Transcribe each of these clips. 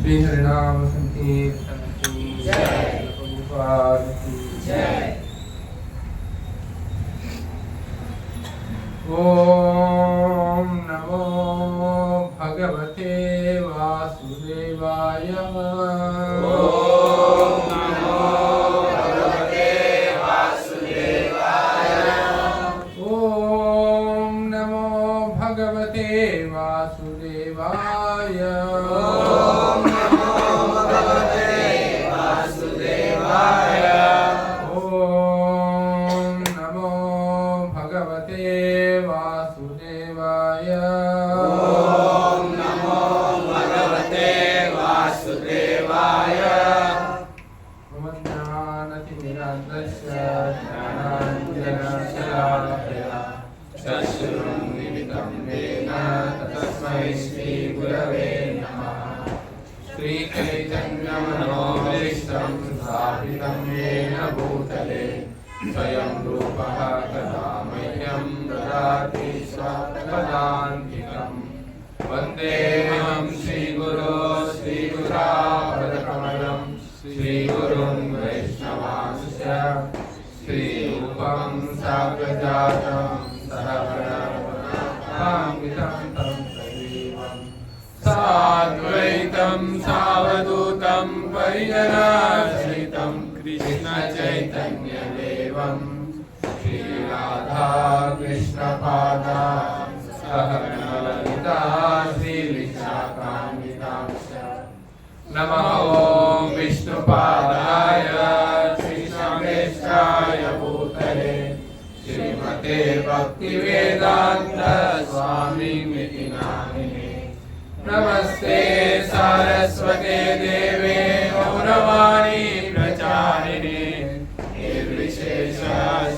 श्री हरिनाम संकीर्तन की जय, प्रभुपाद की जय। ओम नमो भगवते वासुदेवाय। ओम नमो भगवते वासुदेवाय। ओम नमो भगवते वासुदेवाय। ओम नमो भगवते वासुदेवाय। ओम नमो भगवते वासुदेवाय। ओम नमो भगवते वासुदेवाय। मम ज्ञानतिमिरान्धस्य ज्ञानाञ्जनशलाकया चक्षुरुन्मिलितं येन तस्मै श्रीगुरवे नमः। श्रीचैतन्यमनोभीष्टं स्थापितं येन भूतले स्वयं रूपः कदा मह्यं ददाति स्वपदान्तिकम्। वन्देऽहं श्रीगुरो श्रीगुरापदकमलं श्रीगुरुं वैष्णवांश्च श्रीरूपं साग्रजातं सहगणरघुनाथान्वितं तं सजीवं साद्वैतं सावधूतं परिजनसहितं कृष्णचैतन्यदेवं श्रीराधा कृष्णपादान् सहगणललिता श्रीविशाखान्वितांश्च। नमः ॐ विष्णुपादाय कृष्णप्रेष्ठाय भूतले श्रीमते भक्तिवेदान्त स्वामिनिति नामिने। नमस्ते सारस्वते देवे गौरवाणी प्रचारिणे निर्विशेष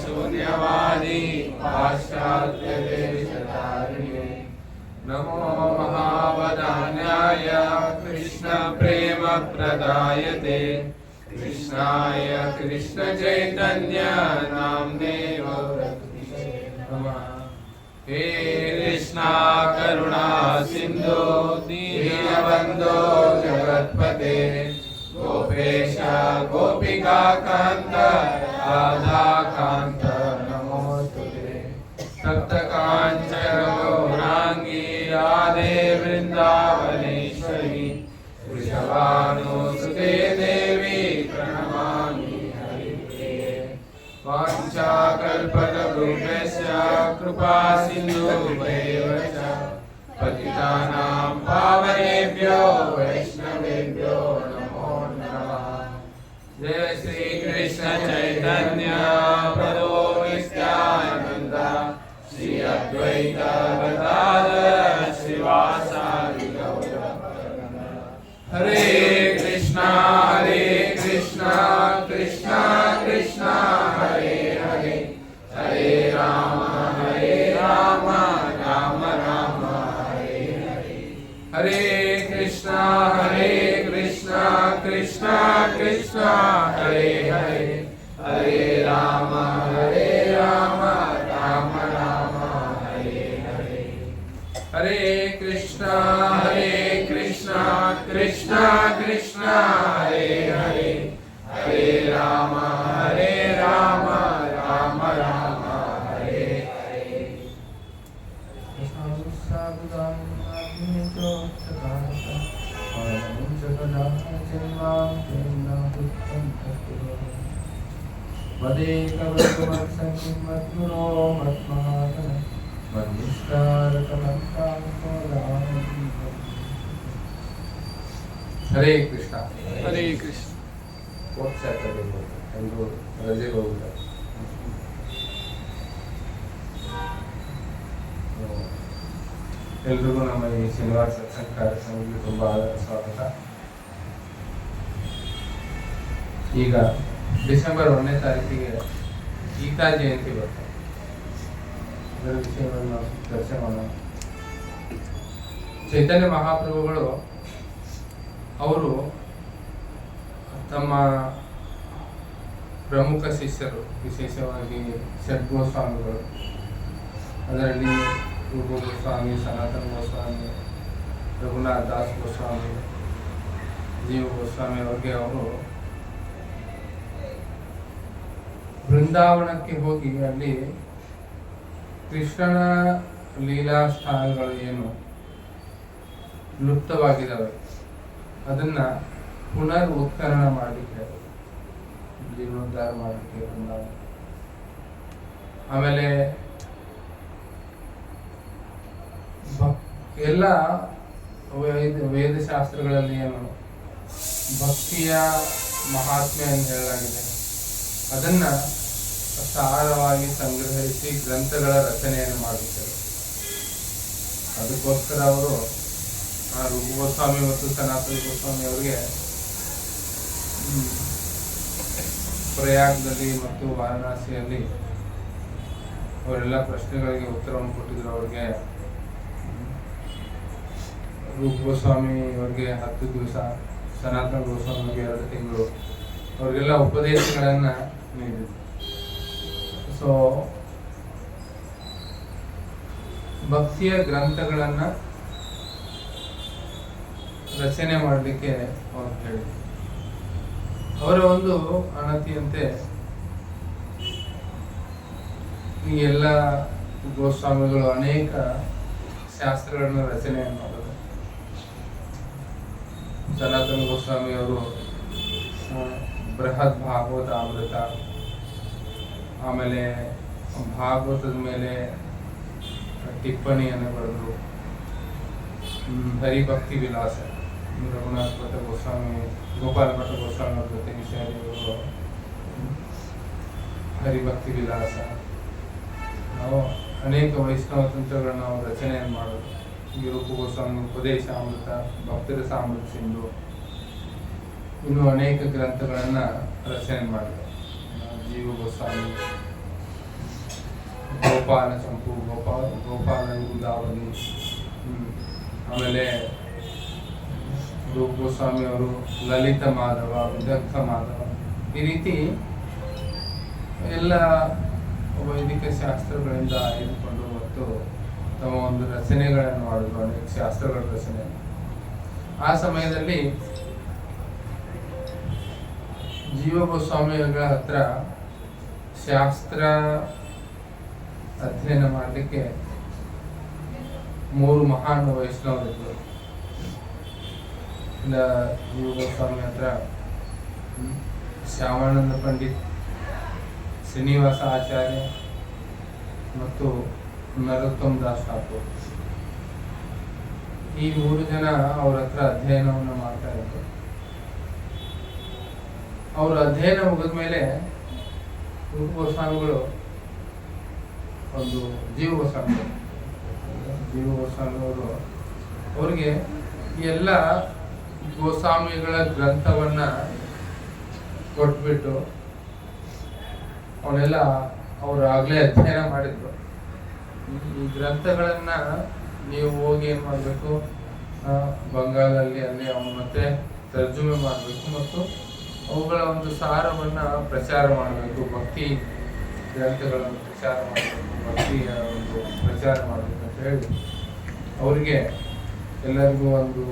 शून्यवादी पाश्चात्यदेशतारिणे। नमो महावदान्याय कृष्ण प्रेम प्रदायते कृष्णाय कृष्ण चैतन्य नाम्ने नमः। हे कृष्णा करुणा सिंधु दीनबन्धो जगत्पते गोपेश गोपिका कांत राधा कांत नमोस्तुते। सप्त कांचन गौरांगी राधे वृंदावनेश्वरी वृषभानुसुते देवी प्रणमामि हरिप्रिये। वाञ्छाकल्पतरुभ्यश्च कृपा सिन्धुभ्यैव च पतितानां पावनेभ्यो वैष्णवेभ्यो नमो नमः। जय श्री कृष्ण चैतन्य प्रभु नित्यानंद श्री अद्वैत गदाधर श्रीवासादि गौरभक्तवृंद। हरे कृष्णा कृष्णा कृष्णा हरे हरे हरे राम राम राम हरे हरे। हरे कृष्णा कृष्णा कृष्णा हरे हरे हरे राम राम राम हरे हरे। हरे कृष्णा कृष्णा कृष्णा हरे हरे हरे राम राम राम हरे हरे। वदे कवचमत्संगिं मद्गुरो मत्महात्मन् हरे कृष्ण हरे कृष्ण। ಎಲ್ಲರೂ ರಜೆಗೆ ಹೋಗ್ತಾರೆ. ಎಲ್ರಿಗೂ ನಮ್ಮ ಈ ಶನಿವಾರ ಸತ್ಸಂಗ ಕಾರ್ಯಕ್ರಮಕ್ಕೆ ತುಂಬ ಸ್ವಾಗತ. ಈಗ ಡಿಸೆಂಬರ್ 1ನೇ ತಾರೀಕಿಗೆ ಗೀತಾ ಜಯಂತಿ ಬರ್ತದೆ. ಅದರ ವಿಷಯವನ್ನು ನಾವು ಚರ್ಚೆ ಮಾಡೋಣ. ಚೈತನ್ಯ ಮಹಾಪ್ರಭುಗಳು ಅವರು ತಮ್ಮ ಪ್ರಮುಖ ಶಿಷ್ಯರು, ವಿಶೇಷವಾಗಿ ಷಡ್ಗೋಸ್ವಾಮಿಗಳು, ಅದರಲ್ಲಿ ರೂಪ ಗೋಸ್ವಾಮಿ, ಸನಾತನ ಗೋಸ್ವಾಮಿ, ರಘುನಾಥ ದಾಸ್ ಗೋಸ್ವಾಮಿ, ಜೀವ ಗೋಸ್ವಾಮಿ ಅವ್ರಿಗೆ ಅವರು ಬೃಂದಾವನಕ್ಕೆ ಹೋಗಿ ಅಲ್ಲಿ ಕೃಷ್ಣನ ಲೀಲಾ ಸ್ಥಾನಗಳು ಏನು ಲುಪ್ತವಾಗಿದ್ದಾವೆ ಅದನ್ನ ಪುನರ್ ಉತ್ಕರಣ ಮಾಡಲಿಕ್ಕೆ, ಜೀರ್ಣೋದ್ಧಾರ ಮಾಡಲಿಕ್ಕೆ ಬೃಂದಾವನ. ಆಮೇಲೆ ಎಲ್ಲ ವೇದಶಾಸ್ತ್ರಗಳಲ್ಲಿ ಏನು ಭಕ್ತಿಯ ಮಹಾತ್ಮೆ ಅಂತ ಹೇಳಲಾಗಿದೆ, ಅದನ್ನ ಸಾರವಾಗಿ ಸಂಗ್ರಹಿಸಿ ಗ್ರಂಥಗಳ ರಚನೆಯನ್ನು ಮಾಡಿದ್ದಾರೆ. ಅದಕ್ಕೋಸ್ಕರ ಅವರು ರೂಪ ಗೋಸ್ವಾಮಿ ಮತ್ತು ಸನಾತನ ಗೋಸ್ವಾಮಿ ಅವರಿಗೆ ಪ್ರಯಾಗದಲ್ಲಿ ಮತ್ತು ವಾರಣಾಸಿಯಲ್ಲಿ ಅವರೆಲ್ಲ ಪ್ರಶ್ನೆಗಳಿಗೆ ಉತ್ತರವನ್ನು ಕೊಟ್ಟಿದ್ರು. ಅವ್ರಿಗೆ ರೂಪ ಗೋಸ್ವಾಮಿ ಅವ್ರಿಗೆ 10 ದಿವಸ, ಸನಾತನ ಗೋಸ್ವಾಮಿಗೆ 2 ತಿಂಗಳು, ಅವ್ರಿಗೆಲ್ಲ ಉಪದೇಶಗಳನ್ನ ನೀಡಿದ್ರು. ಸೊ ಭಕ್ತಿಯ ಗ್ರಂಥಗಳನ್ನ ರಚನೆ ಮಾಡಲಿಕ್ಕೆ ಅವ್ರು ಹೇಳಿದ್ರು. ಅವರ ಒಂದು ಅಣತಿಯಂತೆ ಈ ಎಲ್ಲ ಗೋಸ್ವಾಮಿಗಳು ಅನೇಕ ಶಾಸ್ತ್ರಗಳನ್ನ ರಚನೆ ಮಾಡೋದು. ಸನಾತನ ಗೋಸ್ವಾಮಿ ಅವರು ಬೃಹತ್ ಭಾಗವತ ಅಮೃತ, ಆಮೇಲೆ ಭಾಗವತದ ಮೇಲೆ ಟಿಪ್ಪಣಿಯನ್ನು ಬರೆದರು. ಹರಿಭಕ್ತಿ ವಿಲಾಸ, ರಘುನಾಥ ಭಟ್ಟ ಗೋಸ್ವಾಮಿ, ಗೋಪಾಲ ಭಟ್ಟ ಗೋಸ್ವಾಮಿ ಅವ್ರ ಜೊತೆಗೆ ಸೇರಿ ಅವರು ಹರಿಭಕ್ತಿ ವಿಲಾಸ, ನಾವು ಅನೇಕ ವೈಷ್ಣವ ತಂತ್ರಗಳನ್ನ ನಾವು ರಚನೆಯನ್ನು ಮಾಡೋದು. ಈ ರೂಪ ಗೋಸ್ವಾಮಿ ಉಪದೇಶ ಅಮೃತ, ಭಕ್ತರ ಸಾಮೃತ ಸಿಂಧು, ಇನ್ನು ಅನೇಕ ಗ್ರಂಥಗಳನ್ನ ರಚನೆ ಮಾಡಿದರು. ಜೀವ ಗೋಸ್ವಾಮಿ, ಗೋಪಾಲ ಚಂಪು, ಗೋಪಾಲ ಗೋದಾವರಿ, ಆಮೇಲೆ ರೂಪ ಗೋಸ್ವಾಮಿ ಅವರು ಲಲಿತ ಮಾಧವ, ವಿದಗ್ಧ ಮಾಧವ, ಈ ರೀತಿ ಎಲ್ಲ ವೈದಿಕ ಶಾಸ್ತ್ರಗಳಿಂದ ಆಯ್ದುಕೊಂಡು ಮತ್ತು ತಮ್ಮ ಒಂದು ರಚನೆಗಳನ್ನು ಮಾಡಿದ್ರು, ಅನೇಕ ಶಾಸ್ತ್ರಗಳ ರಚನೆ. ಆ ಸಮಯದಲ್ಲಿ ಜೀವ ಗೋಸ್ವಾಮಿಗಳ ಹತ್ರ ಶಾಸ್ತ್ರ ಅಧ್ಯಯನ ಮಾಡಲಿಕ್ಕೆ 3 ಮಹಾನ್ ವೈಷ್ಣವರಿದ್ದರು. ಇಲ್ಲ, ಜೀವ ಗೋಸ್ವಾಮಿ ಹತ್ರ ಶ್ಯಾಮಾನಂದ ಪಂಡಿತ್, ಶ್ರೀನಿವಾಸ ಆಚಾರ್ಯ ಮತ್ತು ನರೋತ್ತಮ ದಾಸ್ ಠಾಕೂರ್, ಈ 3 ಜನ ಅವ್ರ ಹತ್ರ ಅಧ್ಯಯನವನ್ನು ಮಾಡ್ತಾ ಇದ್ರು. ಅವ್ರ ಅಧ್ಯಯನ ಮುಗಿದ ಮೇಲೆ ರೂಪ ಗೋಸ್ವಾಮಿಗಳು ಒಂದು ಜೀವ ಗೋಸ್ವಾಮಿಯವರು ಅವ್ರಿಗೆ ಎಲ್ಲ ಗೋಸ್ವಾಮಿಗಳ ಗ್ರಂಥವನ್ನ ಕೊಟ್ಬಿಟ್ಟು, ಅವನ್ನೆಲ್ಲ ಅವ್ರು ಆಗ್ಲೇ ಅಧ್ಯಯನ ಮಾಡಿದ್ರು. ಈ ಗ್ರಂಥಗಳನ್ನ ನೀವು ಹೋಗಿ ಏನ್ ಮಾಡ್ಬೇಕು, ಬಂಗಾಳಲ್ಲಿ ಅಲ್ಲಿ ಅವನು ಮತ್ತೆ ತರ್ಜುಮೆ ಮಾಡಬೇಕು ಮತ್ತು ಅವುಗಳ ಒಂದು ಸಾರವನ್ನ ಪ್ರಚಾರ ಮಾಡಬೇಕು. ಭಕ್ತಿ ಗ್ರಂಥಗಳನ್ನು ಪ್ರಚಾರ ಮಾಡಬೇಕು, ಭಕ್ತಿಯ ಒಂದು ಪ್ರಚಾರ ಮಾಡಬೇಕು ಅಂತ ಹೇಳಿ ಅವರಿಗೆ ಎಲ್ಲರಿಗೂ ಒಂದು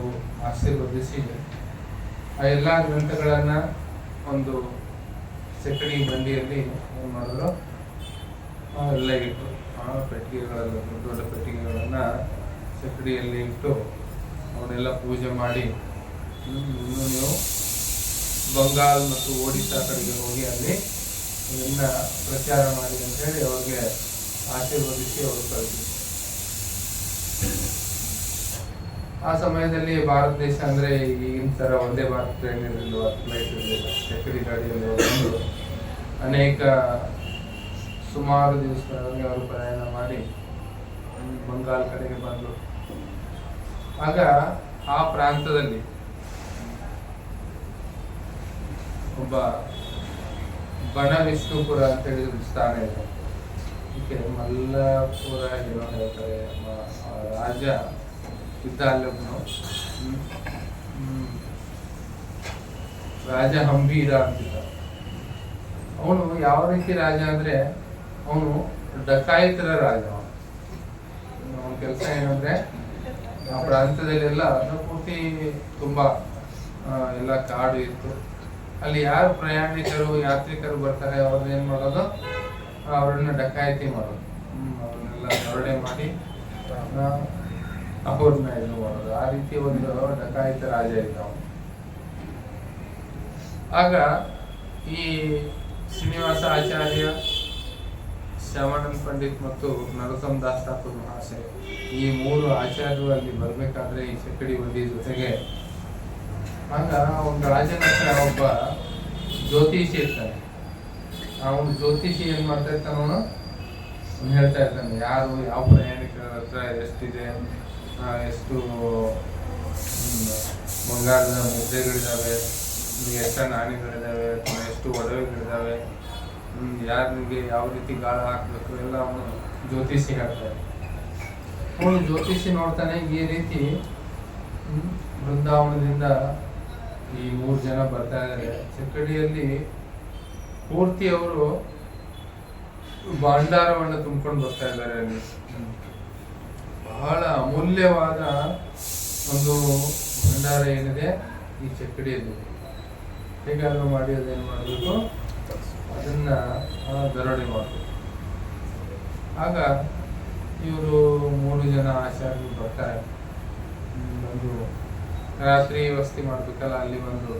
ಆಶೀರ್ವದಿಸಿ ಆ ಎಲ್ಲ ಗ್ರಂಥಗಳನ್ನ ಒಂದು ಸೆಕಡಿ ಬಂಡಿಯಲ್ಲಿ ಏನು ಮಾಡಿದ್ರು, ಎಲ್ಲ ಇಟ್ಟು, ಪೆಟ್ಟಿಗೆಗಳಲ್ಲಿ ದೊಡ್ಡ ಪೆಟ್ಟಿಗೆಗಳನ್ನ ಸೆಕಡಿಯಲ್ಲಿ ಇಟ್ಟು ಅವನ್ನೆಲ್ಲ ಪೂಜೆ ಮಾಡಿ, ಇನ್ನು ನೀವು ಬಂಗಾಲ್ ಮತ್ತು ಒಡಿಶಾ ಕಡೆಗೆ ಹೋಗಿ ಅಲ್ಲಿ ಇದನ್ನ ಪ್ರಚಾರ ಮಾಡಿ ಅಂತ ಹೇಳಿ ಅವ್ರಿಗೆ ಆಶೀರ್ವದಿಸಿ ಅವರು ಕಳಿಸಿದ್ರು. ಆ ಸಮಯದಲ್ಲಿ ಭಾರತ ದೇಶ ಅಂದ್ರೆ ಈಗಿನ ತರ ಒಂದೇ ಭಾರತ ಟ್ರೈನ್ ಇರಲಿಲ್ಲ, ಫ್ಲೈಟ್ ಇರಲಿಲ್ಲ, ಸೆಕಡಿ ಗಾಡಿಯಲ್ಲಿ ಹೋಗಿ ಅನೇಕ ಸುಮಾರು ದಿವಸಗಳಲ್ಲಿ ಅವರು ಪ್ರಯಾಣ ಮಾಡಿ ಬಂಗಾಲ್ ಕಡೆಗೆ ಬಂದರು. ಆಗ ಆ ಪ್ರಾಂತದಲ್ಲಿ ಒಬ್ಬ ಬಣ ವಿಷ್ಣುಪುರ ಅಂತ ಹೇಳಿದ ಸ್ಥಾನ ಇದೆ. ಇದಕ್ಕೆ ಮಲ್ಲಪುರ ಏನೋ ಹೇಳ್ತಾರೆ. ರಾಜ ಇದ್ದ ಅಲ್ಲೊಬ್ಬನು, ರಾಜ ಹಂಬೀರ ಅಂತಿದ್ದ. ಅವನು ಯಾವ ರೀತಿ ರಾಜ ಅಂದ್ರೆ ಅವನು ಡಕಾಯಿತರ ರಾಜ. ಅವನ ಕೆಲಸ ಏನಂದ್ರೆ ಆ ಪ್ರಾಂತದಲ್ಲೆಲ್ಲ ಪೂರ್ತಿ ತುಂಬಾ ಎಲ್ಲ ಕಾಡು ಇತ್ತು. ಅಲ್ಲಿ ಯಾರು ಪ್ರಯಾಣಿಕರು ಯಾತ್ರಿಕರು ಬರ್ತಾರೆ ಅವ್ರನ್ನ ಏನು ಮಾಡೋದು, ಅವ್ರನ್ನ ಡಕಾಯಿತಿ ಮಾಡೋದು, ಅವ್ರನ್ನೆಲ್ಲ ದರೋಡೆ ಮಾಡಿ ಅವ್ರನ್ನ ಇದು ಮಾಡೋದು. ಆ ರೀತಿ ಒಂದು ಡಕಾಯಿತ ರಾಜ ಇದ್ದ. ಆಗ ಈ ಶ್ರೀನಿವಾಸ ಆಚಾರ್ಯ, ಶ್ರವಣನ್ ಪಂಡಿತ್ ಮತ್ತು ನರೋತ್ತಮ್ ದಾಸ್ ಠಾಕೂರ್ ಮಹಾಶಯ ಈ 3 ಆಚಾರ್ಯರು ಅಲ್ಲಿ ಬರ್ಬೇಕಾದ್ರೆ ಈ ಚಕ್ಕಡಿ ಬಂಡಿ ಜೊತೆಗೆ, ಆಗ ಒಂದು ರಾಜನ ಹತ್ರ ಒಬ್ಬ ಜ್ಯೋತಿಷಿ ಇರ್ತಾನೆ. ಅವನು ಜ್ಯೋತಿಷಿ ಏನ್ ಮಾಡ್ತಾ ಇರ್ತಾನ, ಅವನು ಹೇಳ್ತಾ ಇರ್ತಾನೆ ಯಾರು ಯಾವ ಪ್ರಯಾಣಿಕರ ಹತ್ರ ಎಷ್ಟಿದೆ, ಎಷ್ಟು ಬಂಗಾರದ ಮುದ್ರೆಗಳಿದಾವೆ, ಎಷ್ಟು ನಾಣ್ಯಗಳಿದಾವೆ, ಅಥವಾ ಎಷ್ಟು ಒಡವೆಗಳಿದಾವೆ, ಯಾರಿಗೆ ಯಾವ ರೀತಿ ಗಾಳ ಹಾಕ್ಬೇಕು ಎಲ್ಲ ಅವನು ಜ್ಯೋತಿಷಿ ಹೇಳ್ತಾರೆ. ಅವನು ಜ್ಯೋತಿಷಿ ನೋಡ್ತಾನೆ ಈ ರೀತಿ ಬೃಂದಾವನದಿಂದ ಈ 3 ಜನ ಬರ್ತಾ ಇದ್ದಾರೆ. ಚಕ್ಕಡಿಯಲ್ಲಿ ಪೂರ್ತಿ ಅವರು ಭಂಡಾರವನ್ನು ತುಂಬಿಕೊಂಡು ಬರ್ತಾ ಇದ್ದಾರೆ. ಅಲ್ಲಿ ಬಹಳ ಅಮೂಲ್ಯವಾದ ಒಂದು ಭಂಡಾರ ಏನಿದೆ ಈ ಚಕ್ಕಡಿಯಲ್ಲಿ. ಹೇಗಾದ್ರೂ ಮಾಡಿ ಅದೇನು ಮಾಡಬೇಕು, ಅದನ್ನ ದರೋಡೆ ಮಾಡಬೇಕು. ಆಗ ಇವರು 3 ಜನ ಆಚಾರ್ಯರು ಬರ್ತಾರೆ. ಒಂದು ರಾತ್ರಿ ವಸತಿ ಮಾಡ್ಬೇಕಲ್ಲ, ಅಲ್ಲಿ ಒಂದು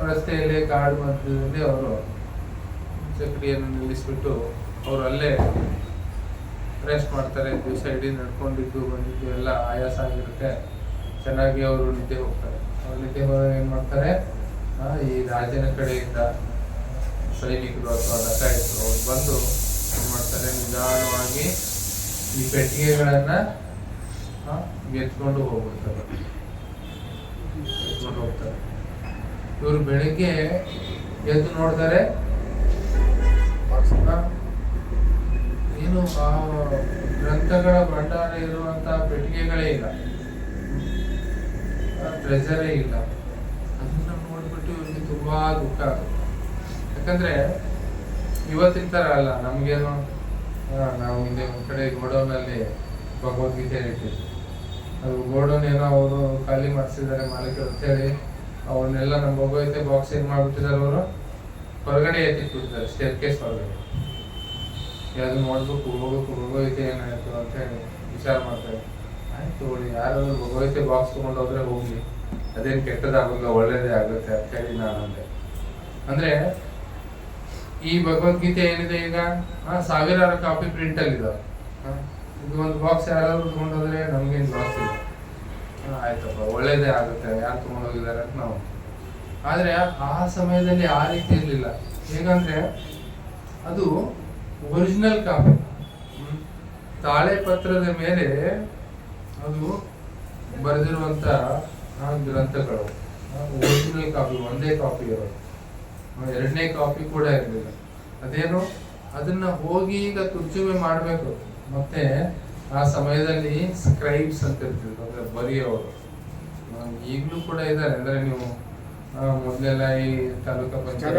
ರಸ್ತೆಯಲ್ಲಿ ಕಾಡು ಮಧ್ಯದಲ್ಲಿ ಅವರು ಚಕ್ಕಡಿಯನ್ನು ನಿಲ್ಲಿಸ್ಬಿಟ್ಟು ಅವರು ಅಲ್ಲೇ ರೆಸ್ಟ್ ಮಾಡ್ತಾರೆ. ದಿವಸ ಇಡೀ ನಡ್ಕೊಂಡಿದ್ದು ಬಂದಿದ್ದು ಎಲ್ಲ ಆಯಾಸ ಆಗಿರುತ್ತೆ. ಚೆನ್ನಾಗಿ ಅವರು ನಿದ್ದೆ ಹೋಗ್ತಾರೆ. ಅವ್ರು ನಿದ್ದೆ ಹೋದಾಗ ಏನು ಮಾಡ್ತಾರೆ, ಈ ರಾಜನ ಕಡೆಯಿಂದ ಸೈನಿಕರು ಅಥವಾ ಡಕಾಯಿತರು ಅವ್ರು ಬಂದು ಏನು ಮಾಡ್ತಾರೆ, ನಿಧಾನವಾಗಿ ಈ ಪೆಟ್ಟಿಗೆಗಳನ್ನ ಎತ್ಕೊಂಡು ಹೋಗ್ಬಿಡ್ತಾರೆ. ಇವರು ಬೆಳಿಗ್ಗೆ ಎದ್ದು ನೋಡ್ತಾರೆ, ಏನು ಆ ಗ್ರಂಥಗಳ ಭಂಡಾರ ಇರುವಂತಹ ಪೆಟ್ಟಿಗೆಗಳೇ ಇಲ್ಲ, ಟ್ರೆಜರೇ ಇಲ್ಲ. ಅದನ್ನ ನೋಡ್ಬಿಟ್ಟು ಇವ್ರಿಗೆ ತುಂಬಾ ದುಃಖ ಆಗುತ್ತೆ. ಯಾಕಂದ್ರೆ ಇವತ್ತಿನ ತರ ಅಲ್ಲ, ನಮ್ಗೇನು ನಾವು ಹಿಂದೆ ಒಂದ್ ಕಡೆ ಗೋಡೌನಲ್ಲಿ ಭಗವದ್ಗೀತೆ ಇಟ್ಟಿದ್ವಿ. ಅದು ಗೋಡೌನ್ ಏನೋ ಅವರು ಖಾಲಿ ಮಾಡಿಸಿದ್ದಾರೆ ಮಾಲೀಕರು ಅಂತ ಹೇಳಿ ಅವನ್ನೆಲ್ಲ ನಮ್ಮ ಭಗವದ್ಗೀತೆ ಬಾಕ್ಸ್ ಏನ್ ಮಾಡ್ಬಿಟ್ಟಿದ್ದಾರೆ, ಅವರು ಹೊರಗಡೆ ಎತ್ತಿಟ್ಬಿಟ್ಟಿದ್ದಾರೆ, ಸ್ಟೇರ್ ಕೇಸ್ ಹೊರಗಡೆ. ಯಾವ್ದು ನೋಡ್ಬೇಕು, ಹೋಗ್ಬೇಕು, ಭಗವದ್ಗೀತೆ ಏನಾಯ್ತು ಅಂತ ಹೇಳಿ ವಿಚಾರ ಮಾಡ್ತಾರೆ. ಆಯ್ತು ನೋಡಿ, ಯಾರಾದ್ರೂ ಭಗವದ್ಗೀತೆ ಬಾಕ್ಸ್ ತಗೊಂಡು ಹೋದ್ರೆ ಹೋಗ್ಲಿ, ಅದೇನು ಕೆಟ್ಟದಾಗಲ್ಲ, ಒಳ್ಳೇದೇ ಆಗುತ್ತೆ ಅಂತ ಹೇಳಿ ನಾನು ಅಂದೆ. ಅಂದ್ರೆ ಈ ಭಗವದ್ಗೀತೆ ಏನಿದೆ ಈಗ ಸಾವಿರಾರು ಕಾಪಿ ಪ್ರಿಂಟ್ ಅಲ್ಲಿ ಇದಾವೆ. ಇದು ಒಂದು ಬಾಕ್ಸ್ ಯಾರಾದ್ರೂ ತಗೊಂಡೋದ್ರೆ ನಮ್ಗೇನು ಬಾಕ್ಸ್ ಇಲ್ಲ, ಆಯ್ತಪ್ಪ ಒಳ್ಳೇದೇ ಆಗುತ್ತೆ, ಯಾರು ತಗೊಂಡೋಗಿದ್ದಾರೆ ಅಂತ ನಾವು. ಆದ್ರೆ ಆ ಸಮಯದಲ್ಲಿ ಆ ರೀತಿ ಇರ್ಲಿಲ್ಲ. ಹೇಗಂದ್ರೆ ಅದು ಒರಿಜಿನಲ್ ಕಾಪಿ, ತಾಳೆ ಪತ್ರದ ಮೇಲೆ ಅದು ಬರೆದಿರುವಂತ ಗ್ರಂಥಗಳು, ಒರಿಜಿನಲ್ ಕಾಪಿ, ಒಂದೇ ಕಾಪಿ ಇರೋದು, 2ನೇ ಕಾಪಿ ಕೂಡ ಇರಲಿಲ್ಲ. ಅದೇನು ಅದನ್ನ ಹೋಗಿ ಈಗ ತುರ್ಜುಮೆ ಮಾಡಬೇಕು. ಮತ್ತೆ ಆ ಸಮಯದಲ್ಲಿ ಸ್ಕ್ರೈಬ್ಸ್ ಅಂತ ಇರ್ತಿದ್ರು, ಅಂದ್ರೆ ಬರೆಯೋರು. ಈಗಲೂ ಕೂಡ ಇದ್ದಾರೆ. ಅಂದ್ರೆ ನೀವು ಮೊದಲೆಲ್ಲ ಈ ತಾಲೂಕಾ ಪಂಚಾಯತ್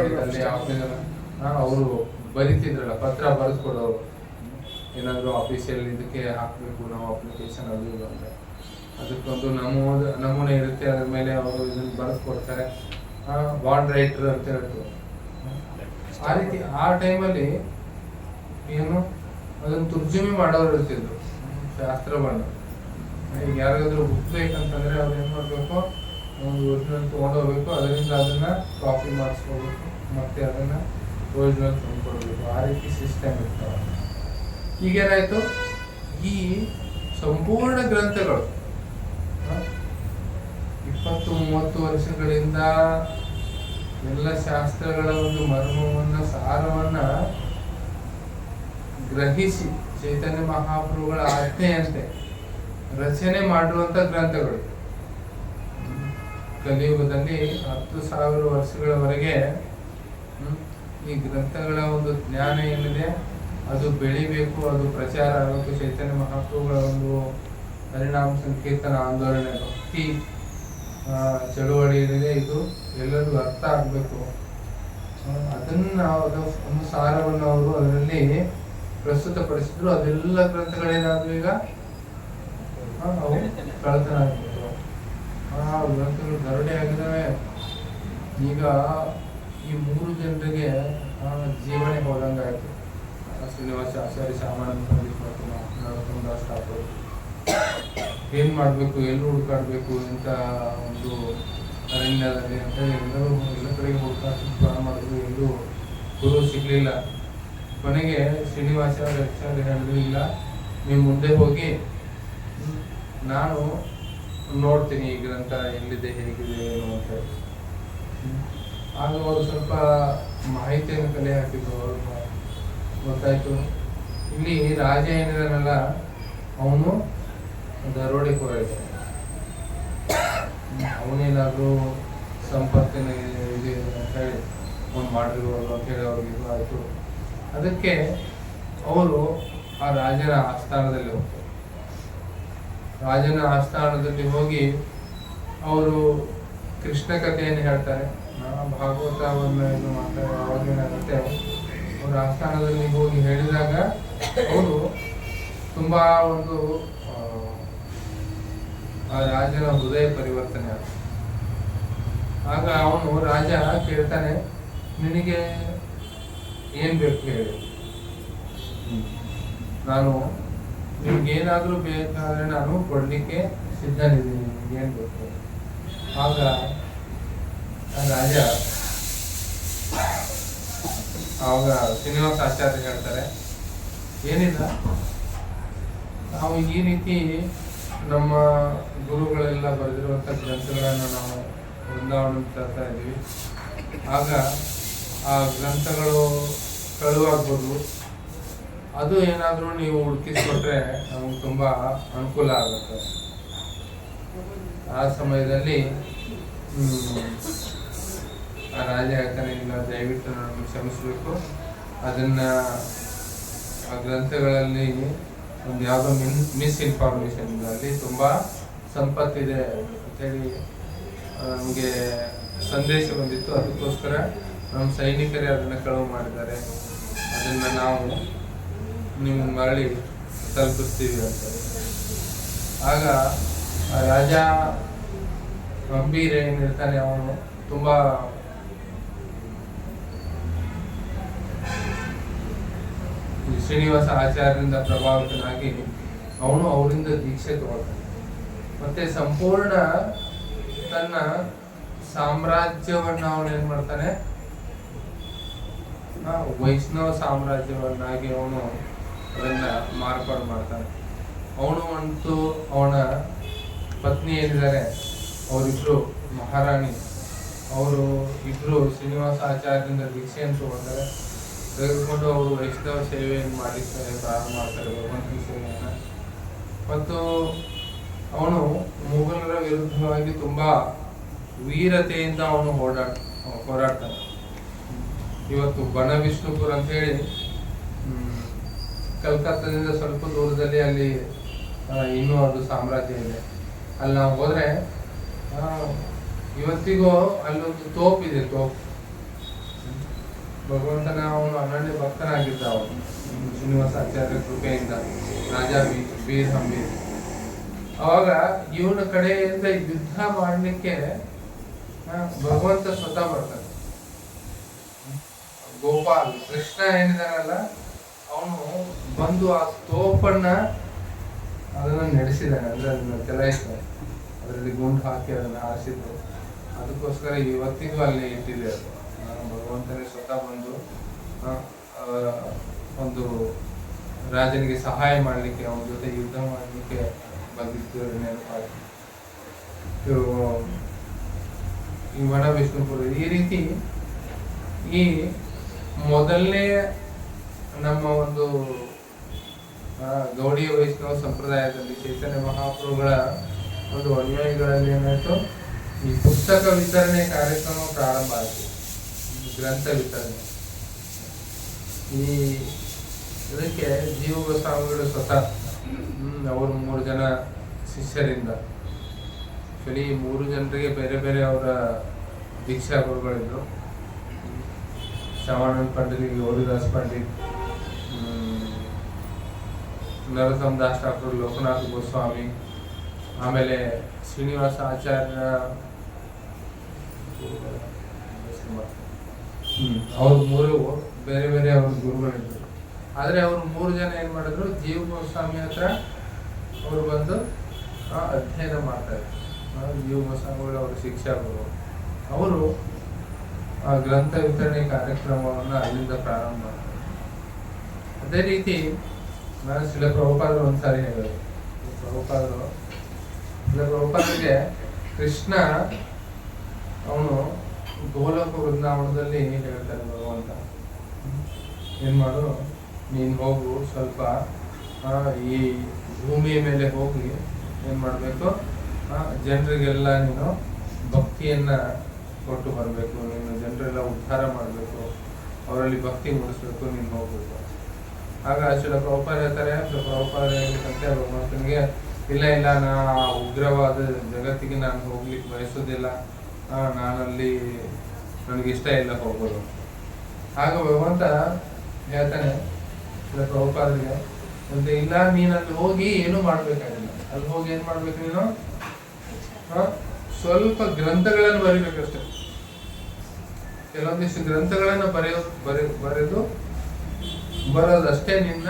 ಅವರು ಬರಿತಿದ್ರಲ್ಲ, ಪತ್ರ ಬರೆಸ್ಕೊಡೋರು, ಏನಾದ್ರು ಆಫೀಸಿಯಲ್ ಇದಕ್ಕೆ ಹಾಕ್ಬೇಕು ನಾವು ಅಪ್ಲಿಕೇಶನ್ ಅದು ಇದು ಅಂದ್ರೆ ಅದಕ್ಕೊಂದು ನಮೂನೆ ಇರುತ್ತೆ. ಅದ್ರ ಮೇಲೆ ಅವರು ಇದನ್ನ ಬರೆಸ್ಕೊಡ್ತಾರೆ, ಬಾಂಡ್ ರೈಟರ್ ಅಂತ ಹೇಳ್ತಾರೆ. ಆ ರೀತಿ ಆ ಟೈಮಲ್ಲಿ ಏನು ಅದನ್ನು ತುರ್ಜುಮೆ ಮಾಡೋರು ಇರ್ತಿದ್ರು ಶಾಸ್ತ್ರವನ್ನು. ಈಗ ಯಾರಿಗಾದ್ರೂ ಬುಕ್ ಬೇಕಂತಂದ್ರೆ ಅವ್ರು ಏನ್ ಮಾಡ್ಬೇಕು, ಒಂದು ಒರಿಜಿನಲ್ ತಗೊಂಡೋಗ್ಬೇಕು, ಅದರಿಂದ ಅದನ್ನ ಕಾಪಿ ಮಾಡಿಸ್ಕೋಬೇಕು, ಮತ್ತೆ ಅದನ್ನ ಒರಿಜಿನಲ್ ತಂದ್ಕೊಡ್ಬೇಕು. ಆ ರೀತಿ ಸಿಸ್ಟಮ್ ಇರ್ತಾವ. ಈಗೇನಾಯ್ತು, ಈ ಸಂಪೂರ್ಣ ಗ್ರಂಥಗಳು 20-30 ವರ್ಷಗಳಿಂದ ಎಲ್ಲ ಶಾಸ್ತ್ರಗಳ ಒಂದು ಮರ್ಮವನ್ನ, ಸಾರವನ್ನ ಗ್ರಹಿಸಿ ಚೈತನ್ಯ ಮಹಾಪ್ರಭುಗಳ ಆಜ್ಞೆಯಂತೆ ರಚನೆ ಮಾಡಿರುವಂತ ಗ್ರಂಥಗಳು. ಕಲಿಯುಗದಲ್ಲಿ 10,000 ವರ್ಷಗಳವರೆಗೆ ಈ ಗ್ರಂಥಗಳ ಒಂದು ಜ್ಞಾನ ಏನಿದೆ ಅದು ಬೆಳಿಬೇಕು, ಅದು ಪ್ರಚಾರ ಆಗಬೇಕು. ಚೈತನ್ಯ ಮಹಾಪ್ರಭುಗಳ ಒಂದು ಹರಿನಾಮ ಸಂಕೀರ್ತನ ಆಂದೋಲನ, ಭಕ್ತಿ ಚಳುವಳಿ ಏನಿದೆ, ಇದು ಎಲ್ಲರಿಗೂ ಅರ್ಥ ಆಗಬೇಕು. ಅದನ್ನ ಒಂದು ಸಾರವನ್ನು ಅವರು ಅದರಲ್ಲಿ ಪ್ರಸ್ತುತಪಡಿಸಿದ್ರು. ಅದೆಲ್ಲ ಗ್ರಂಥಗಳೇನಾದ್ರು ಈಗ ಅವು ಕಳ್ಳತನ ಆಗ್ಬಿಟ್ಟು ಗ್ರಂಥಗಳು ದರೋಡೆ ಆಗಿದ್ದಾವೆ. ಈಗ ಈ 3 ಜನರಿಗೆ ಜೀವನೇ ಹೋದಂಗಾಯ್ತು. ಶ್ರೀನಿವಾಸ ಆಚಾರ್ಯ, ಶ್ಯಾಮಾನಂದ ಪಂಡಿತ್ ಮತ್ತು ನರೋತ್ತಮ ದಾಸ್ ಠಾಕೂರ್. ಏನು ಮಾಡಬೇಕು, ಎಲ್ಲಿ ಹುಡುಕಾಡಬೇಕು ಅಂತ ಒಂದು ಅರಣ್ಯದಲ್ಲಿ ಅಂತ ಎಲ್ಲ ಕಡೆಗೆ ಹುಡುಕಾಟ ಪ್ರಾರಂಭ ಮಾಡಿದ್ರು. ಎಲ್ಲೂ ಗುರು ಸಿಗಲಿಲ್ಲ. ಕೊನೆಗೆ ಶ್ರೀನಿವಾಸ ಆಚಾರ್ಯ ಹೇಳಿದ್ರು, ಇಲ್ಲ ನೀವು ಮುಂದೆ ಹೋಗಿ ನಾನು ನೋಡ್ತೀನಿ ಈ ಗ್ರಂಥ ಎಲ್ಲಿದೆ, ಹೇಗಿದೆ ಏನು ಅಂತ. ಆಗ ಅವರು ಸ್ವಲ್ಪ ಮಾಹಿತಿಯನ್ನು ಕಲೆ ಹಾಕಿದ್ರು. ಅವರು ಗೊತ್ತಾಯ್ತು, ಇಲ್ಲಿ ರಾಜ ಏನಿದಾನಲ್ಲ ಅವನು ದರೋಡೆಕೋರ ಇದ್ದಾನೆ. ಅವನೇನಾದ್ರೂ ಸಂಪತ್ತಿನ ಇದೆ ಅಂತ ಹೇಳಿ ಅವ್ನು ಮಾಡಿರ್ಬೋದು ಅಂತ ಹೇಳಿ ಅವ್ರಿಗೆ ಇದು ಆಯಿತು. ಅದಕ್ಕೆ ಅವರು ಆ ರಾಜನ ಆಸ್ಥಾನದಲ್ಲಿ ಹೋಗ್ತಾರೆ. ರಾಜನ ಆಸ್ಥಾನದಲ್ಲಿ ಹೋಗಿ ಅವರು ಕೃಷ್ಣ ಕಥೆಯನ್ನು ಹೇಳ್ತಾರೆ. ಭಾಗವತವನ್ನು ಇದು ಮಾಡ್ತಾರೆ. ಅವಾಗೇನಾಗುತ್ತೆ, ಅವ್ರ ಆಸ್ಥಾನದಲ್ಲಿ ಹೋಗಿ ಹೇಳಿದಾಗ ಅವರು ತುಂಬಾ ಒಂದು ಆ ರಾಜನ ಹೃದಯ ಪರಿವರ್ತನೆ ಆಗ್ತದೆ. ಆಗ ಅವನು ರಾಜ ಕೇಳ್ತಾನೆ, ನಿನಗೆ ಏನ್ ಬೇಕು ಹೇಳಿ, ನಾನು ನಿಮ್ಗೇನಾದ್ರೂ ಬೇಕಾದ್ರೆ ನಾನು ಕೊಡ್ಲಿಕ್ಕೆ ಸಿದ್ಧನಿದ್ದೀನಿ, ನಿಮ್ಗೇನ್ ಬೇಕು. ಆಗ ರಾಜ ಆವಾಗ ಶ್ರೀನಿವಾಸ ಆಚಾರ್ಯ ಹೇಳ್ತಾರೆ, ಏನಿಲ್ಲ, ನಾವು ಈ ರೀತಿ ನಮ್ಮ ಗುರುಗಳೆಲ್ಲ ಬರೆದಿರುವಂಥ ಗ್ರಂಥಗಳನ್ನು ನಾವು ವೃಂದಾವನ ತರ್ತಾ ಇದ್ದೀವಿ. ಆಗ ಆ ಗ್ರಂಥಗಳು ಕಳುವಾಗ್ಬೋದು, ಅದು ಏನಾದರೂ ನೀವು ಹುಡುಕಿಸ್ಕೊಟ್ರೆ ನಮಗೆ ತುಂಬ ಅನುಕೂಲ ಆಗುತ್ತೆ. ಆ ಸಮಯದಲ್ಲಿ ಆ ರಾಜ ಹೇಳ್ತಾನೆ, ಇಲ್ಲ ದಯವಿಟ್ಟು ನಾನು ಕ್ಷಮಿಸಬೇಕು, ಅದನ್ನ ಆ ಗ್ರಂಥಗಳಲ್ಲಿ ಒಂದು ಯಾವುದೋ ಮಿಸ್ಇನ್ಫಾರ್ಮೇಶನ್ ಅಲ್ಲಿ ತುಂಬ ಸಂಪತ್ತಿದೆ ಅಂತೇಳಿ ನಮಗೆ ಸಂದೇಶ ಬಂದಿತ್ತು. ಅದಕ್ಕೋಸ್ಕರ ನಮ್ಮ ಸೈನಿಕರೇ ಅದನ್ನು ಕಳುವು ಮಾಡಿದ್ದಾರೆ, ಅದನ್ನು ನಾವು ನಿಮ್ಗೆ ಮರಳಿ ತಲುಪಿಸ್ತೀವಿ ಅಂತ. ಆಗ ಆ ರಾಜ ಗಂಭೀರ ಏನಿರ್ತಾನೆ, ಅವನು ತುಂಬ ಶ್ರೀನಿವಾಸ ಆಚಾರ್ಯರಿಂದ ಪ್ರಭಾವಿತನಾಗಿ ಅವನು ಅವರಿಂದ ದೀಕ್ಷೆ ತಗೊಳ್ತಾನೆ. ಮತ್ತೆ ಸಂಪೂರ್ಣ ತನ್ನ ಸಾಮ್ರಾಜ್ಯವನ್ನ ಅವನು ಏನ್ ಮಾಡ್ತಾನೆ, ವೈಷ್ಣವ ಸಾಮ್ರಾಜ್ಯವನ್ನಾಗಿ ಅವನು ಅದನ್ನ ಮಾರ್ಪಾಡು ಮಾಡ್ತಾನೆ. ಅವನು ಅಂತೂ ಅವನ ಪತ್ನಿ ಏನಿದ್ದಾರೆ ಅವರಿಬ್ರು ಮಹಾರಾಣಿ, ಅವರು ಇಬ್ರು ಶ್ರೀನಿವಾಸ ಆಚಾರ್ಯರಿಂದ ದೀಕ್ಷೆಯನ್ನು ತಗೊಳ್ತಾರೆ. ತೆಗೆದುಕೊಂಡು ಅವರು ವೈಷ್ಣವ ಸೇವೆಯನ್ನು ಮಾಡಿಸ್ತಾರೆ, ಪ್ರಾರಂಭ ಮಾಡ್ತಾರೆ ಭಗವಂತನ ಸೇವೆಯನ್ನು. ಮತ್ತು ಅವನು ಮುಘಲರ ವಿರುದ್ಧವಾಗಿ ತುಂಬಾ ವೀರತೆಯಿಂದ ಅವನು ಹೋರಾಡ್ತಾನೆ. ಇವತ್ತು ಬನ ವಿಷ್ಣುಪುರ ಅಂತ ಹೇಳಿ ಕಲ್ಕತ್ತಾದಿಂದ ಸ್ವಲ್ಪ ದೂರದಲ್ಲಿ ಅಲ್ಲಿ ಇನ್ನೂ ಅದು ಸಾಮ್ರಾಜ್ಯ ಇದೆ. ಅಲ್ಲಿ ನಾವು ಹೋದ್ರೆ ಇವತ್ತಿಗೂ ಅಲ್ಲೊಂದು ತೋಪ್ ಇದೆ. ತೋಪ್ ಭಗವಂತನ ಅವನು ಅನನ್ಯ ಭಕ್ತನಾಗಿದ್ದ. ಅವನು ಶ್ರೀನಿವಾಸ ಆಚಾರ್ಯ ಕೃಪೆಯಿಂದ ರಾಜ ವೀರ್ ಹಂಬೀರ್. ಅವಾಗ ಇವನ ಕಡೆಯಿಂದ ಯುದ್ಧ ಮಾಡಲಿಕ್ಕೆ ಭಗವಂತ ಸ್ವತಃ ಬರ್ತಾನೆ. ಗೋಪಾಲ್ ಕೃಷ್ಣ ಏನಿದಾನಲ್ಲ ಅವನು ಬಂದು ಆ ತೋಪನ್ನ ಅದನ್ನ ನಡೆಸಿದಾನೆ, ಅಂದ್ರೆ ಅದನ್ನ ಚಲಾಯಿಸ್ತಾನೆ. ಅದರಲ್ಲಿ ಗುಂಡು ಹಾಕಿ ಅದನ್ನ ಹಾರಿಸಿದ್ದು. ಅದಕ್ಕೋಸ್ಕರ ಇವತ್ತಿಗೂ ಅಲ್ಲಿ ಇಟ್ಟಿದೆ ಅದು. ಭಗವಂತನೇ ಸ್ವತಃ ಬಂದು ಒಂದು ರಾಜನಿಗೆ ಸಹಾಯ ಮಾಡಲಿಕ್ಕೆ, ಅವನ ಜೊತೆ ಯುದ್ಧ ಮಾಡಲಿಕ್ಕೆ ಬಂದಿದ್ದು ನೆನಪಾಗಿ ಈ ವನ ವಿಷ್ಣುಪುರ. ಈ ರೀತಿ ಈ ಮೊದಲನೇ ನಮ್ಮ ಒಂದು ಗೌಡಿಯ ವೈಷ್ಣವ ಸಂಪ್ರದಾಯದಲ್ಲಿ ಚೈತನ್ಯ ಮಹಾಪ್ರಭುಗಳ ಒಂದು ಅನುಯಾಯಿಗಳಲ್ಲಿ ಏನಾಯ್ತು, ಈ ಪುಸ್ತಕ ವಿತರಣೆ ಕಾರ್ಯಕ್ರಮ ಪ್ರಾರಂಭ ಆಯಿತು. ಗ್ರಂಥ ವಿತರಣೆ. ಇದಕ್ಕೆ ಜೀವ ಗೋಸ್ವಾಮಿಗಳು ಸ್ವತಃ ಅವರು 3 ಜನ ಶಿಷ್ಯರಿಂದ, ಆಕ್ಚುಲಿ 3 ಜನರಿಗೆ ಬೇರೆ ಬೇರೆ ಅವರ ದೀಕ್ಷಾ ಗುರುಗಳಿದ್ರು. ಶ್ಯಾಮಾನಂದ ಪಂಡಿತ್, ಗೌರಿದಾಸ್ ಪಂಡಿತ್, ನರೋತ್ತಮ ದಾಸ್ ಠಾಕೂರ್, ಲೋಕನಾಥ ಗೋಸ್ವಾಮಿ, ಆಮೇಲೆ ಶ್ರೀನಿವಾಸ ಆಚಾರ್ಯ ಅವ್ರ ಮೂರು ಬೇರೆ ಬೇರೆ ಅವ್ರ ಗುರುಗಳಿದ್ರು. ಆದರೆ ಅವ್ರು 3 ಜನ ಏನು ಮಾಡಿದ್ರು, ಜೀವ ಗೋಸ್ವಾಮಿ ಹತ್ರ ಅವರು ಬಂದು ಅಧ್ಯಯನ ಮಾಡ್ತಾ ಇದ್ರು. ಜೀವ ಗೋಸ್ವಾಮಿಗಳು ಅವ್ರ ಶಿಕ್ಷಕರು. ಅವರು ಆ ಗ್ರಂಥ ವಿತರಣೆ ಕಾರ್ಯಕ್ರಮವನ್ನು ಅಲ್ಲಿಂದ ಪ್ರಾರಂಭ ಮಾಡ್ತಾರೆ. ಅದೇ ರೀತಿ ನಾನು ಶಿಲ ಪ್ರಭುಪಾದರು ಒಂದ್ಸಾರಿ ಹೇಳಿದ್ರು, ಪ್ರಭುಪಾದರಿಗೆ ಕೃಷ್ಣ ಅವನು ಗೋಲಕ ವೃಂದಾವನದಲ್ಲಿ ಹೇಳ್ತಾನೆ, ಭಗವಂತ ಏನ್ ಮಾಡು, ನೀನು ಹೋಗು, ಸ್ವಲ್ಪ ಈ ಭೂಮಿಯ ಮೇಲೆ ಹೋಗಿ ಏನ್ ಮಾಡ್ಬೇಕು, ಜನರಿಗೆಲ್ಲ ನೀನು ಭಕ್ತಿಯನ್ನ ಕೊಟ್ಟು ಬರಬೇಕು, ನೀನು ಜನರೆಲ್ಲ ಉದ್ಧಾರ ಮಾಡಬೇಕು, ಅವರಲ್ಲಿ ಭಕ್ತಿ ಮೂಡಿಸ್ಬೇಕು, ನೀನು ಹೋಗ್ಬೇಕು. ಆಗ ಶಿಲ ಪ್ರಭುಪಾದ ಹೇಳ್ತಾರೆ, ಪ್ರಭುಪಾದ ಹೇಳ್ಬೇಕಂತೆ ಭಗವಂತನಿಗೆ, ಇಲ್ಲ ಇಲ್ಲ, ನಾ ಉಗ್ರವಾದ ಜಗತ್ತಿಗೆ ನಾನು ಹೋಗ್ಲಿಕ್ಕೆ ಬಯಸೋದಿಲ್ಲ, ನಾನಲ್ಲಿ ನನಗೆ ಇಷ್ಟ ಇಲ್ಲ ಹೋಗೋದು. ಆಗ ಭಗವಂತ ಹೇಳ್ತಾನೆ ಶಿಲ ಪ್ರಭುಪಾದರಿಗೆ, ಮತ್ತೆ ಇಲ್ಲ, ನೀನು ಅಲ್ಲಿ ಹೋಗಿ ಏನು ಮಾಡ್ಬೇಕಾಗಿಲ್ಲ, ಅಲ್ಲಿ ಹೋಗಿ ಏನ್ ಮಾಡ್ಬೇಕು, ನೀನು ಸ್ವಲ್ಪ ಗ್ರಂಥಗಳನ್ನು ಬರಿಬೇಕಷ್ಟೆ, ಕೆಲವೊಂದಿಷ್ಟು ಗ್ರಂಥಗಳನ್ನು ಬರೆದು ಬರೋದಷ್ಟೇ ನಿನ್ನ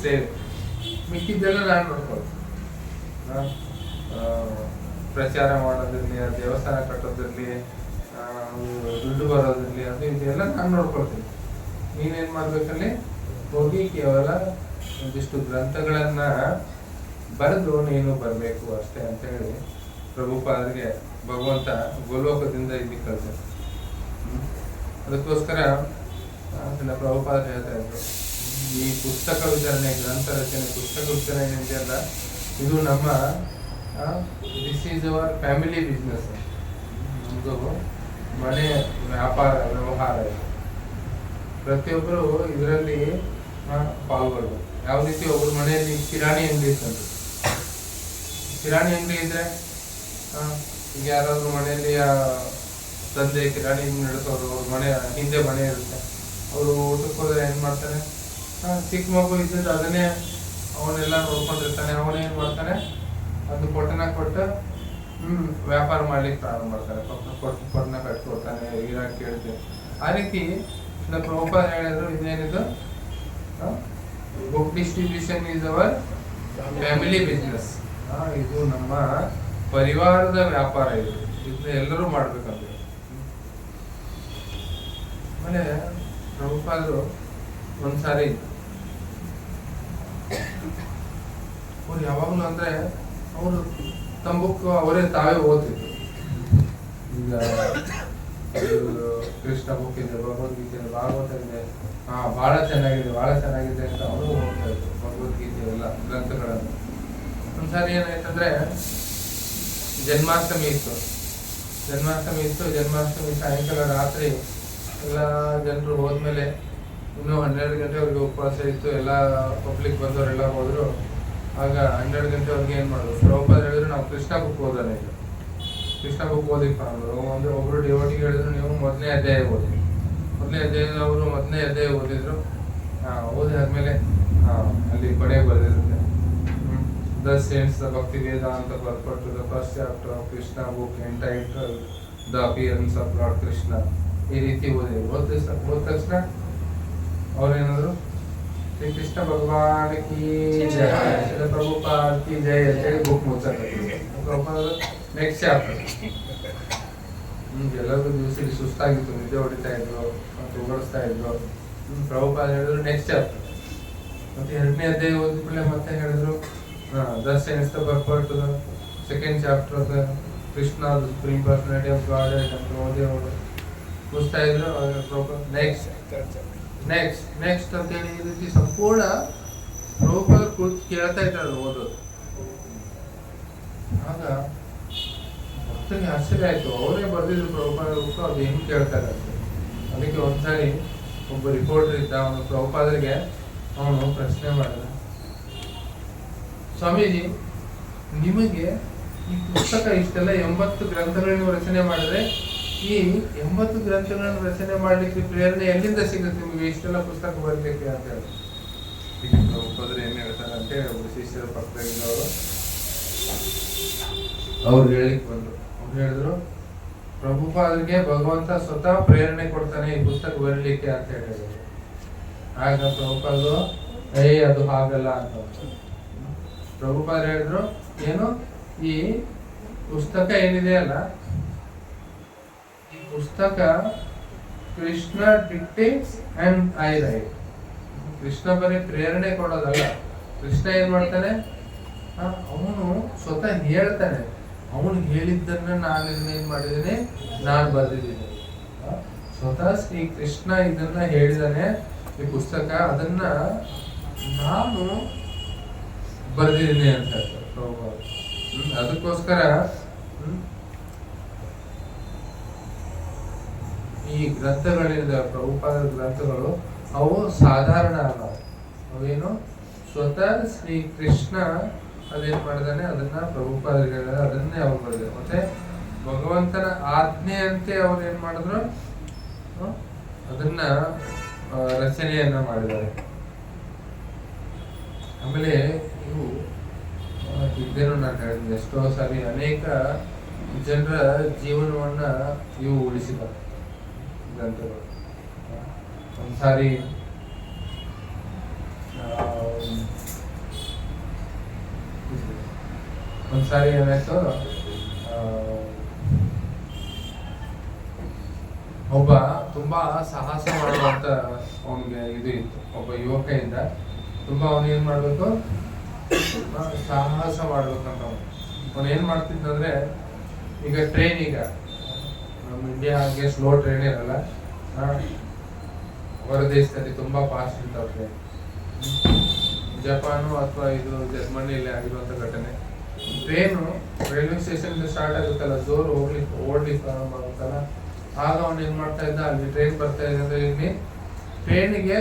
ಸೇವೆ, ಮಿಕ್ಕಿದ್ದೆಲ್ಲ ನಾನು ನೋಡ್ಕೊಳ್ತೀನಿ. ಪ್ರಚಾರ ಮಾಡೋದಿರ್ಲಿ, ದೇವಸ್ಥಾನ ಕಟ್ಟೋದಿರ್ಲಿ, ದುಡ್ಡು ಬರೋದಿರ್ಲಿ, ಅದು ಇದೆಲ್ಲ ನಾನು ನೋಡ್ಕೊಳ್ತೀನಿ. ನೀನೇನ್ ಮಾಡ್ಬೇಕಲ್ಲಿ ಹೋಗಿ ಕೇವಲ ಒಂದಿಷ್ಟು ಗ್ರಂಥಗಳನ್ನ ಬರೆದು ನೀನು ಬರಬೇಕು ಅಷ್ಟೇ ಅಂತ ಹೇಳಿ ಪ್ರಭುಪಾದರಿಗೆ ಭಗವಂತ ಗೋಲೋಕದಿಂದ ಇಲ್ಲಿ ಕಳಿಸ್ತಾರೆ. ಅದಕ್ಕೋಸ್ಕರ ಪ್ರಭುಪಾದ ಹೇಳ್ತಾ ಇದ್ರು, ಈ ಪುಸ್ತಕ ವಿತರಣೆ, ಗ್ರಂಥ ರಚನೆ, ಪುಸ್ತಕ ವಿತರಣೆ ಇದೆಯಲ್ಲ, ಇದು ನಮ್ಮ this is our family business. ನಮ್ಮದು ಮನೆ ವ್ಯವಹಾರ ಇದೆ. ಪ್ರತಿಯೊಬ್ಬರು ಇದರಲ್ಲಿ ಪಾಲ್ಗೊಳ್ಬೇಕು. ಯಾವ ರೀತಿ ಒಬ್ಬರು ಮನೆಯಲ್ಲಿ ಕಿರಾಣಿ ಅಂಗಡಿ ಇರ್ತಂತೆ, ಕಿರಾಣಿ ಅಂಗಡಿ ಇದ್ರೆ ಈಗ ಯಾರಾದ್ರೂ ಮನೆಯಲ್ಲಿ ತಂದೆ ಕಿರಾಣಿ ನಡೆಸೋರು, ಅವ್ರ ಮನೆ ಹಿಂದೆ ಮನೆ ಇರುತ್ತೆ, ಅವರು ಊಟಕ್ಕೆ ಹೋದ್ರೆ ಏನ್ ಮಾಡ್ತಾನೆ, ಚಿಕ್ಕ ಮಗು ಇದ್ದಿದ್ದು ಅದನ್ನೇ ಅವನೆಲ್ಲ ನೋಡ್ಕೊಂಡಿರ್ತಾನೆ, ಅವನೇನ್ ಮಾಡ್ತಾನೆ, ಅದು ಪೊಟ್ಟಣ ಕೊಟ್ಟು ವ್ಯಾಪಾರ ಮಾಡ್ಲಿಕ್ಕೆ ಪ್ರಾರಂಭ ಮಾಡ್ತಾನೆ, ಪೊಟ್ಟಣ ಕಟ್ಕೊಡ್ತಾನೆ, ಗಿರಾಕಿ ಕೇಳ್ತೇವೆ. ಆ ರೀತಿ ಪ್ರಭುಪಾದ ಹೇಳಿದ್ರು, ಇದೇನಿದು book distribution is our family business. ಇದು ನಮ್ಮ ಪರಿವಾರದ ವ್ಯಾಪಾರ, ಇದು ಇದನ್ನ ಎಲ್ಲರೂ ಮಾಡ್ಬೇಕಂತ. ಆಮೇಲೆ ಪ್ರಭುಪಾದರು ಒಂದ್ಸಾರಿ ಅವ್ರು ಯಾವಾಗ್ಲೂ ಅಂದ್ರೆ ಅವರು ತಮ್ಮ ಬುಕ್ ಅವರೇ ತಾವೇ ಓದ್ತಿದ್ರು. ಈಗ ಕೃಷ್ಣ ಬುಕ್ ಇದೆ, ಭಗವದ್ಗೀತೆ ಇದೆ, ಭಾಗವತ ಇದೆ, ಬಹಳ ಚೆನ್ನಾಗಿದೆ ಅಂತ ಅವರು ಓದ್ತಾ ಇದ್ರು ಭಗವದ್ಗೀತೆ ಎಲ್ಲ ಗ್ರಂಥಗಳನ್ನು. ಒಂದ್ಸಾರಿ ಏನಾಯ್ತಂದ್ರೆ ಜನ್ಮಾಷ್ಟಮಿ ಇತ್ತು. ಜನ್ಮಾಷ್ಟಮಿ ಸಾಯಂಕಾಲ ರಾತ್ರಿ ಎಲ್ಲ ಜನರು ಹೋದ್ಮೇಲೆ ಇನ್ನೂ 12 ಗಂಟೆವರೆಗೆ ಉಪವಾಸ ಇತ್ತು, ಎಲ್ಲ ಪಬ್ಲಿಕ್ ಬಂದವರೆಲ್ಲ ಹೋದ್ರು. ಆಗ 12 ಗಂಟೆವರೆಗೆ ಏನ್ ಮಾಡಿದ್ರು, ಪ್ರಭುಪಾದ ಹೇಳಿದ್ರು, ನಾವು ಕೃಷ್ಣ ಬುಕ್ ಓದೋಣ, ಈಗ ಕೃಷ್ಣ ಬುಕ್ ಓದಿಪ್ಪ ಅಂದ್ರು. ಅಂದ್ರೆ ಒಬ್ರು ಡಿವೋಟಿಗೆ ಹೇಳಿದ್ರು, ನೀವು ಮೊದಲನೇ ಅಧ್ಯಾಯ ಓದಿ. ಅವರು ಮೊದಲನೇ ಅಧ್ಯಾಯ ಓದಿದ್ರು. ಓದಿ ಆದ್ಮೇಲೆ ಅಲ್ಲಿ ಕೊನೆಗೆ ಬರೆದಿರುತ್ತೆ, The Saints of Bhakti Vedanta purport to the first chapter of Krishna book entitled The Appearance of Lord Krishna. ಈ ರೀತಿ ಓದ ತಕ್ಷಣ ಅವ್ರೇನಾದ್ರು ಶ್ರೀ ಕೃಷ್ಣ ಭಗವಾನ್ ಕಿ ಜಯ, ಶ್ರೀಲ ಪ್ರಭುಪಾದ ಕಿ ಜಯ ಅಂತೇಳಿ ಬುಕ್ ಮುಚ್ಚಾಕ. ನೆಕ್ಸ್ಟ್ ಚಾಪ್ಟರ್ ಎಲ್ಲರಿಗೂ ದಿವಸ ಸುಸ್ತಾಗಿತ್ತು, ನಿದ್ದೆ ಹೊಡಿತಾ ಇದ್ರು, ಉಗಡಿಸ್ತಾ ಇದ್ರು. ಪ್ರಭುಪಾದ ಹೇಳಿದ್ರು ನೆಕ್ಸ್ಟ್ ಚಾಪ್ಟರ್. ಮತ್ತೆ 2ನೇ ಅಧ್ಯಾಯ ಓದಿದ್ಮೇಲೆ ಮತ್ತೆ ಹೇಳಿದ್ರು, The Saints of Purport to the second chapter of the Krishna, the Supreme Personality of Godhead, ಅಂತ ಓದಿ ಅವರು ಮುಗಿಸ್ತಾ ಇದ್ರು. ನೆಕ್ಸ್ಟ್ ಅಂತೇಳಿ ಈ ರೀತಿ ಸಂಪೂರ್ಣ ಪ್ರಭುಪಾದ ಕುರಿತು ಕೇಳ್ತಾ ಇದ್ದಾರೆ ಓದೋದು. ಆಗ ಭಕ್ತನಿಗೆ ಆಶ್ಚರ್ಯ ಆಯ್ತು, ಅವರೇ ಬರ್ದಿದ್ರು ಪ್ರಭುಪಾದ ಬುಕ್, ಅದು ಹೆಂಗ್ ಕೇಳ್ತಾರೆ ಅಂತ. ಅದಕ್ಕೆ ಒಂದ್ಸಾರಿ ಒಬ್ಬ ರಿಪೋರ್ಟರ್ ಇದ್ದ, ಅವನು ಪ್ರಭುಪಾದರಿಗೆ ಅವನು ಪ್ರಶ್ನೆ ಮಾಡಿದ, ಸ್ವಾಮೀಜಿ, ನಿಮಗೆ ಈ ಪುಸ್ತಕ ಇಷ್ಟೆಲ್ಲ 80 ಗ್ರಂಥಗಳನ್ನು ರಚನೆ ಮಾಡಿದ್ರೆ, ಈ 80 ಗ್ರಂಥಗಳನ್ನು ರಚನೆ ಮಾಡ್ಲಿಕ್ಕೆ ಪ್ರೇರಣೆ ಎಲ್ಲಿಂದ ಸಿಗುತ್ತೆ ನಿಮಗೆ ಇಷ್ಟೆಲ್ಲ ಪುಸ್ತಕ ಬರಲಿಕ್ಕೆ ಅಂತ ಹೇಳಿ. ಪ್ರಭುಪಾದರು ಏನ್ ಹೇಳ್ತಾರೆ ಅಂತ ಹೇಳಿ ಒಬ್ಬರು ಶಿಷ್ಯರ ಪಕ್ಕದಲ್ಲಿದ್ದವರು ಅವ್ರು ಹೇಳಿಕ್ ಬಂದ್ರು. ಅವ್ರು ಹೇಳಿದ್ರು ಪ್ರಭುಪಾದರಿಗೆ ಭಗವಂತ ಸ್ವತಃ ಪ್ರೇರಣೆ ಕೊಡ್ತಾನೆ ಈ ಪುಸ್ತಕ ಬರೀಲಿಕ್ಕೆ ಅಂತ ಹೇಳಿದ್ರು. ಆಗ ಪ್ರಭುಪಾದರು ಅದು ಹಾಗಲ್ಲ ಅಂತ ಪ್ರಭುಪಾದ ಹೇಳಿದ್ರು, ಏನು ಈ ಪುಸ್ತಕ ಏನಿದೆ ಅಲ್ಲ, ಈ ಪುಸ್ತಕ Krishna dictates and I right. Krishna ಬರೀ ಪ್ರೇರಣೆ ಕೊಡೋದಲ್ಲ, ಕೃಷ್ಣ ಏನ್ ಮಾಡ್ತಾನೆ, ಅವನು ಸ್ವತಃ ಹೇಳ್ತಾನೆ, ಅವನು ಹೇಳಿದ್ದನ್ನ ನಾನು ಏನ್ ಮಾಡಿದ್ದೀನಿ, ನಾನು ಬರೆದಿದ್ದೀನಿ. ಸ್ವತಃ ಶ್ರೀ ಕೃಷ್ಣ ಇದನ್ನ ಹೇಳಿದಾನೆ ಈ ಪುಸ್ತಕ, ಅದನ್ನ ನಾನು ಬರೆದಿದ್ದೀನಿ ಅಂತ ಹೇಳ್ತಾರೆ ಪ್ರಭುಪಾದ. ಅದಕ್ಕೋಸ್ಕರ ಈ ಗ್ರಂಥಗಳಿಂದ ಪ್ರಭುಪಾದ ಗ್ರಂಥಗಳು ಅವು ಸಾಧಾರಣ ಅಲ್ಲ. ಅವೇನು ಸ್ವತಃ ಶ್ರೀ ಕೃಷ್ಣ ಅದೇನ್ ಮಾಡಿದಾನೆ ಅದನ್ನ ಪ್ರಭುಪಾದರಿಗೆ ಅದನ್ನೇ ಅವ್ರು ಬರೆದಿದ್ದಾರೆ. ಮತ್ತೆ ಭಗವಂತನ ಆಜ್ಞೆಯಂತೆ ಅವ್ರು ಏನ್ ಮಾಡಿದ್ರು, ಅದನ್ನ ರಚನೆಯನ್ನ ಮಾಡಿದ್ದಾರೆ. ಆಮೇಲೆ ಇವು ಇದೇನು ನಾನು ಹೇಳಿದೆ, ಎಷ್ಟೋ ಸಾರಿ ಅನೇಕ ಜನರ ಜೀವನವನ್ನ ಇವು ಉಳಿಸಿದ್ದಾರೆ ಗ್ರಂಥಗಳು. ಒಂದ್ಸಾರಿ ಏನಾಯ್ತು, ಒಬ್ಬ ತುಂಬಾ ಸಾಹಸ ಮಾಡುವಂತ ಅವನಿಗೆ ಇದು ಇತ್ತು. ಒಬ್ಬ ಯುವಕ ಇದ್ದ, ತುಂಬಾ ಅವನು ಏನ್ ಮಾಡ್ಬೇಕು, ಸಾಹಸ ಮಾಡ್ಬೇಕಂತ ಅವನು ಏನ್ ಮಾಡ್ತಿದ್ದಂದ್ರೆ, ಈಗ ಟ್ರೈನ್, ಈಗ ನಮ್ಮ ಇಂಡಿಯಾ ಹಾಗೆ ಸ್ಲೋ ಟ್ರೈನ್ ಇರಲ್ಲ, ಹೊರ ದೇಶದಲ್ಲಿ ತುಂಬಾ ಫಾಸ್ಟ್ ಇರ್ತಾವ ಟ್ರೈನ್. ಜಪಾನು ಅಥವಾ ಇದು ಜರ್ಮನಿಯಲ್ಲಿ ಆಗಿರುವಂತ ಘಟನೆ. ಟ್ರೈನು ರೈಲ್ವೆ ಸ್ಟೇಷನ್ ಸ್ಟಾರ್ಟ್ ಆಗುತ್ತಲ್ಲ, ಜೋರು ಓಡ್ಲಿಕ್ಕೆ ಪ್ರಾರಂಭ ಆಗುತ್ತಲ್ಲ, ಆಗ ಅವನು ಏನ್ ಮಾಡ್ತಾ ಇದ್ದ, ಅಲ್ಲಿ ಟ್ರೈನ್ ಬರ್ತಾ ಇದೆ ಅಂದ್ರೆ ಇಲ್ಲಿ ಟ್ರೈನಿಗೆ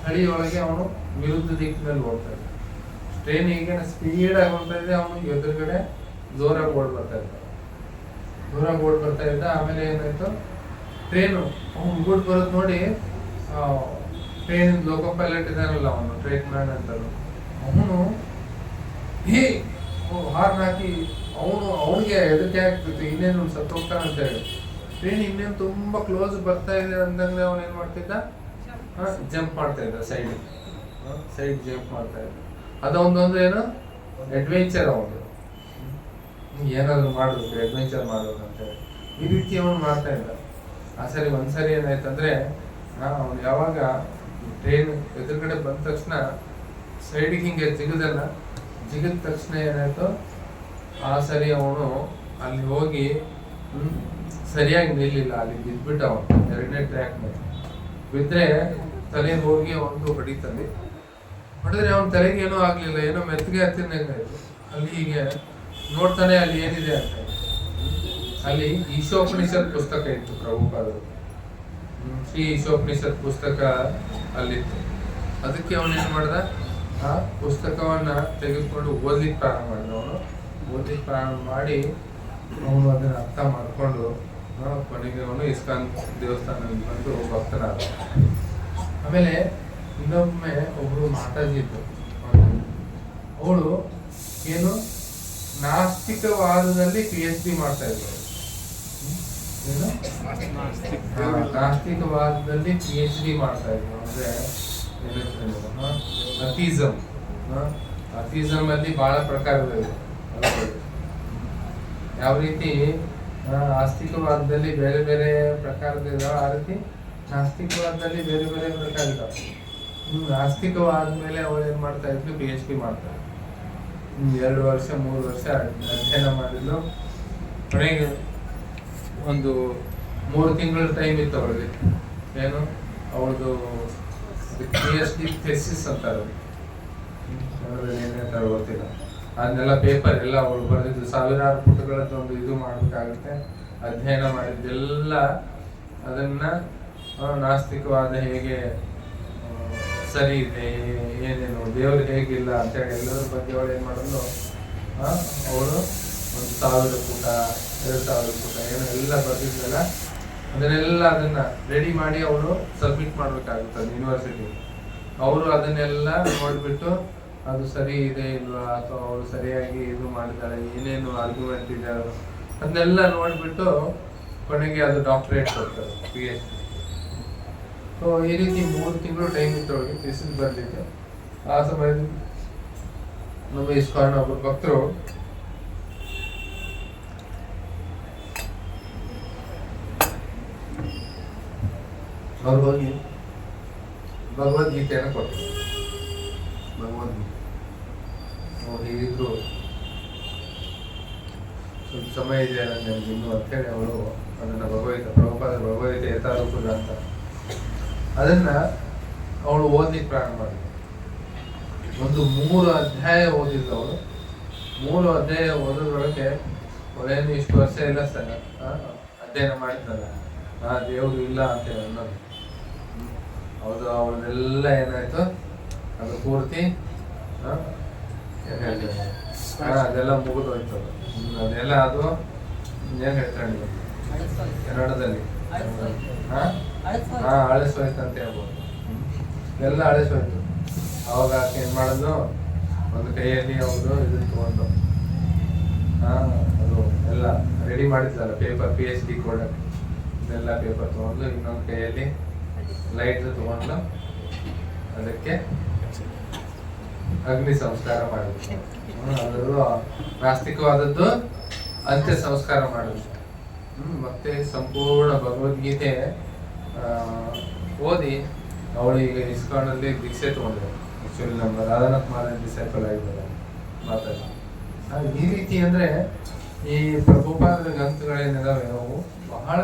ಹಳಿಯೊಳಗೆ ಅವನು ವಿರುದ್ಧ ದಿಕ್ಕಿನಲ್ಲಿ ಓಡ್ತಾ ಇದ್ದ. ಟ್ರೈನಿಗೆ ಸ್ಪೀಡ್ ಆಗಿ ಹೋಗ್ತಾ ಇದೆ, ಅವನು ಎದುರುಗಡೆ ಜೋರಾಗಿ ಓಡ್ ಬರ್ತಾ ಇದ್ದ. ಆಮೇಲೆ ಏನಾಯ್ತು, ಟ್ರೈನು ಅವ್ನು ಗುಡ್ ಬರೋದು ನೋಡಿ, ಟ್ರೈನ್ ಲೋಕೋ ಪೈಲಟ್ ಇದಾನಲ್ಲ ಅವನು, ಟ್ರೈನ್ ಮ್ಯಾನ್ ಅಂತ, ಅವನು ಹಾರ್ನ್ ಹಾಕಿ ಅವನಿಗೆ ಎದಕ್ಕೆ ಆಗ್ತಿತ್ತು, ಇನ್ನೇನು ಸತ್ತು ಹೋಗ್ತಾನೆ ಅಂತ ಹೇಳಿ. ಟ್ರೈನ್ ಇನ್ನೇನು ತುಂಬಾ ಕ್ಲೋಸ್ ಬರ್ತಾ ಇದೆ ಅಂದಂಗೆ ಅವನು ಏನ್ ಮಾಡ್ತಿದ್ದ, ಜಂಪ್ ಮಾಡ್ತಾ ಇದ್ದ, ಸೈಡ್ ಜಂಪ್ ಮಾಡ್ತಾ ಇದ್ದ. ಅದೊಂದೊಂದು ಏನು ಅಡ್ವೆಂಚರ್, ಅವನು ಏನಾದ್ರು ಮಾಡ್ಬೇಕು, ಅಡ್ವೆಂಚರ್ ಮಾಡ್ಬೇಕು ಅಂತ ಹೇಳಿ ಈ ರೀತಿ ಅವನು ಮಾಡ್ತಾ ಇದ್ದ. ಆ ಸರಿ ಒಂದ್ಸರಿ ಏನಾಯ್ತಂದ್ರೆ, ಅವನು ಯಾವಾಗ ಟ್ರೈನ್ ಎದುರುಗಡೆ ಬಂದ ತಕ್ಷಣ ಸೈಡಿಗೆ ಹಿಂಗೆ ಜಿಗಿದ ತಕ್ಷಣ ಏನಾಯ್ತು, ಆ ಸರಿ ಅವನು ಅಲ್ಲಿ ಹೋಗಿ ಸರಿಯಾಗಿ ನಿಲ್ಲಿಲ್ಲ, ಅಲ್ಲಿ ಬಿದ್ಬಿಟ್ಟ. ಅವನು ಎರಡನೇ ಟ್ರ್ಯಾಕ್ ಮೇಲೆ ಬಿದ್ರೆ ತಲೆ ಹೋಗಿ ಅವನು ಹೊಡಿತಾನೆ. ಹೊಡೆದ್ರೆ ಅವನ ತಲೆಗೆ ಏನೂ ಆಗ್ಲಿಲ್ಲ, ಏನೋ ಮೆತ್ತಗೆ ಹತ್ತಿದಂಗಾಯ್ತು. ಅಲ್ಲಿ ಹೀಗೆ ನೋಡ್ತಾನೆ, ಅಲ್ಲಿ ಏನಿದೆ ಅಂತ. ಅಲ್ಲಿ ಈಶೋಪನಿಷತ್ ಪುಸ್ತಕ ಇತ್ತು ಪ್ರಭುಪಾದರು, ಶ್ರೀ ಈಶೋಪನಿಷತ್ ಪುಸ್ತಕ ಅಲ್ಲಿತ್ತು. ಅದಕ್ಕೆ ಅವನೇನ್ ಮಾಡ್ದ, ಆ ಪುಸ್ತಕವನ್ನ ತೆಗೆದುಕೊಂಡು ಓದ್ಲಿಕ್ಕೆ ಪ್ರಾರಂಭ ಮಾಡಿದ. ಓದ್ಲಿಕ್ಕೆ ಪ್ರಾರಂಭ ಮಾಡಿ ಅವನು ಅದನ್ನ ಅರ್ಥ ಮಾಡಿಕೊಂಡು ಕೊನೆಗೆ ಅವನು ಇಸ್ಕಾನ್ ದೇವಸ್ಥಾನದಲ್ಲಿ ಬಂದು ಭಕ್ತನಾದ. ಆಮೇಲೆ ಇನ್ನೊಮ್ಮೆ ಒಬ್ರು ಮಾತಾಜಿ ಇದ್ರು, ಅವಳು ಏನು ನಾಸ್ತಿಕವಾದದಲ್ಲಿ PhD ಮಾಡ್ತಾ ಇದ್ರು. ಏನು ನಾಸ್ತಿಕವಾದದಲ್ಲಿ PhD ಮಾಡ್ತಾ ಇದ್ರು. ಅಂದ್ರೆ ಅಥಿಸಮ್ ಅಲ್ಲಿ ಬಹಳ ಪ್ರಕಾರಗಳಿವೆ. ಯಾವ ರೀತಿ ಆಸ್ತಿಕವಾದದಲ್ಲಿ ಬೇರೆ ಬೇರೆ ಪ್ರಕಾರಗಳಿದಾವೆ, ಆ ರೀತಿ ನಾಸ್ತಿಕವಾದದಲ್ಲಿ ಬೇರೆ ಬೇರೆ ಪ್ರಕಾರ ಇದಾವೆ. ನಾಸ್ತಿಕವಾದ್ಮೇಲೆ ಅವಳು ಏನ್ ಮಾಡ್ತಾ ಇದ್ಲು, PhD ಮಾಡ್ತಾ ಇದ್ಲು. 2 ವರ್ಷ 3 ವರ್ಷ ಅಧ್ಯಯನ ಮಾಡಿದ್ಲು. ಕೊನೆಗೆ ಒಂದು 3 ತಿಂಗಳ ಟೈಮ್ ಇತ್ತು ಅವಳಿಗೆ. ಏನು ಅವಳದು PhD ಥೆಸಿಸ್ ಅಂತಾರೆ, ಏನೇಳ್ತಾರೆ ಗೊತ್ತಿಲ್ಲ. ಅದನ್ನೆಲ್ಲ ಪೇಪರ್ ಎಲ್ಲ ಅವಳು ಬರೆದಿದ್ದು, 1000 ಪುಟಗಳದ್ದು ಒಂದು ಇದು ಮಾಡ್ಬೇಕಾಗುತ್ತೆ. ಅಧ್ಯಯನ ಮಾಡಿದ್ದೆಲ್ಲ ಅದನ್ನ ನಾಸ್ತಿಕವಾದ ಹೇಗೆ ಸರಿ ಇದೆ, ಏನೇನು ದೇವ್ರು ಹೇಗಿಲ್ಲ ಅಂತೇಳಿ ಎಲ್ಲದ್ರ ಬಗ್ಗೆ ಅವಳು ಏನ್ ಮಾಡೋದು, ಅವಳು 1000 ಪುಟ 2000 ಪುಟ ಏನೋ ಎಲ್ಲ ಬರ್ದಿದ್ದಲ್ಲ, ಅದನ್ನ ರೆಡಿ ಮಾಡಿ ಅವಳು ಸಬ್ಮಿಟ್ ಮಾಡ್ಬೇಕಾಗುತ್ತೆ ಯೂನಿವರ್ಸಿಟಿ. ಅವರು ಅದನ್ನೆಲ್ಲ ನೋಡ್ಬಿಟ್ಟು ಅದು ಸರಿ ಇದೆ ಇಲ್ವಾ, ಅಥವಾ ಅವರು ಸರಿಯಾಗಿ ಇದು ಮಾಡಿದ್ದಾರೆ, ಏನೇನು ಆರ್ಗ್ಯುಮೆಂಟ್ ಇದೆ ಅದನ್ನೆಲ್ಲ ನೋಡಿಬಿಟ್ಟು ಕೊನೆಗೆ ಅದು ಡಾಕ್ಟರೇಟ್ ಕೊಡ್ತಾರೆ, PhD. ಸೊ ಈ ರೀತಿ 3 ತಿಂಗಳು ಟೈಮ್ ಇತ್ತು ಅವ್ರಿಗೆ ಥೀಸಿಸ್ ಬರಲಿಕ್ಕೆ. ಆ ಸಮಯದಲ್ಲಿ ನಮ್ಮ ಇಸ್ಕಾನ್ ಒಬ್ಬರು ಭಕ್ತರು ಅವ್ರು ಹೋಗಿ ಭಗವದ್ಗೀತೆಯನ್ನು ಕೊಟ್ಟರು. ಭಗವದ್ಗೀತೆ ಅವ್ರು ಹೇಳಿದ್ರು, ಸ್ವಲ್ಪ ಸಮಯ ಇದೆ ನನಗೆ ಇನ್ನು ಅಂತೇಳಿ ಅವರು ಅದನ್ನು ಪ್ರಭುಪಾದ ಭಗವದ್ಗೀತೆ ಯಥಾರೂಪದ ಅಂತ ಅದನ್ನ ಅವಳು ಓದ್ಲಿಕ್ಕೆ ಪ್ರಾರಂಭ ಮಾಡಿದ್ರು. ಒಂದು 3 ಅಧ್ಯಾಯ ಓದಿದ್ಲು ಅವಳು. 3 ಅಧ್ಯಾಯ ಓದೋದ್ರೊಳಗೆ ಅವಳೇನು ಇಷ್ಟು ವರ್ಷ ಇಲ್ಲ ಸರ್ ಅಧ್ಯಯನ ಮಾಡಿದ್ನಲ್ಲ, ದೇವರು ಇಲ್ಲ ಅಂತ ಅನ್ನೋದು. ಹೌದು, ಅವಳನ್ನೆಲ್ಲ ಏನಾಯ್ತು, ಅದು ಪೂರ್ತಿ ಅದೆಲ್ಲ ಮುಗಿದೋಯ್ತು. ಅದೆಲ್ಲ ಅದು ಏನ್ ಹೇಳ್ತಾರೆ ನೀವು ಕನ್ನಡದಲ್ಲಿ ಅಳಿಸೋಯ್ತು ಅಂತ ಹೇಳ್ಬೋದು. ಎಲ್ಲ ಅಳಿಸೋಯ್ತು. ಅವಾಗ ಆಕೆ ಏನ್ ಮಾಡೋದು, ಒಂದು ಕೈಯಲ್ಲಿ ಅವರು ಇದನ್ನ ತಗೊಂಡು ಅದು ಎಲ್ಲ ರೆಡಿ ಮಾಡಿದ್ಲಲ್ಲ ಪೇಪರ್, PhD ಕೊಡಕ್ಕೆ ಇದೆಲ್ಲ ಪೇಪರ್ ತಗೊಂಡು ಇನ್ನೊಂದು ಕೈಯಲ್ಲಿ ಲೈಟ್ ತಗೊಂಡು ಅದಕ್ಕೆ ಅಗ್ನಿ ಸಂಸ್ಕಾರ ಮಾಡಿದ್ರು. ಅದು ನಾಸ್ತಿಕವಾದದ್ದು ಅಂತ್ಯ ಸಂಸ್ಕಾರ ಮಾಡಿದ್ರು. ಮತ್ತೆ ಸಂಪೂರ್ಣ ಭಗವದ್ಗೀತೆ ಓದಿ ಅವಳು ಈಗ ಇಸ್ಕಾನಲ್ಲಿ ದೀಕ್ಷೆ ತಗೊಂಡ್ರು. ಆಕ್ಚುಲಿ ನಮ್ಮ ರಾಧಾನಾಥ್ ಮಹಾರಾಜ್ ಡಿಸೈಪಲ್ ಆಗಿದ್ದಾರೆ ಮಾತಾಡಿ. ಈ ರೀತಿ ಅಂದ್ರೆ ಈ ಪ್ರಭುಪಾದರ ಗ್ರಂಥಗಳೇನಿದಾವೆ ಅವು ಬಹಳ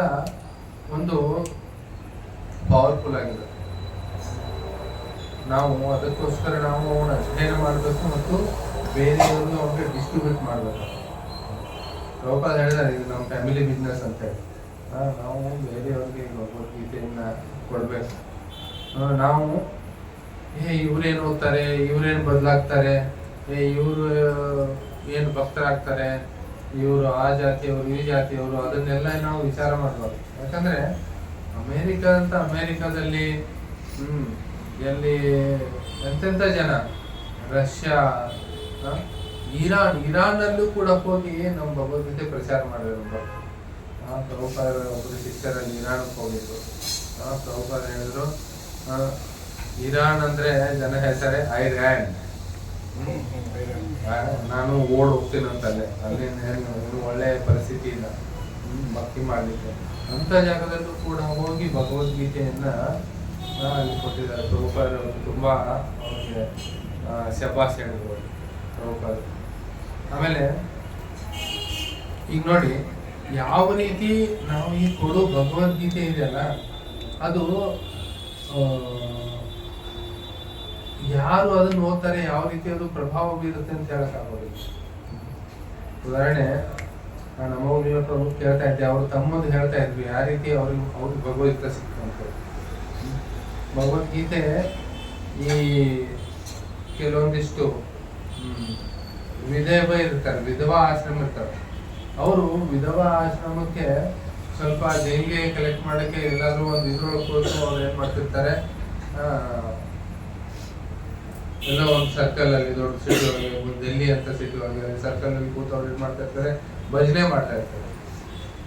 ಒಂದು ಪವರ್ಫುಲ್ ಆಗಿದೆ. ನಾವು ಅದಕ್ಕೋಸ್ಕರ ನಾವು ಅವನ್ನ ಅಧ್ಯಯನ ಮಾಡಬೇಕು ಮತ್ತು ಬೇರೆಯವ್ರಿಗೆ ಅವ್ರಿಗೆ ಡಿಸ್ಟ್ರಿಬ್ಯೂಟ್ ಮಾಡಬೇಕು. ಪ್ರಭುಪಾದ ಹೇಳಿದ್ದಾರೆ, ಇದು ನಮ್ಮ ಫ್ಯಾಮಿಲಿ ಬಿಸ್ನೆಸ್ ಅಂತ ಹೇಳಿ. ನಾವು ಬೇರೆಯವ್ರಿಗೆ ಭಗವದ್ಗೀತೆಯನ್ನ ಕೊಡ್ಬೇಕು. ನಾವು ಇವ್ರೇನು ಓದ್ತಾರೆ, ಇವ್ರೇನು ಬದಲಾಗ್ತಾರೆ, ಇವರು ಏನು ಭಕ್ತರಾಗ್ತಾರೆ, ಇವರು ಆ ಜಾತಿಯವರು ಈ ಜಾತಿಯವರು, ಅದನ್ನೆಲ್ಲ ನಾವು ವಿಚಾರ ಮಾಡಬಾರ್ದು. ಯಾಕಂದ್ರೆ ಅಮೇರಿಕಾದಲ್ಲಿ ಎಲ್ಲಿ ಎಂತೆಂಥ ಜನ, ರಷ್ಯಾ, ಇರಾನ್ನಲ್ಲೂ ಕೂಡ ಹೋಗಿ ನಮ್ಮ ಭಗವದ್ಗೀತೆ ಪ್ರಚಾರ ಮಾಡಿದ್ರು. ಪ್ರಭುಪಾದ ಒಬ್ಬರು ಶಿಷ್ಯರಲ್ಲಿ ಇರಾನ್ಗೆ ಹೋಗಿದ್ರು. ಪ್ರಭುಪಾದ ಹೇಳಿದ್ರು, ಇರಾನ್ ಅಂದ್ರೆ ಜನ ಹೇಳ್ತಾರೆ ಐರ್ಯಾನ್, ನಾನು ಓಡ್ ಹೋಗ್ತೀನಂತಲ್ಲೇ, ಅಲ್ಲಿ ಏನು ಒಳ್ಳೆ ಪರಿಸ್ಥಿತಿ ಇಲ್ಲ ಭಕ್ತಿ ಮಾಡ್ಲಿಕ್ಕೆ. ಅಂತ ಜಾಗದಲ್ಲೂ ಕೂಡ ಹೋಗಿ ಭಗವದ್ಗೀತೆಯನ್ನ ಅಲ್ಲಿ ಕೊಟ್ಟಿದ್ದಾರೆ. ಪ್ರಭುಪಾದ ತುಂಬಾ ಅವ್ರಿಗೆ ಶಬಾಷ್ ಹೇಳಿದ್ರು ಪ್ರಭುಪಾದ. ಆಮೇಲೆ ಈಗ ನೋಡಿ, ಯಾವ ರೀತಿ ನಾವು ಈ ಕೊಡೋ ಭಗವದ್ಗೀತೆ ಇದೆಯಲ್ಲ, ಅದು ಯಾರು ಅದನ್ನು ಓದ್ತಾರೆ, ಯಾವ ರೀತಿ ಅದು ಪ್ರಭಾವ ಬೀರುತ್ತೆ ಅಂತ ಹೇಳಕ್ಕಾಗೋದಿಲ್ಲ. ಉದಾಹರಣೆ, ನಮ್ಮ ಊರಿನ ಪ್ರಭು ಕೇಳ್ತಾ ಇದ್ದೆ, ಅವರು ತಮ್ಮದು ಹೇಳ್ತಾ ಇದ್ವಿ ಯಾವ ರೀತಿ ಅವ್ರಿಗೆ ಭಗವದ್ಗೀತೆ ಸಿಕ್ತು ಅಂತ. ಭಗವದ್ಗೀತೆ ಈ ಕೆಲವೊಂದಿಷ್ಟು ಇರ್ತಾರೆ, ವಿಧವಾ ಆಶ್ರಮ ಇರ್ತಾರೆ. ಅವರು ವಿಧವಾ ಆಶ್ರಮಕ್ಕೆ ಸ್ವಲ್ಪ ದೇಣಿಗೆ ಕಲೆಕ್ಟ್ ಮಾಡಕ್ಕೆ ಎಲ್ಲಾದ್ರೂ ಒಂದು ಇದ್ರೊಳಗೆ ಕೂತು ಅವ್ರು ಏನ್ ಮಾಡ್ತಿರ್ತಾರೆ, ಎಲ್ಲ ಒಂದು ಸರ್ಕಲ್ ಅಲ್ಲಿ, ದೊಡ್ಡ ಸಿಟಿ ಒಳಗೆ, ಡೆಲ್ಲಿ ಅಂತ ಸಿಟಿ ಒಳಗೆ ಸರ್ಕಲ್ ಅಲ್ಲಿ ಕೂತು ಅವ್ರು ಏನ್ ಮಾಡ್ತಾ ಇರ್ತಾರೆ, ಭಜನೆ ಮಾಡ್ತಾ ಇರ್ತಾರೆ.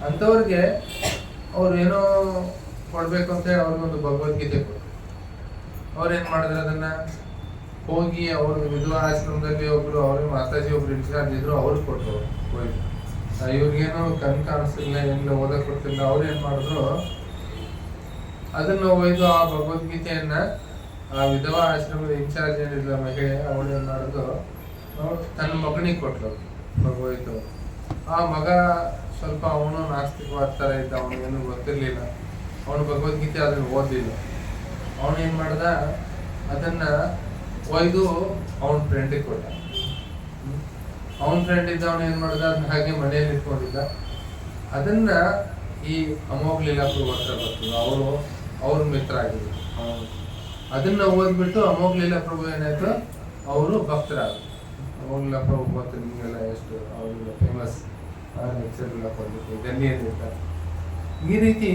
ಅಂತವ್ರಿಗೆ ಅವ್ರು ಏನೋ ಕೊಡ್ಬೇಕು ಅಂತ ಹೇಳಿ ಅವ್ರಿಗೊಂದು ಭಗವದ್ಗೀತೆ ಕೊಟ್ಟು ಅವ್ರೇನ್ ಮಾಡಿದ್ರೆ ಅದನ್ನ ಹೋಗಿ ಅವ್ರ ವಿಧವಾ ಆಶ್ರಮದಲ್ಲಿ ಒಬ್ರು ಅವ್ರಿಗೆ ಮಾತಾಜಿ ಒಬ್ರು ಇನ್ಚಾರ್ಜ್ ಇದ್ರು, ಅವ್ರಿಗೆ ಕೊಟ್ಟರು. ಹೋಗಿ ಇವ್ರಿಗೇನು ಕಣ್ ಕಾಣಿಸ್ತಿಲ್ಲ, ಏನಿಲ್ಲ, ಓದಕ್ ಕೊಡ್ತಿಲ್ಲ. ಅವ್ರು ಏನ್ ಮಾಡಿದ್ರು, ಅದನ್ನ ಒಯ್ದು ಆ ಭಗವದ್ಗೀತೆಯನ್ನ ಆ ವಿಧವಾ ಆಶ್ರಮದ ಇನ್ಚಾರ್ಜ್ ಏನಿಲ್ಲ ಮಹಿಳೆ, ಅವಳು ಏನ್ ಮಾಡಿದ್ರು, ತನ್ನ ಮಗನಿಗೆ ಕೊಟ್ಲು ಭಗವದ್ಗೀತೆ. ಆ ಮಗ ಸ್ವಲ್ಪ ಅವನು ನಾಸ್ತಿಕವಾದ ಥರ ಇದ್ದ, ಅವನಿಗೇನು ಗೊತ್ತಿರ್ಲಿಲ್ಲ, ಅವನು ಭಗವದ್ಗೀತೆ ಅದನ್ನ ಓದಲಿಲ್ಲ. ಅವನು ಏನ್ ಮಾಡ್ದ, ಅದನ್ನ ಒಯ್ದು ಅವನ ಫ್ರೆಂಡಿಗೆ ಕೊಟ್ಟ. ಅವನ ಫ್ರೆಂಡ್ ಇದ್ದ, ಅವನು ಏನ್ ಮಾಡ್ದ, ಅದನ್ನ ಹಾಗೆ ಮನೆಯಲ್ಲಿ ಇಟ್ಕೊಂಡಿದ್ದ. ಅದನ್ನ ಈ ಅಮೋಘ ಲೀಲಾಪುರ ಹತ್ರ ಬರ್ತದೆ, ಅವ್ರ ಮಿತ್ರ ಆಗಿದ್ರು. ಅದನ್ನ ಓದ್ಬಿಟ್ಟು ಅಮೋಘ ಲೀಲಾಪ್ರಭು ಏನಾಯ್ತು, ಅವರು ಭಕ್ತರಾದ್ರು. ಅಮೋಘ ಲೀಲಾಪ್ರಭು ಮತ್ತು ನಿಮಗೆಲ್ಲ ಎಷ್ಟು ಅವ್ರಿಗೆ ಫೇಮಸ್ ಲೆಕ್ಚರ್ ಎಲ್ಲ ಕೊಡ್ಲಿಕ್ಕೆ ಡೆಲ್ಲಿಯಲ್ಲಿ ಇರ್ತಾರೆ. ಈ ರೀತಿ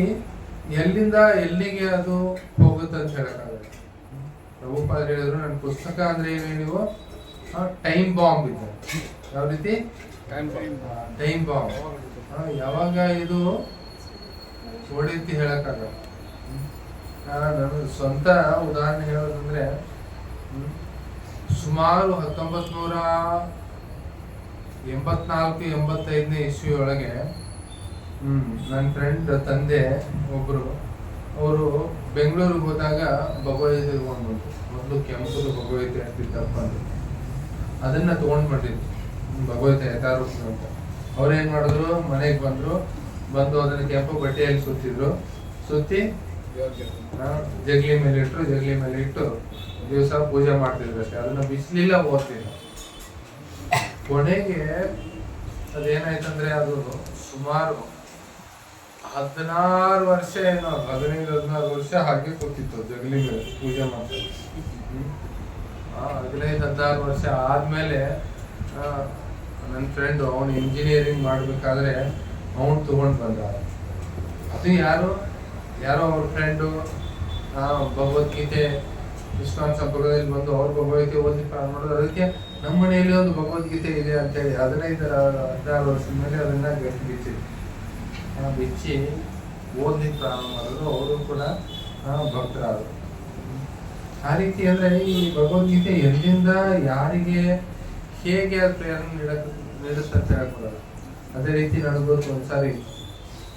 ಎಲ್ಲಿಂದ ಎಲ್ಲಿಗೆ ಅದು ಹೋಗುತ್ತೆ ಅಂತ ಹೇಳಕ್ಕಾಗಲ್ಲ. ಪ್ರಭುಪಾದ ಹೇಳಿದ್ರು, ನನ್ನ ಪುಸ್ತಕ ಅಂದ್ರೆ ಏನು, ನೀವು ಟೈಮ್ ಬಾಂಬ್ ಇದೆ. ಯಾವ ರೀತಿ? Time time bomb. ಯಾವಾಗ ಇದು ಹೊಡಿತಿ ಹೇಳಕ್ಕಾಗಲ್ಲ. ನನ್ನ ಸ್ವಂತ ಉದಾಹರಣೆ ಹೇಳೋದಂದ್ರೆ ಸುಮಾರು 1984-85 ಇಸ್ವಿಯೊಳಗೆ ನನ್ನ ಫ್ರೆಂಡ್ ತಂದೆ ಒಬ್ರು ಅವರು ಬೆಂಗಳೂರಿಗೆ ಹೋದಾಗ ಭಗವದ್ಗೀತೆ ತಗೊಂಡು ಬಂತು. ಮೊದಲು ಕೆಂಪುದು ಭಗವದ್ಗೀತೆ ಅಂತಿತ್ತಪ್ಪ ಅಂತ ಅದನ್ನ ತಗೊಂಡ್ ಬಂದಿದ್ರು, ಭಗವದ್ಗೀತೆ ಯಥಾರೂಪ ಅಂತ. ಅವ್ರೇನ್ ಮಾಡಿದ್ರು, ಮನೆಗೆ ಬಂದು ಅದನ್ನ ಕೆಂಪು ಬಟ್ಟೆಯಲ್ಲಿ ಸುತ್ತಿ ಜಗ್ಲಿ ಮೇಲೆ ಇಟ್ಟು ದಿವಸ ಪೂಜೆ ಮಾಡ್ತಿದ್ರು ಅಷ್ಟೇ. ಅದನ್ನ ಬಿಸ್ಲಿಲ್ಲ, ಓದ್ತಿಲ್ಲ. ಕೊನೆಗೆ ಅದೇನಾಯ್ತಂದ್ರೆ ಅದು ಸುಮಾರು 16 ವರ್ಷ ಏನೋ 15-16 ವರ್ಷ ಹಾಗೆ ಕೂತಿತ್ತು ಜಗಲಿ ಮೇಲೆ ಪೂಜೆ ಮಾಡ್ತಾರೆ. 15-16 ವರ್ಷ ಆದ್ಮೇಲೆ ನನ್ನ ಫ್ರೆಂಡ್ ಅವನು ಇಂಜಿನಿಯರಿಂಗ್ ಮಾಡ್ಬೇಕಾದ್ರೆ ಅವನು ತಗೊಂಡ್ ಬಂದ. ಅದು ಯಾರೋ ಅವ್ರ ಫ್ರೆಂಡು ಭಗವದ್ಗೀತೆ ಇಸ್ಕಾನ್ ಸಂಪರ್ಕದಲ್ಲಿ ಬಂದು ಅವ್ರ ಭಗವದ್ಗೀತೆ ಓದಿ ಪ್ರಾರಂಭ ಮಾಡೋದು. ಅದಕ್ಕೆ ನಮ್ಮ ಮನೆಯಲ್ಲಿ ಒಂದು ಭಗವದ್ಗೀತೆ ಇದೆ ಅಂತೇಳಿ 15-16 ವರ್ಷದ ಮೇಲೆ ಅದನ್ನ ಬಿಚ್ಚಿ ಓದ್ಲಿಕ್ಕೆ ಪ್ರಾರಂಭ ಮಾಡಿದ್ರು. ಅವರು ಕೂಡ ಭಕ್ತರಾದರು. ಆ ರೀತಿ ಅಂದ್ರೆ ಈ ಭಗವದ್ಗೀತೆ ಎಲ್ಲಿಂದ ಯಾರಿಗೆ ಹೇಗೆ ಅದು ಪ್ರೇರಣೆ ನೀಡುತ್ತೆ ಅಂತ ಹೇಳ್ಕೊಡೋದು. ಅದೇ ರೀತಿ ನಡೆದೋದು. ಒಂದ್ಸಾರಿ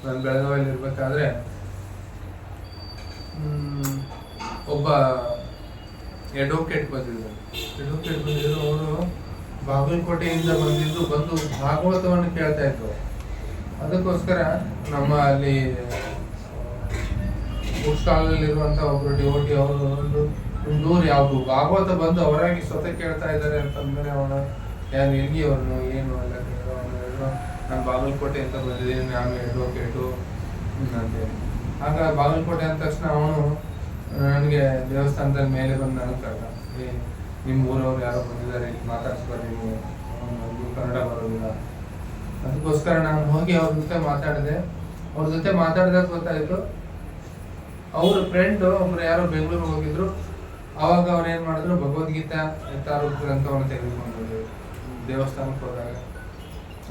ನಾನು ಬೆಳಗಾವಿಯಲ್ಲಿ ಇರ್ಬೇಕಾದ್ರೆ ಒಬ್ಬ ಅಡ್ವೊಕೇಟ್ ಬಂದಿದ್ರು. ಅವರು ಬಾಗಲಕೋಟೆಯಿಂದ ಬಂದು ಭಾಗವತವನ್ನು ಕೇಳ್ತಾ ಇದ್ರು. ಅದಕ್ಕೋಸ್ಕರ ನಮ್ಮ ಅಲ್ಲಿ ಬುಕ್ ಸ್ಟಾಲ್ ಅಲ್ಲಿ ಇರುವಂತ ಒಬ್ರು ಡಿವೋಟಿ ಅವರು ಒಂದು ದೂರ ಯಾವ್ದು ಭಾಗವತ ಬಂದು ಅವರಾಗಿ ಸ್ವತಃ ಕೇಳ್ತಾ ಇದ್ದಾರೆ ಅಂತಂದ್ರೆ ಅವನ ಯಾರು ಎಲ್ಲಿಯವನು ಏನು ಅಲ್ಲ ನಾನು ಬಾಗಲಕೋಟೆ ಅಂತ ಬಂದಿದ್ದೀನಿ, ನಾನು ಅಡ್ವೊಕೇಟು ಅಂತೇಳಿ. ಆಗ ಬಾಗಲಕೋಟೆ ಅಂದ ತಕ್ಷಣ ಅವನು ನನಗೆ ದೇವಸ್ಥಾನದ ಮೇಲೆ ಬಂದು ನನಗೆ ಕರೆದ, ನಿಮ್ಮ ಊರವ್ರು ಯಾರೋ ಬಂದಿದ್ದಾರೆ, ಮಾತಾಡ್ಸ್ಬಾರ್ದು, ನೀವು ಕನ್ನಡ ಬರೋದಿಲ್ಲ. ಅದಕ್ಕೋಸ್ಕರ ನಾನು ಹೋಗಿ ಅವ್ರ ಜೊತೆ ಮಾತಾಡಿದಾಗ ಗೊತ್ತಾಯ್ತು ಅವ್ರ ಫ್ರೆಂಡ್ ಒಬ್ರು ಯಾರೋ ಬೆಂಗಳೂರಿಗೆ ಹೋಗಿದ್ರು. ಅವಾಗ ಅವ್ರು ಏನ್ ಮಾಡಿದ್ರು, ಭಗವದ್ಗೀತಾ ಯಥಾರೂಪ ಗ್ರಂಥವನ್ನು ತೆಗೆದುಕೊಂಡು ದೇವಸ್ಥಾನಕ್ಕೆ ಹೋದಾಗ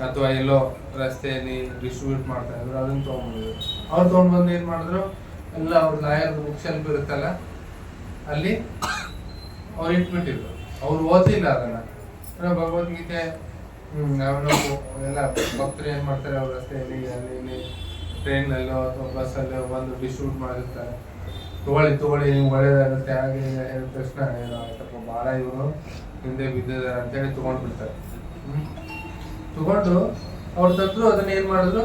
ಅಥವಾ ಎಲ್ಲೋ ರಸ್ತೆಯಲ್ಲಿ ಡಿಸ್ಟ್ರಿಬ್ಯೂಟ್ ಮಾಡ್ತಾ ಇದ್ರು, ಅದನ್ನ ತಗೊಂಡ್ಬಂದ್ರು. ಅವ್ರು ತಗೊಂಡ್ಬಂದು ಏನ್ ಮಾಡಿದ್ರು, ಎಲ್ಲ ಅವ್ರ ಲಾಯರ್ ಬುಕ್ ಶೆಲ್ಫ್ ಇರುತ್ತಲ್ಲ ಅಲ್ಲಿ ಅವ್ರು ಇಟ್ಬಿಟ್ಟಿದ್ರು. ಅವ್ರು ಓದಿಲ್ಲ ಅದನ್ನ. ಭಗವದ್ಗೀತೆ ನಾವು ಎಲ್ಲ ಭಕ್ತರು ಏನ್ ಮಾಡ್ತಾರೆ, ಅವ್ರ ರಸ್ತೆಯಲ್ಲಿ ಅಲ್ಲಿ ಟ್ರೈನಲ್ಲೋ ಅಥವಾ ಬಸ್ಸಲ್ಲೋ ಬಂದು ಡಿಸ್ಟ್ರಿಬ್ಯೂಟ್ ಮಾಡಿರ್ತಾರೆ. ತಗೊಳ್ಳಿ ನೀವು ಒಳ್ಳೇದಾಗುತ್ತೆ ಹಾಗೆ ಹೇಳಿದ ತಕ್ಷಣ ಏನೋ ಆಯ್ತಪ್ಪ ಭಾಳ ಇವರು ಹಿಂದೆ ಬಿದ್ದಿದ್ದಾರೆ ಅಂತೇಳಿ ತಗೊಂಡ್ಬಿಡ್ತಾರೆ. ತಗೊಂಡು ಅವ್ರ ತಂದ್ರು ಅದನ್ನ ಏನ್ ಮಾಡಿದ್ರು,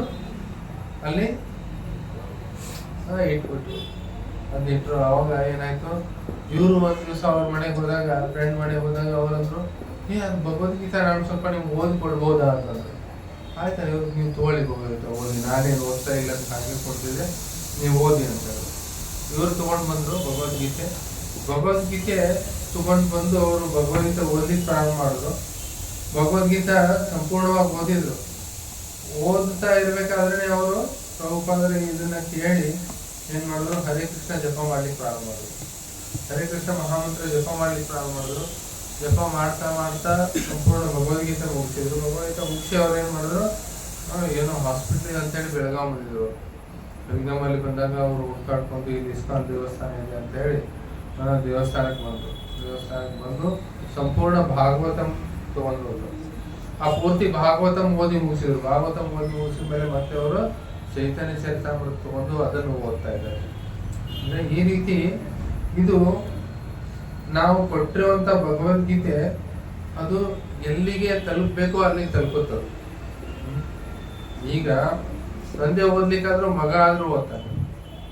ಅಲ್ಲಿ ಇಟ್ಬಿಟ್ರು. ಅದನ್ನಿಟ್ರು. ಅವಾಗ ಏನಾಯ್ತು, ಇವರು ಒಂದ್ ದಿವಸ ಅವ್ರ ಮನೆಗೆ ಹೋದಾಗ, ಫ್ರೆಂಡ್ ಮನೆಗೆ ಹೋದಾಗ ಅವ್ರಂದ್ರು, ಅದು ಭಗವದ್ಗೀತಾ ನಾನು ಸ್ವಲ್ಪ ನಿಮ್ಗೆ ಓದಿ ಕೊಡ್ಬೋದಾ ಅಂತಂದ್ರೆ. ಆಯ್ತಾ, ಇವ್ರು ನೀವು ತಗೊಳ್ಳಿ ಭಗವದ್ಗೀತೆ ಓದಿ, ನಾನೇನು ಓದ್ತಾ ಇಲ್ಲ ಅಂತ ಹಾಗೆ ಕೊಡ್ತಿದ್ದೆ, ನೀವು ಓದಿ ಅಂತ ಹೇಳಿ. ಇವ್ರು ತಗೊಂಡ್ ಬಂದ್ರು ಭಗವದ್ಗೀತೆ ತಗೊಂಡ್ ಬಂದು ಅವರು ಭಗವದ್ಗೀತೆ ಓದ್ಲಿಕ್ಕೆ ಪ್ರಾರಂಭ ಮಾಡಿದ್ರು. ಭಗವದ್ಗೀತಾ ಸಂಪೂರ್ಣವಾಗಿ ಓದಿದ್ರು. ಓದ್ತಾ ಇರ್ಬೇಕಾದ್ರೆ ಅವರು ಪ್ರಭುಪಾದರೆ ಇದನ್ನ ಕೇಳಿ ಏನ್ ಮಾಡಿದ್ರು, ಹರೇ ಕೃಷ್ಣ ಜಪ ಮಾಡ್ಲಿಕ್ಕೆ ಪ್ರಾರಂಭ ಮಾಡಿದ್ರು. ಹರೇ ಕೃಷ್ಣ ಮಹಾಮಂತ್ರ ಜಪ ಮಾಡ್ಲಿಕ್ಕೆ ಪ್ರಾರಂಭ ಮಾಡಿದ್ರು. ಜಪ ಮಾಡ್ತಾ ಸಂಪೂರ್ಣ ಭಗವದ್ಗೀತೆ ಮುಗಿಸಿದ್ರು. ಭಗವದ್ಗೀತೆ ಮುಗಿಸಿ ಅವ್ರು ಏನ್ ಮಾಡಿದ್ರು, ಏನೋ ಹಾಸ್ಪಿಟಲ್ ಅಂತೇಳಿ ಬೆಳಗಾವ್ ಬಂದಿದ್ರು. ಬೆಳಗಾಮಲ್ಲಿ ಬಂದಾಗ ಅವರು ಹುಡ್ಕಾಡ್ಕೊಂಡು ಇಲ್ಲಿ ಇಸ್ಕಾನ್ ದೇವಸ್ಥಾನ ಇದೆ ಅಂತ ಹೇಳಿ ದೇವಸ್ಥಾನಕ್ಕೆ ಬಂದು ಸಂಪೂರ್ಣ ಭಾಗವತಂ ತಗೊಂಡು ಹೋದ್ರು. ಆ ಪೂರ್ತಿ ಭಾಗವತಂ ಓದಿ ಮುಗಿಸಿದ್ರು. ಭಾಗವತಂ ಓದಿ ಮುಗಿಸಿದ ಮೇಲೆ ಮತ್ತೆ ಅವರು ಚೈತನ್ಯ ಚರಿತಾಮೃತ ತಗೊಂಡು ಅದನ್ನು ಓದ್ತಾ ಇದ್ದಾರೆ. ಅಂದ್ರೆ ಈ ರೀತಿ ಇದು ನಾವು ಕೊಟ್ಟಿರುವಂತ ಭಗವದ್ಗೀತೆ ಅದು ಎಲ್ಲಿಗೆ ತಲುಪಬೇಕೋ ಅಲ್ಲಿಗೆ ತಲುಪುತ್ತದೆ. ಈಗ ತಂದೆ ಓದ್ಲಿಕ್ಕಾದ್ರೂ ಮಗ ಆದ್ರೂ ಓದ್ತಾನೆ,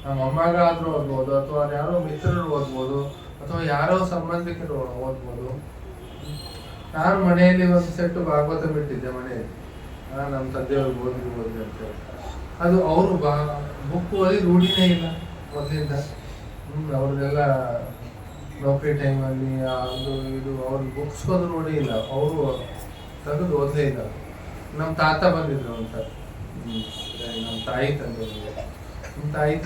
ನಮ್ಮ ಮೊಮ್ಮಗ ಆದ್ರೂ ಓದ್ಬೋದು, ಅಥವಾ ಯಾರೋ ಮಿತ್ರರು ಓದ್ಬೋದು, ಅಥವಾ ಯಾರೋ ಸಂಬಂಧಿಕರು ಓದ್ಬೋದು. ನಾನು ಮನೆಯಲ್ಲಿ ಒಂದು ಸೆಟ್ ಭಾಗವತ ಬಿಟ್ಟಿದ್ದೆ ಮನೆಯಲ್ಲಿ, ನಮ್ಮ ತಂದೆಯವ್ರಿಗೆ ಓದಿ ಅಂತ ಹೇಳಿ. ಅದು ಅವರು ಬುಕ್ ಓದಿ ರೂಢಿನೇ ಇಲ್ಲ ಮೊದಲಿಂದ. ಅವ್ರದ್ದೆಲ್ಲ ನೌಕರಿ ಟೈಮಲ್ಲಿ ಅದು ಇದು ಅವ್ರಿಗೆ ಬುಕ್ಸ್ ಓದು ರೂಢಿ ಇಲ್ಲ, ಅವರು ತೆಗೆದು ಓದಲೇ ಇಲ್ಲ. ನಮ್ಮ ತಾತ ಬಂದಿದ್ರು ಅಂತ, ನಮ್ಮ ತಾಯಿ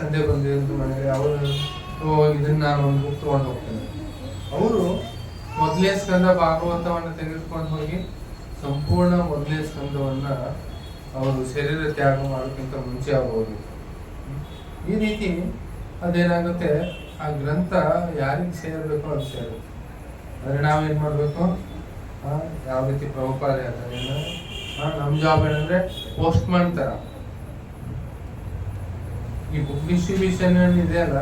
ತಂದೆ ಬಂದಿದ್ರು ಮನೆಗೆ. ಅವರು ಇದನ್ನ ನಾನು ಒಂದು ಬುಕ್ ತಗೊಂಡು ಹೋಗ್ತೇನೆ. ಅವರು ಮೊದಲನೇ ಸ್ಕಂದ ಭಾಗವತವನ್ನು ತೆಗೆದುಕೊಂಡು ಹೋಗಿ ಸಂಪೂರ್ಣ ಮೊದಲನೇ ಸ್ಕಂದವನ್ನ ಅವರು ಶರೀರ ತ್ಯಾಗ ಮಾಡೋಕ್ಕಿಂತ ಮುಂಚೆ ಆಗಬಹುದು. ಈ ರೀತಿ ಅದೇನಾಗುತ್ತೆ, ಆ ಗ್ರಂಥ ಯಾರಿಗೆ ಸೇರಬೇಕೋ ಅದು ಸೇರುತ್ತೆ. ಆದರೆ ನಾವೇನು ಮಾಡಬೇಕು, ಯಾವ ರೀತಿ ಪ್ರಭುಪಾದ ಹೇಳ್ತಾರೆ, ನಮ್ಮ ಜಾಬ್ ಏನಂದ್ರೆ ಪೋಸ್ಟ್ಮನ್ ತರ. ಈ ಬುಕ್ ಡಿಸ್ಟ್ರಿಬ್ಯೂಷನ್ ಇದೆ ಅಲ್ಲ,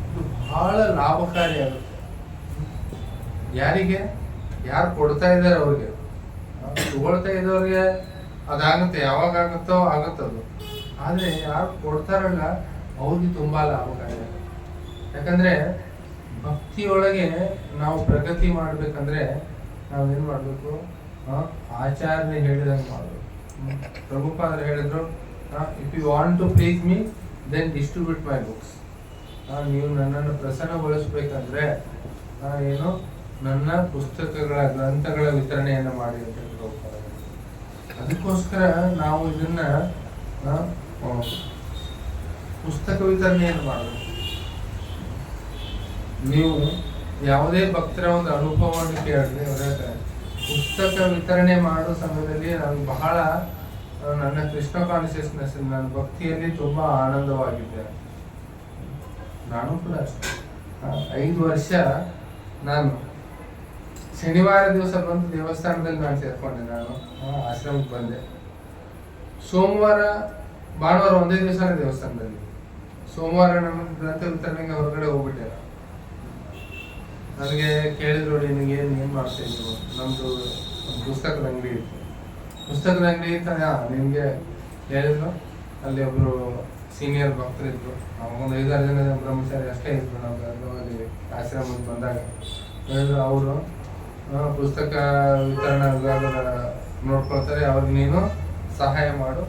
ಇದು ಬಹಳ ಲಾಭಕಾರಿ ಆಗುತ್ತೆ. ಯಾರಿಗೆ, ಯಾರು ಕೊಡ್ತಾ ಇದ್ದಾರೆ ಅವ್ರಿಗೆ, ತಗೊಳ್ತಾ ಇದ್ದವ್ರಿಗೆ ಅದಾಗುತ್ತೆ, ಯಾವಾಗ ಆಗುತ್ತೋ ಆಗುತ್ತದು. ಆದರೆ ಯಾರು ಕೊಡ್ತಾರಲ್ಲ ಅವ್ರಿಗೆ ತುಂಬಾ ಲಾಭಕಾರಿ ಆಗುತ್ತೆ. ಯಾಕಂದ್ರೆ ಭಕ್ತಿಯೊಳಗೆ ನಾವು ಪ್ರಗತಿ ಮಾಡ್ಬೇಕಂದ್ರೆ ನಾವೇನ್ ಮಾಡ್ಬೇಕು, ಆಚಾರ್ಯ ಹೇಳಿದಂಗೆ ಮಾಡ್ಬೇಕು. ಪ್ರಭುಪಾದರು ಹೇಳಿದ್ರು, if you want to please me then distribute my books. ನೀವು ನನ್ನನ್ನು ಪ್ರಸನ್ನಗೊಳಿಸ್ಬೇಕಂದ್ರೆ ಏನು, ನನ್ನ ಪುಸ್ತಕಗಳ ಗ್ರಂಥಗಳ ವಿತರಣೆಯನ್ನು ಮಾಡಿ ಅಂತ ಹೇಳಿ ಪ್ರಭುಪಾದರು. ಅದಕ್ಕೋಸ್ಕರ ನಾವು ಇದನ್ನ ಪುಸ್ತಕ ವಿತರಣೆಯನ್ನು ಮಾಡಬೇಕು. ನೀವು ಯಾವುದೇ ಭಕ್ತರ ಒಂದು ಅನುಭವವನ್ನು ಕೇಳಿದ್ರೆ ಅವರ ಪುಸ್ತಕ ವಿತರಣೆ ಮಾಡೋ ಸಮಯದಲ್ಲಿ ನಾನು ಬಹಳ ನನ್ನ ಕೃಷ್ಣ ಕಾನ್ಸಿಯಸ್ನೆಸ್, ನನ್ನ ಭಕ್ತಿಯಲ್ಲಿ ತುಂಬಾ ಆನಂದವಾಗಿದ್ದೆ. ನಾನು ಕೂಡ ಅಷ್ಟೇ. 5 ವರ್ಷ ನಾನು ಶನಿವಾರ ದಿವಸ ಬಂದು ದೇವಸ್ಥಾನದಲ್ಲಿ ನಾನು ಸೇರ್ಕೊಂಡೆ. ನಾನು ಆಶ್ರಮಕ್ಕೆ ಬಂದೆ. ಸೋಮವಾರ ಭಾನುವಾರ ಒಂದೇ ದಿವಸನೇ ದೇವಸ್ಥಾನದಲ್ಲಿ. ಸೋಮವಾರ ನಮ್ಮ ಗ್ರಂಥ ವಿತರಣೆಗೆ ಹೊರಗಡೆ ಹೋಗ್ಬಿಟ್ಟೆ. ನನಗೆ ಕೇಳಿದ್ರು, ನಿನಗೆ ಏನ್ ಮಾಡ್ತಾ ಇದ್ರು? ನಮ್ದು ಒಂದು ಪುಸ್ತಕದ ಅಂಗಡಿ ಇತ್ತು. ಪುಸ್ತಕದ ಅಂಗಡಿ ನಿಮ್ಗೆ ಹೇಳಿದ್ರು. ಅಲ್ಲಿ ಒಬ್ರು ಸೀನಿಯರ್ ಭಕ್ತರಿದ್ರು. ಒಂದು 5-6 ಜನ ಬ್ರಹ್ಮಚಾರಿ ಅಷ್ಟೇ ಇದ್ರು. ನಾವು ಅಲ್ಲಿ ಆಶ್ರಮಕ್ಕೆ ಬಂದಾಗ ಹೇಳಿದ್ರು, ಅವರು ಪುಸ್ತಕ ವಿತರಣಾ ವಿಭಾಗದ ನೋಡ್ಕೊಳ್ತಾರೆ, ಅವ್ರಿಗೆ ನೀನು ಸಹಾಯ ಮಾಡು,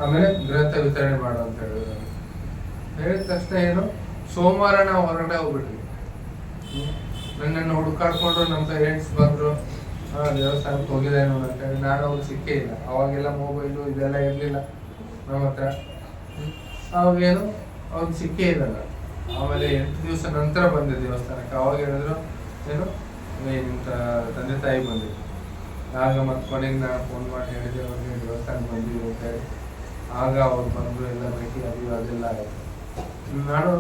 ಆಮೇಲೆ ಗ್ರಂಥ ವಿತರಣೆ ಮಾಡು ಅಂತ ಹೇಳಿದ್ರು. ಹೇಳಿದ ತಕ್ಷಣ ಏನು, ಸೋಮವಾರ ನಾವು ಹೊರಗಡೆ ಹೋಗ್ಬಿಟ್ವಿ. ನನ್ನನ್ನು ಹುಡುಕಾಡ್ಕೊಂಡು ನಮ್ಮ ಪೇರೆಂಟ್ಸ್ ಬಂದ್ರು, ದೇವಸ್ಥಾನಕ್ಕೆ ಹೋಗಿದ್ದೇನು ಅಂತ ಹೇಳಿ. ನಾನು ಅವ್ರು ಸಿಕ್ಕೇ ಇಲ್ಲ. ಅವಾಗೆಲ್ಲ ಮೊಬೈಲು ಇದೆಲ್ಲ ಇರಲಿಲ್ಲ ನಮ್ಮ ಹತ್ರ. ಅವಾಗೇನು ಅವ್ರಿಗೆ ಸಿಕ್ಕೇ ಇರಲ್ಲ. ಆಮೇಲೆ 8 ದಿವಸ ನಂತರ ಬಂದೆ ದೇವಸ್ಥಾನಕ್ಕೆ. ಅವಾಗ ಹೇಳಿದ್ರು, ಏನು ನಿಮ್ಮ ತಂದೆ ತಾಯಿ ಬಂದಿದ್ರು. ಆಗ ಮತ್ತೆ ಕೊನೆಗೆ ನಾನು ಫೋನ್ ಮಾಡಿ ಹೇಳಿದೆ ಅವ್ರಿಗೆ, ದೇವಸ್ಥಾನಕ್ಕೆ ಬಂದಿವಿ ಅಂತ ಹೇಳಿ. ಆಗ ಅವ್ರು ಬಂದರು, ಎಲ್ಲ ಭೇಟಿ ಅದೆಲ್ಲ ಆಯಿತು. ನಾನು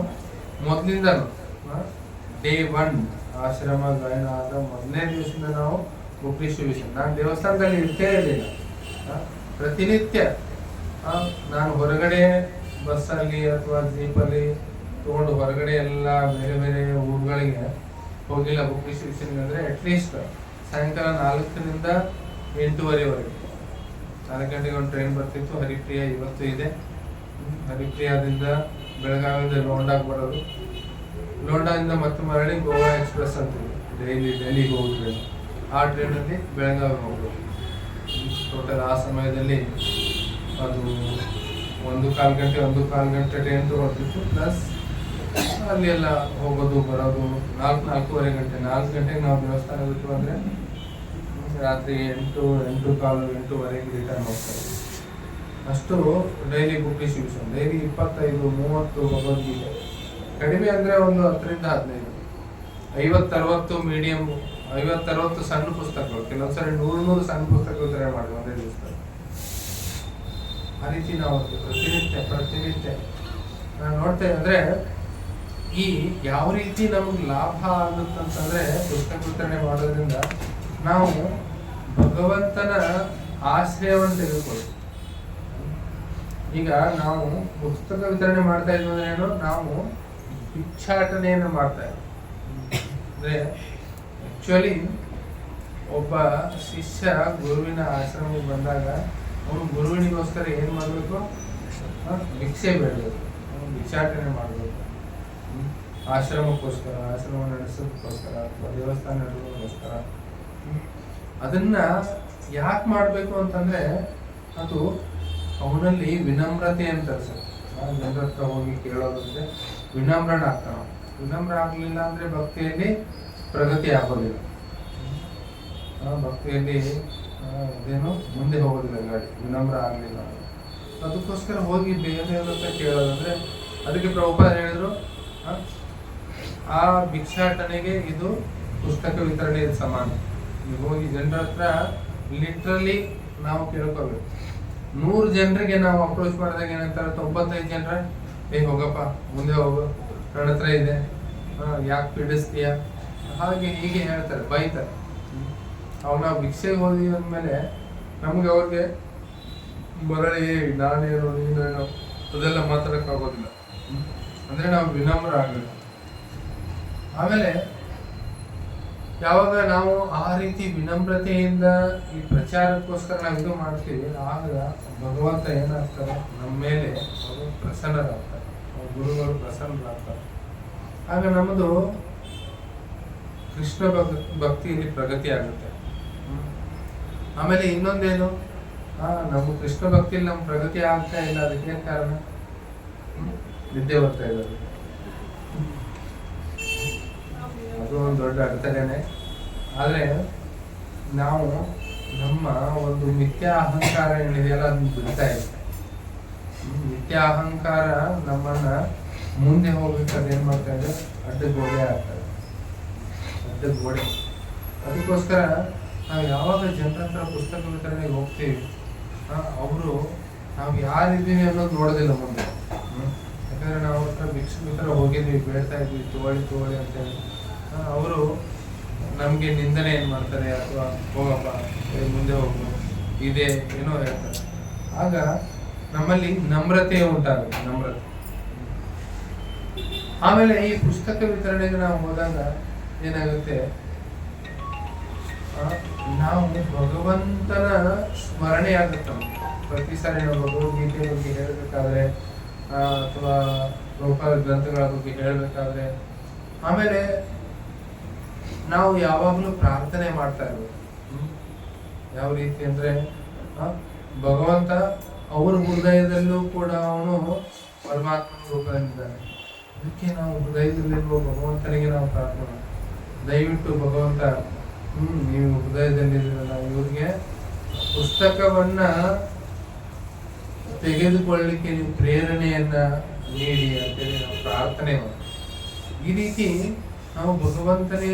ಮೊದಲಿಂದನು ಡೇ 1 ಆಶ್ರಮ ಗಾಯನ ಆದ ಮೊದಲನೇ ದಿವಸದಿಂದ ನಾವು ಬುಕ್ ಡಿಸ್ಟ್ರಿಬ್ಯೂಷನ್. ನಾನು ದೇವಸ್ಥಾನದಲ್ಲಿ ಇರ್ತೇ ಇರಲಿಲ್ಲ. ಪ್ರತಿನಿತ್ಯ ನಾನು ಹೊರಗಡೆ ಬಸ್ಸಲ್ಲಿ ಅಥವಾ ಜೀಪಲ್ಲಿ ತಗೊಂಡು ಹೊರಗಡೆ ಎಲ್ಲ ಬೇರೆ ಬೇರೆ ಊರುಗಳಿಗೆ ಹೋಗಿಲ್ಲ ಬುಕ್ ಡಿಸ್ಟ್ರಿಬ್ಯೂಷನ್ಗೆ. ಅಂದರೆ ಅಟ್ಲೀಸ್ಟ್ ಸಾಯಂಕಾಲ 4ರಿಂದ 8:30ವರೆಗೆ. 4 ಗಂಟೆಗೆ ಒಂದು ಟ್ರೈನ್ ಬರ್ತಿತ್ತು, ಹರಿಪ್ರಿಯಾ ಇವತ್ತು ಇದೆ. ಹರಿಪ್ರಿಯಾದಿಂದ ಬೆಳಗಾವಿಯಿಂದ ಲೋಂಡಾಗೆ ಬರೋದು, ಲೋಂಡಾದಿಂದ ಮತ್ತೆ ಮರಳಿ ಗೋವಾ ಎಕ್ಸ್ಪ್ರೆಸ್ ಅಂತೀವಿ, ಡೆಲ್ಲಿಗೆ ಹೋಗೋ ಟ್ರೈನ್. ಆ ಟ್ರೈನಲ್ಲಿ ಬೆಳಗಾವಿ ಹೋಗೋದು. ಟೋಟಲ್ ಆ ಸಮಯದಲ್ಲಿ ಅದು 1.25 ಗಂಟೆ ಟ್ರೈನ್ ತಗೊಳ್ತಿತ್ತು. ಪ್ಲಸ್ ಅಲ್ಲಿ ಎಲ್ಲ ಹೋಗೋದು ಬರೋದು 4-4.25 ಗಂಟೆ. 4 ಗಂಟೆಗೆ ನಾವು ದೇವಸ್ಥಾನ ಬಿಟ್ಟು ಅಂದರೆ ರಾತ್ರಿ 8-8:15 ರಿಟರ್ನ್ ಹೋಗ್ತಾರೆ. ಅಷ್ಟು daily book distribution. Daily 25-30 Bhagavad Gita. ಕಡಿಮೆ ಅಂದರೆ ಒಂದು 10ರಿಂದ 15, 50-60 ಮೀಡಿಯಮ್, 50-60 ಸಣ್ಣ ಪುಸ್ತಕಗಳು. ಕೆಲವೊಂದ್ಸರಿ 100 ಸಣ್ಣ ಪುಸ್ತಕಗಳು ತಯಾರು ಮಾಡಿದ್ವಿ ಒಂದೇ ದಿವಸದಲ್ಲಿ. ಆ ರೀತಿ ನಾವು ಪ್ರತಿನಿತ್ಯ ನಾನು ನೋಡ್ತೇವೆ. ಅಂದರೆ ಈ ಯಾವ ರೀತಿ ನಮಗೆ ಲಾಭ ಆಗುತ್ತಂತಂದ್ರೆ ಪುಸ್ತಕ ವಿತರಣೆ ಮಾಡೋದ್ರಿಂದ ನಾವು ಭಗವಂತನ ಆಶ್ರಯವನ್ನು ತೆಗೆದುಕೊಳ್ಳಿ. ಈಗ ನಾವು ಪುಸ್ತಕ ವಿತರಣೆ ಮಾಡ್ತಾ ಇದ್ವಿ ಅಂದ್ರೆ ಏನು, ನಾವು ಭಿಕ್ಷಾಟನೆಯನ್ನು ಮಾಡ್ತಾ ಇದ್ವಿ. ಅಂದ್ರೆ ಆಕ್ಚುಲಿ ಒಬ್ಬ ಶಿಷ್ಯ ಗುರುವಿನ ಆಶ್ರಮಕ್ಕೆ ಬಂದಾಗ ಅವನು ಗುರುವಿನಿಗೋಸ್ಕರ ಏನು ಮಾಡಬೇಕು, ಭಿಕ್ಷೆ ಬೇಡಬೇಕು, ಭಿಕ್ಷಾಟನೆ ಮಾಡಬೇಕು. ಆಶ್ರಮಕ್ಕೋಸ್ಕರ, ಆಶ್ರಮ ನಡೆಸೋದಕ್ಕೋಸ್ಕರ ಅಥವಾ ದೇವಸ್ಥಾನ ನಡೆಸೋದಕ್ಕೋಸ್ಕರ. ಅದನ್ನ ಯಾಕೆ ಮಾಡಬೇಕು ಅಂತಂದ್ರೆ ಅದು ಅವನಲ್ಲಿ ವಿನಮ್ರತೆ ಅಂತ ಅನ್ಸುತ್ತೆ. ಜನರ ಹತ್ರ ಹೋಗಿ ಕೇಳೋದಂದ್ರೆ ವಿನಮ್ರನ ಆಗ್ತಾನ. ವಿನಮ್ರ ಆಗಲಿಲ್ಲ ಅಂದ್ರೆ ಭಕ್ತಿಯಲ್ಲಿ ಪ್ರಗತಿ ಆಗೋದಿಲ್ಲ. ಭಕ್ತಿಯಲ್ಲಿ ಇದೇನು ಮುಂದೆ ಹೋಗೋದಿಲ್ಲ ಗಾಡಿ, ವಿನಮ್ರ ಆಗಲಿಲ್ಲ. ಅದಕ್ಕೋಸ್ಕರ ಹೋಗಿ ಬೇರೆಯವ್ರ ಹತ್ರ ಕೇಳೋದಂದ್ರೆ, ಅದಕ್ಕೆ ಪ್ರಭುಪಾದ ಹೇಳಿದ್ರು, ಆ ಭಿಕ್ಷಾಟನೆಗೆ ಇದು ಪುಸ್ತಕ ವಿತರಣೆ ಸಮಾನ. ನೀವು ಹೋಗಿ ಜನರ ಹತ್ರ ಲಿಟ್ರಲಿ ನಾವು ಕೇಳ್ಕೋಬೇಕು. 100 ಜನರಿಗೆ ನಾವು ಅಪ್ರೋಚ್ ಮಾಡಿದಾಗ ಏನಂತಾರೆ, 95 ಜನರ ಹೋಗಪ್ಪ ಮುಂದೆ ಹೋಗು, ನನ್ನ ಹತ್ರ ಇದೆ, ಯಾಕೆ ಪೀಡಿಸ್ತೀಯ, ಹಾಗೆ ಹೀಗೆ ಹೇಳ್ತಾರೆ, ಬೈತಾರೆ. ಅವಾಗ ನಾವು ಭಿಕ್ಷೆಗೆ ಹೋದ್ವಿ ಅಂದಮೇಲೆ ನಮ್ಗೆ ಅವ್ರಿಗೆ ಮರಳಿ ನಾನೇನು ನೀನೇನು ಅದೆಲ್ಲ ಮಾತಾಡೋಕ್ಕಾಗೋದಿಲ್ಲ. ಅಂದರೆ ನಾವು ವಿನಮ್ರ ಆಗಬೇಕು. ಆಮೇಲೆ ಯಾವಾಗ ನಾವು ಆ ರೀತಿ ವಿನಮ್ರತೆಯಿಂದ ಈ ಪ್ರಚಾರಕ್ಕೋಸ್ಕರ ನಾವು ಇದು ಮಾಡ್ತೀವಿ, ಆಗ ಭಗವಂತ ಏನಾಗ್ತಾರೆ, ನಮ್ಮ ಮೇಲೆ ಅವರು ಪ್ರಸನ್ನರಾಗ್ತಾರೆ, ಗುರುಗಳು ಪ್ರಸನ್ನರಾಗ್ತಾರೆ. ಆಗ ನಮ್ಮದು ಕೃಷ್ಣ ಭಕ್ತಿಯಲ್ಲಿ ಪ್ರಗತಿ ಆಗುತ್ತೆ. ಆಮೇಲೆ ಇನ್ನೊಂದೇನು, ನಮ್ಮ ಕೃಷ್ಣ ಭಕ್ತಿಯಲ್ಲಿ ನಮ್ಮ ಪ್ರಗತಿ ಆಗ್ತಾ ಇಲ್ಲ, ಅದಕ್ಕೆ ಕಾರಣ ನಿದ್ದೆ ಬರ್ತಾ ಇರೋದು. ಅದು ಒಂದು ದೊಡ್ಡ ಅಡೆತಡೆನೆ. ಆದರೆ ನಾವು ನಮ್ಮ ಒಂದು ಮಿಥ್ಯಾ ಅಹಂಕಾರ ಏನಿದೆಯಲ್ಲ ಅದನ್ನ ಬಿಡ್ತಾ ಇಲ್ಲ. ಮಿಥ್ಯಾ ಅಹಂಕಾರ ನಮ್ಮನ್ನ ಮುಂದೆ ಹೋಗ್ಬೇಕಾದ್ರೆ ಏನ್ ಮಾಡ್ತಾ ಇದೆ, ಅಡ್ಡಗೋಡೆ ಆಗ್ತದೆ, ಅಡ್ಡಗೋಡೆ. ಅದಕ್ಕೋಸ್ಕರ ನಾವು ಯಾವಾಗ ಜನರ ಹತ್ರ ಪುಸ್ತಕ ವಿತರಣೆಗೆ ಹೋಗ್ತೀವಿ, ಅವರು ನಾವು ಯಾರಿದ್ದೀವಿ ಅನ್ನೋದು ನೋಡೋದಿಲ್ಲ ಮುಂದೆ. ಯಾಕಂದ್ರೆ ನಾವು ಅವ್ರ ಹತ್ರ ಭಿಕ್ಷುಕರ ಹತ್ರ ಹೋಗಿದ್ವಿ, ಬೇಡ್ತಾ ಇದ್ವಿ, ತಗೊಳ್ಳಿ ಅಂತೇಳಿ, ಅವರು ನಮಗೆ ನಿಂದನೆ ಏನು ಮಾಡ್ತಾರೆ, ಅಥವಾ ಹೋಗಪ್ಪ ಮುಂದೆ ಹೋಗು, ಇದೆ ಏನೋ ಹೇಳ್ತಾರೆ. ಆಗ ನಮ್ಮಲ್ಲಿ ನಮ್ರತೆ ಉಂಟಾಗುತ್ತೆ, ನಮ್ರತೆ. ಆಮೇಲೆ ಈ ಪುಸ್ತಕ ವಿತರಣೆಗೆ ನಾವು ಹೋದಾಗ ಏನಾಗುತ್ತೆ, ನಾವು ಭಗವಂತನ ಸ್ಮರಣೆ ಆಗುತ್ತೆ. ಪ್ರತಿ ಸಾರಿ ನಾವು ಭಗವದ್ಗೀತೆ ಬಗ್ಗೆ ಹೇಳಬೇಕಾದ್ರೆ ಅಥವಾ ಲೋಕಲ್ ಗ್ರಂಥಗಳ ಬಗ್ಗೆ ಹೇಳಬೇಕಾದ್ರೆ, ಆಮೇಲೆ ನಾವು ಯಾವಾಗಲೂ ಪ್ರಾರ್ಥನೆ ಮಾಡ್ತಾ ಇರ್ಬೇಕು. ಯಾವ ರೀತಿ ಅಂದ್ರೆ, ಭಗವಂತ ಅವರ ಹೃದಯದಲ್ಲೂ ಕೂಡ ಅವನು ಪರಮಾತ್ಮನ ರೂಪದಲ್ಲಿದ್ದಾನೆ. ಅದಕ್ಕೆ ನಾವು ಹೃದಯದಲ್ಲಿರುವ ಭಗವಂತನಿಗೆ ನಾವು ಪ್ರಾರ್ಥನೆ ಮಾಡಿ, ದಯವಿಟ್ಟು ಭಗವಂತ ನೀವು ಹೃದಯದಲ್ಲಿರಲ್ಲ, ಇವ್ರಿಗೆ ಪುಸ್ತಕವನ್ನ ತೆಗೆದುಕೊಳ್ಳಲಿಕ್ಕೆ ನೀವು ಪ್ರೇರಣೆಯನ್ನ ನೀಡಿ ಅಂತೇಳಿ ನಾವು ಪ್ರಾರ್ಥನೆ ಮಾಡಿ. ಈ ರೀತಿ ನಾವು ಭಗವಂತನೇ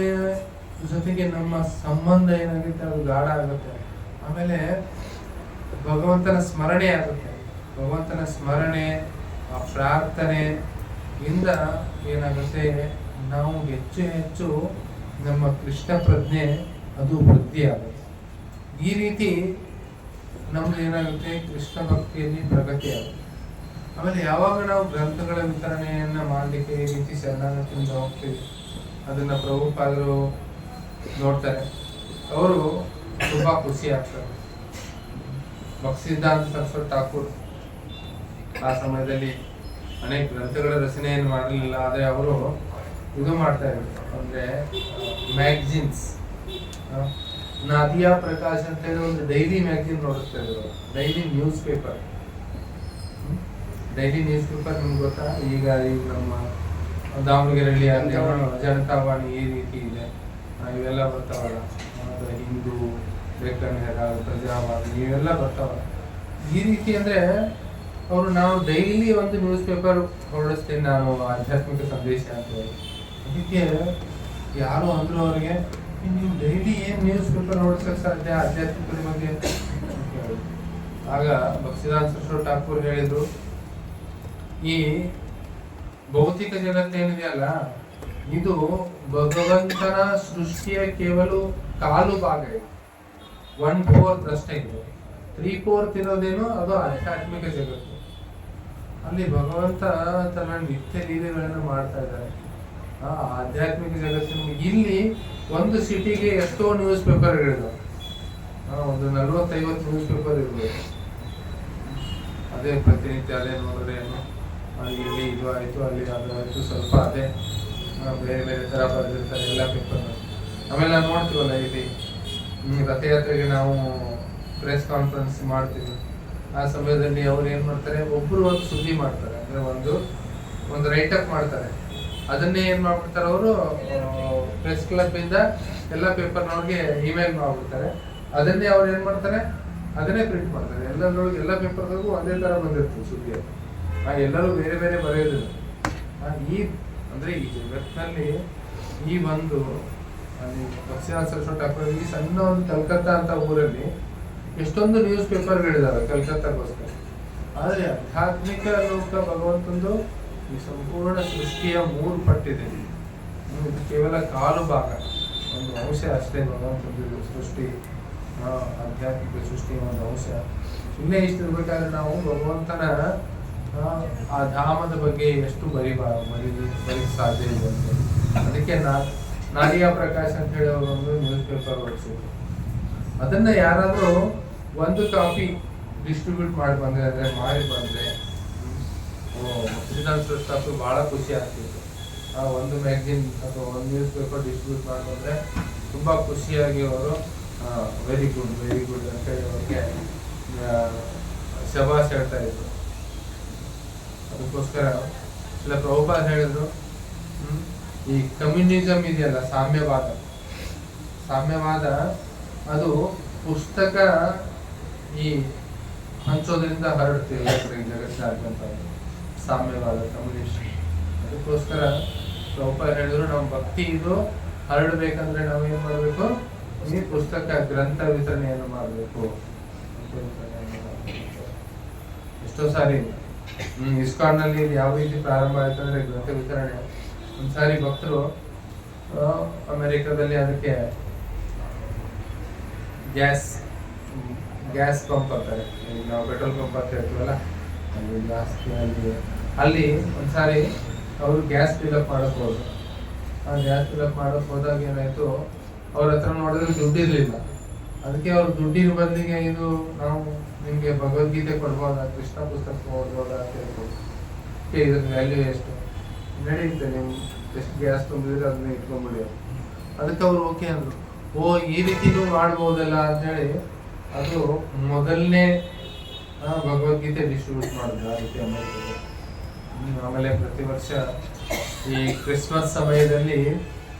ಜೊತೆಗೆ ನಮ್ಮ ಸಂಬಂಧ ಏನಾಗುತ್ತೆ, ಅದು ಗಾಢ ಆಗುತ್ತೆ. ಆಮೇಲೆ ಭಗವಂತನ ಸ್ಮರಣೆ ಆಗುತ್ತೆ. ಭಗವಂತನ ಸ್ಮರಣೆ, ಆ ಪ್ರಾರ್ಥನೆ ಇಂದ ಏನಾಗುತ್ತೆ, ನಾವು ಹೆಚ್ಚು ಹೆಚ್ಚು ನಮ್ಮ ಕೃಷ್ಣ ಪ್ರಜ್ಞೆ ಅದು ವೃದ್ಧಿ ಆಗುತ್ತೆ. ಈ ರೀತಿ ನಮ್ದು ಏನಾಗುತ್ತೆ, ಕೃಷ್ಣ ಭಕ್ತಿಯಲ್ಲಿ ಪ್ರಗತಿ ಆಗುತ್ತೆ. ಆಮೇಲೆ ಯಾವಾಗ ನಾವು ಗ್ರಂಥಗಳ ವಿತರಣೆಯನ್ನ ಮಾಡಲಿಕ್ಕೆ ಈ ರೀತಿ ಶರಣಾಗತಿಯಿಂದ ಹೋಗ್ತೀವಿ, ಅದನ್ನ ಪ್ರಭುಪಾದರು ನೋಡ್ತಾರೆ, ಅವರು ತುಂಬಾ ಖುಷಿ ಆಗ್ತಾರೆ. ಭಕ್ತಿಸಿದ್ಧಾಂತ ಸರಸ್ವತಿ ಠಾಕೂರ್ ಆ ಸಮಯದಲ್ಲಿ ಅನೇಕ ಗ್ರಂಥಗಳ ರಚನೆಯನ್ನು ಮಾಡಲಿಲ್ಲ, ಆದರೆ ಅವರು ಇದು ಮಾಡ್ತಾ ಇದ್ರು, ಅಂದ್ರೆ ಮ್ಯಾಗಝಿನ್ಸ್, ನಾದಿಯಾ ಪ್ರಕಾಶ್ ಅಂತ ಹೇಳಿ ಒಂದು ಡೈಲಿ ಮ್ಯಾಗಝಿನ್ ನೋಡುತ್ತಾ ಇದ್ರು, ಡೈಲಿ ನ್ಯೂಸ್ ಪೇಪರ್. ನಿಮ್ಗೆ ಗೊತ್ತಾ, ಈಗ ನಮ್ಮ ದಾವಣಗೆರೆಯಲ್ಲಿ ಜನತಾವಾಣಿ ಈ ರೀತಿ ಇದೆ, ಇವೆಲ್ಲ ಬರ್ತಾವಲ್ಲ, ಹಿಂದೂ, ಡೆಕ್ಕನ್ ಹೆರಾಲ್ಡ್, ಪ್ರಜಾವಾಣಿ ಇವೆಲ್ಲ ಬರ್ತಾವಲ್ಲ. ಈ ರೀತಿ ಅಂದ್ರೆ ಅವರು, ನಾವು ಡೈಲಿ ಒಂದು ನ್ಯೂಸ್ ಪೇಪರ್ ಹೊರಡಿಸ್ತೇನೆ ನಾನು, ಆಧ್ಯಾತ್ಮಿಕ ಸಂದೇಶ ಅಂತ ಹೇಳಿ. ಅದಕ್ಕೆ ಯಾರು ಅಂದ್ರು ಅವ್ರಿಗೆ, ನೀವು ಡೈಲಿ ಏನ್ ನ್ಯೂಸ್ ಪೇಪರ್ ಹೊರಡಿಸಕ್ ಸಾಧ್ಯ ಆಧ್ಯಾತ್ಮಿಕದ ಬಗ್ಗೆ? ಆಗ ಭಕ್ತಿಸಿದ್ಧಾಂತ ಸರಸ್ವತಿ ಠಾಕೂರ್ ಹೇಳಿದ್ರು, ಈ ಭೌತಿಕ ಜಗತ್ತೇನಿದೆಯಲ್ಲ, ಇದು ಭಗವಂತನ ಸೃಷ್ಟಿಯ ಕೇವಲ ಕಾಲು ಭಾಗ ಇದೆ, 1/4 ಅಷ್ಟೇ ಇದೆ. 3/4 ಇರೋದೇನು ಅದು ಆಧ್ಯಾತ್ಮಿಕ ಜಗತ್ತು. ಅಲ್ಲಿ ಭಗವಂತ ತನ್ನ ನಿತ್ಯ ಲೀಲೆಗಳನ್ನು ಮಾಡ್ತಾ ಇದ್ದಾರೆ. ಆಧ್ಯಾತ್ಮಿಕ ಜಗತ್ತಿನ ಇಲ್ಲಿ ಒಂದು ಸಿಟಿಗೆ ಎಷ್ಟೋ ನ್ಯೂಸ್ ಪೇಪರ್ಗಳಿದಾವೆ, ಒಂದು 40-50 ನ್ಯೂಸ್ ಪೇಪರ್ ಇರ್ಬೋದು. ಅದೇ ಪ್ರತಿನಿತ್ಯ ಅದೇ ನೋಡಿದ್ರೆ ಇಲ್ಲಿ ಇದು ಆಯ್ತು, ಅಲ್ಲಿ ಅದು ಆಯ್ತು, ಸ್ವಲ್ಪ ಅದೇ ಬೇರೆ ಬೇರೆ ತರ ಬರೆದಿರ್ತಾರೆ ಎಲ್ಲ ಪೇಪರ್. ಆಮೇಲೆ ನಾವು ನೋಡ್ತೀವಲ್ಲ, ಇಲ್ಲಿ ರಥಯಾತ್ರೆಗೆ ನಾವು ಪ್ರೆಸ್ ಕಾನ್ಫರೆನ್ಸ್ ಮಾಡ್ತೀವಿ. ಆ ಸಮಯದಲ್ಲಿ ಅವ್ರು ಏನ್ ಮಾಡ್ತಾರೆ, ಒಬ್ರು ಒಂದು ಸುದ್ದಿ ಮಾಡ್ತಾರೆ, ಅಂದ್ರೆ ಒಂದು ರೈಟಪ್ ಮಾಡ್ತಾರೆ. ಅದನ್ನೇ ಏನ್ ಮಾಡ್ಬಿಡ್ತಾರೆ ಅವರು, ಪ್ರೆಸ್ ಕ್ಲಬ್ ಇಂದ ಎಲ್ಲ ಪೇಪರ್ನವ್ರಿಗೆ ಇಮೇಲ್ ಮಾಡ್ಬಿಡ್ತಾರೆ. ಅದನ್ನೇ ಅವ್ರು ಏನ್ ಮಾಡ್ತಾರೆ, ಅದನ್ನೇ ಪ್ರಿಂಟ್ ಮಾಡ್ತಾರೆ. ಎಲ್ಲ ಪೇಪರ್ಗಳಿಗೂ ಒಂದೇ ತರ ಬಂದಿರ್ತದೆ ಸುದ್ದಿ. ಎಲ್ಲರೂ ಬೇರೆ ಬೇರೆ ಬರೆಯೋದಿಲ್ಲ. ಈ ಜಗತ್ತಿನಲ್ಲಿ ಈ ಒಂದು ಅಲ್ಲಿ ದಕ್ಷಿಣಾಂಚಲ ಸರಸ್ವತಿ ಠಾಕೂರ್ ಈ ಸಣ್ಣ ಒಂದು ಕಲ್ಕತ್ತಾ ಅಂತ ಊರಲ್ಲಿ ಎಷ್ಟೊಂದು ನ್ಯೂಸ್ ಪೇಪರ್ಗಳಿದಾವೆ ಕಲ್ಕತ್ತಾಗೋಸ್ಕರ. ಆದರೆ ಆಧ್ಯಾತ್ಮಿಕ ಲೋಕ ಭಗವಂತಂದು ಈ ಸಂಪೂರ್ಣ ಸೃಷ್ಟಿಯ 3 ಪಟ್ಟಿದೆ. ಇದು ಕೇವಲ ಕಾಲು ಭಾಗ, ಒಂದು ಅಂಶ ಅಷ್ಟೇ ಭಗವಂತಂದು ಸೃಷ್ಟಿ, ಆಧ್ಯಾತ್ಮಿಕ ಸೃಷ್ಟಿಯ ಒಂದು ಅಂಶ. ಇನ್ನೇ ಇಷ್ಟು ಇರ್ಬೇಕಾದ್ರೆ ನಾವು ಭಗವಂತನ ಆ ಧಾಮದ ಬಗ್ಗೆ ಎಷ್ಟು ಬರೀ ಸಾಧ್ಯ ಇದೆ ಅಂತ. ಅದಕ್ಕೆ ನಾಡಿಯಾ ಪ್ರಕಾಶ್ ಅಂತ ಹೇಳಿ ಅವರು ಒಂದು ನ್ಯೂಸ್ ಪೇಪರ್ ಹೊರಡಿಸಿದ್ರು. ಅದನ್ನ ಯಾರಾದರೂ ಒಂದು ಕಾಪಿ ಡಿಸ್ಟ್ರಿಬ್ಯೂಟ್ ಮಾಡಿ ಬಂದ್ರೆ ಶ್ರೀನಾಥ್ ಸರಸ್ವತಿ ಬಹಳ ಖುಷಿ ಆಗ್ತಿತ್ತು. ಆ ಒಂದು ಮ್ಯಾಗಝಿನ್ ಅಥವಾ ಒಂದು ನ್ಯೂಸ್ ಪೇಪರ್ ಡಿಸ್ಟ್ರಿಬ್ಯೂಟ್ ಮಾಡಿ ಬಂದ್ರೆ ತುಂಬಾ ಖುಷಿಯಾಗಿ ಅವರು ವೆರಿ ಗುಡ್ ಅಂತ ಹೇಳಿ ಅವ್ರಿಗೆ ಶಬಾಷ್ ಹೇಳ್ತಾ ಇದ್ರು. ಅದಕ್ಕೋಸ್ಕರ ಇಲ್ಲ ಪ್ರಭುಪಾದ ಹೇಳಿದ್ರು, ಈ ಕಮ್ಯುನಿಸಮ್ ಇದೆಯಲ್ಲ, ಸಾಮ್ಯವಾದ ಅದು ಪುಸ್ತಕ ಈ ಹಂಚೋದ್ರಿಂದ ಹರಡ್ತೀವಿ ಜಗತ್ತಿನಾದ್ಯಂತ ಸಾಮ್ಯವಾದ ಕಮ್ಯುನಿಸ್ಟ್. ಅದಕ್ಕೋಸ್ಕರ ಪ್ರಭುಪಾದ ಹೇಳಿದ್ರು, ನಮ್ಮ ಭಕ್ತಿ ಇದು ಹರಡ್ಬೇಕಂದ್ರೆ ನಾವು ಏನ್ ಮಾಡ್ಬೇಕು, ಈ ಪುಸ್ತಕ ಗ್ರಂಥ ವಿತರಣೆಯನ್ನು ಮಾಡಬೇಕು. ಎಷ್ಟೋ ಸಾರಿ ಇಸ್ಕಾನ್ ನಲ್ಲಿ ಯಾವ ರೀತಿ ಪ್ರಾರಂಭ ಆಯ್ತು ಅಂದ್ರೆ ಗ್ರಂಥ ವಿತರಣೆ. ಒಂದ್ಸಾರಿ ಭಕ್ತರು ಅಮೆರಿಕದಲ್ಲಿ ಅದಕ್ಕೆ ಗ್ಯಾಸ್ ಪಂಪ್ ಅಂತಾರೆ, ನಾವು ಪೆಟ್ರೋಲ್ ಪಂಪ್ ಅಂತ ಹೇಳ್ತೀವಲ್ಲ, ಅಲ್ಲಿ ಒಂದ್ಸಾರಿ ಅವರು ಗ್ಯಾಸ್ ಫಿಲ್ಅಪ್ ಮಾಡಕ್ ಹೋದ್ರು. ಆ ಗ್ಯಾಸ್ ಫಿಲ್ಅಪ್ ಮಾಡಕ್ ಹೋದಾಗ ಏನಾಯ್ತು, ಅವ್ರ ಹತ್ರ ನೋಡಿದ್ರೆ ದುಡ್ಡಿರ್ಲಿಲ್ಲ. ಅದಕ್ಕೆ ಅವ್ರ ದುಡ್ಡಿನ ಬದಲಿಗೆ ಇದು ನಾವು ನಿಮ್ಗೆ ಭಗವದ್ಗೀತೆ ಕೊಡ್ಬೋದಾ, ಕೃಷ್ಣ ಪುಸ್ತಕ ಓದ್ಬೋದಾ ಅಂತ ಹೇಳ್ಬೋದು. ಇದ್ರ ವ್ಯಾಲ್ಯೂ ಎಷ್ಟು ನಡೆಯುತ್ತೆ, ನಿಮ್ ಎಷ್ಟು ಗ್ಯಾಸ್ ತುಂಬಿದ್ರೆ ಅದನ್ನ ಇಟ್ಕೊಂಡ್ಬಿಡಿ. ಅದಕ್ಕೆ ಅವ್ರು ಓಕೆ ಅಂದ್ರು. ಈ ರೀತಿನೂ ಮಾಡ್ಬೋದಲ್ಲ ಅಂತ ಹೇಳಿ ಅದು ಮೊದಲನೇ ಭಗವದ್ಗೀತೆ ಡಿಸ್ಟ್ರಿಬ್ಯೂಟ್ ಮಾಡಿದ್ರು ಆ ರೀತಿ ಅಮೆರಿಕದಲ್ಲಿ. ಆಮೇಲೆ ಪ್ರತಿ ವರ್ಷ ಈ ಕ್ರಿಸ್ಮಸ್ ಸಮಯದಲ್ಲಿ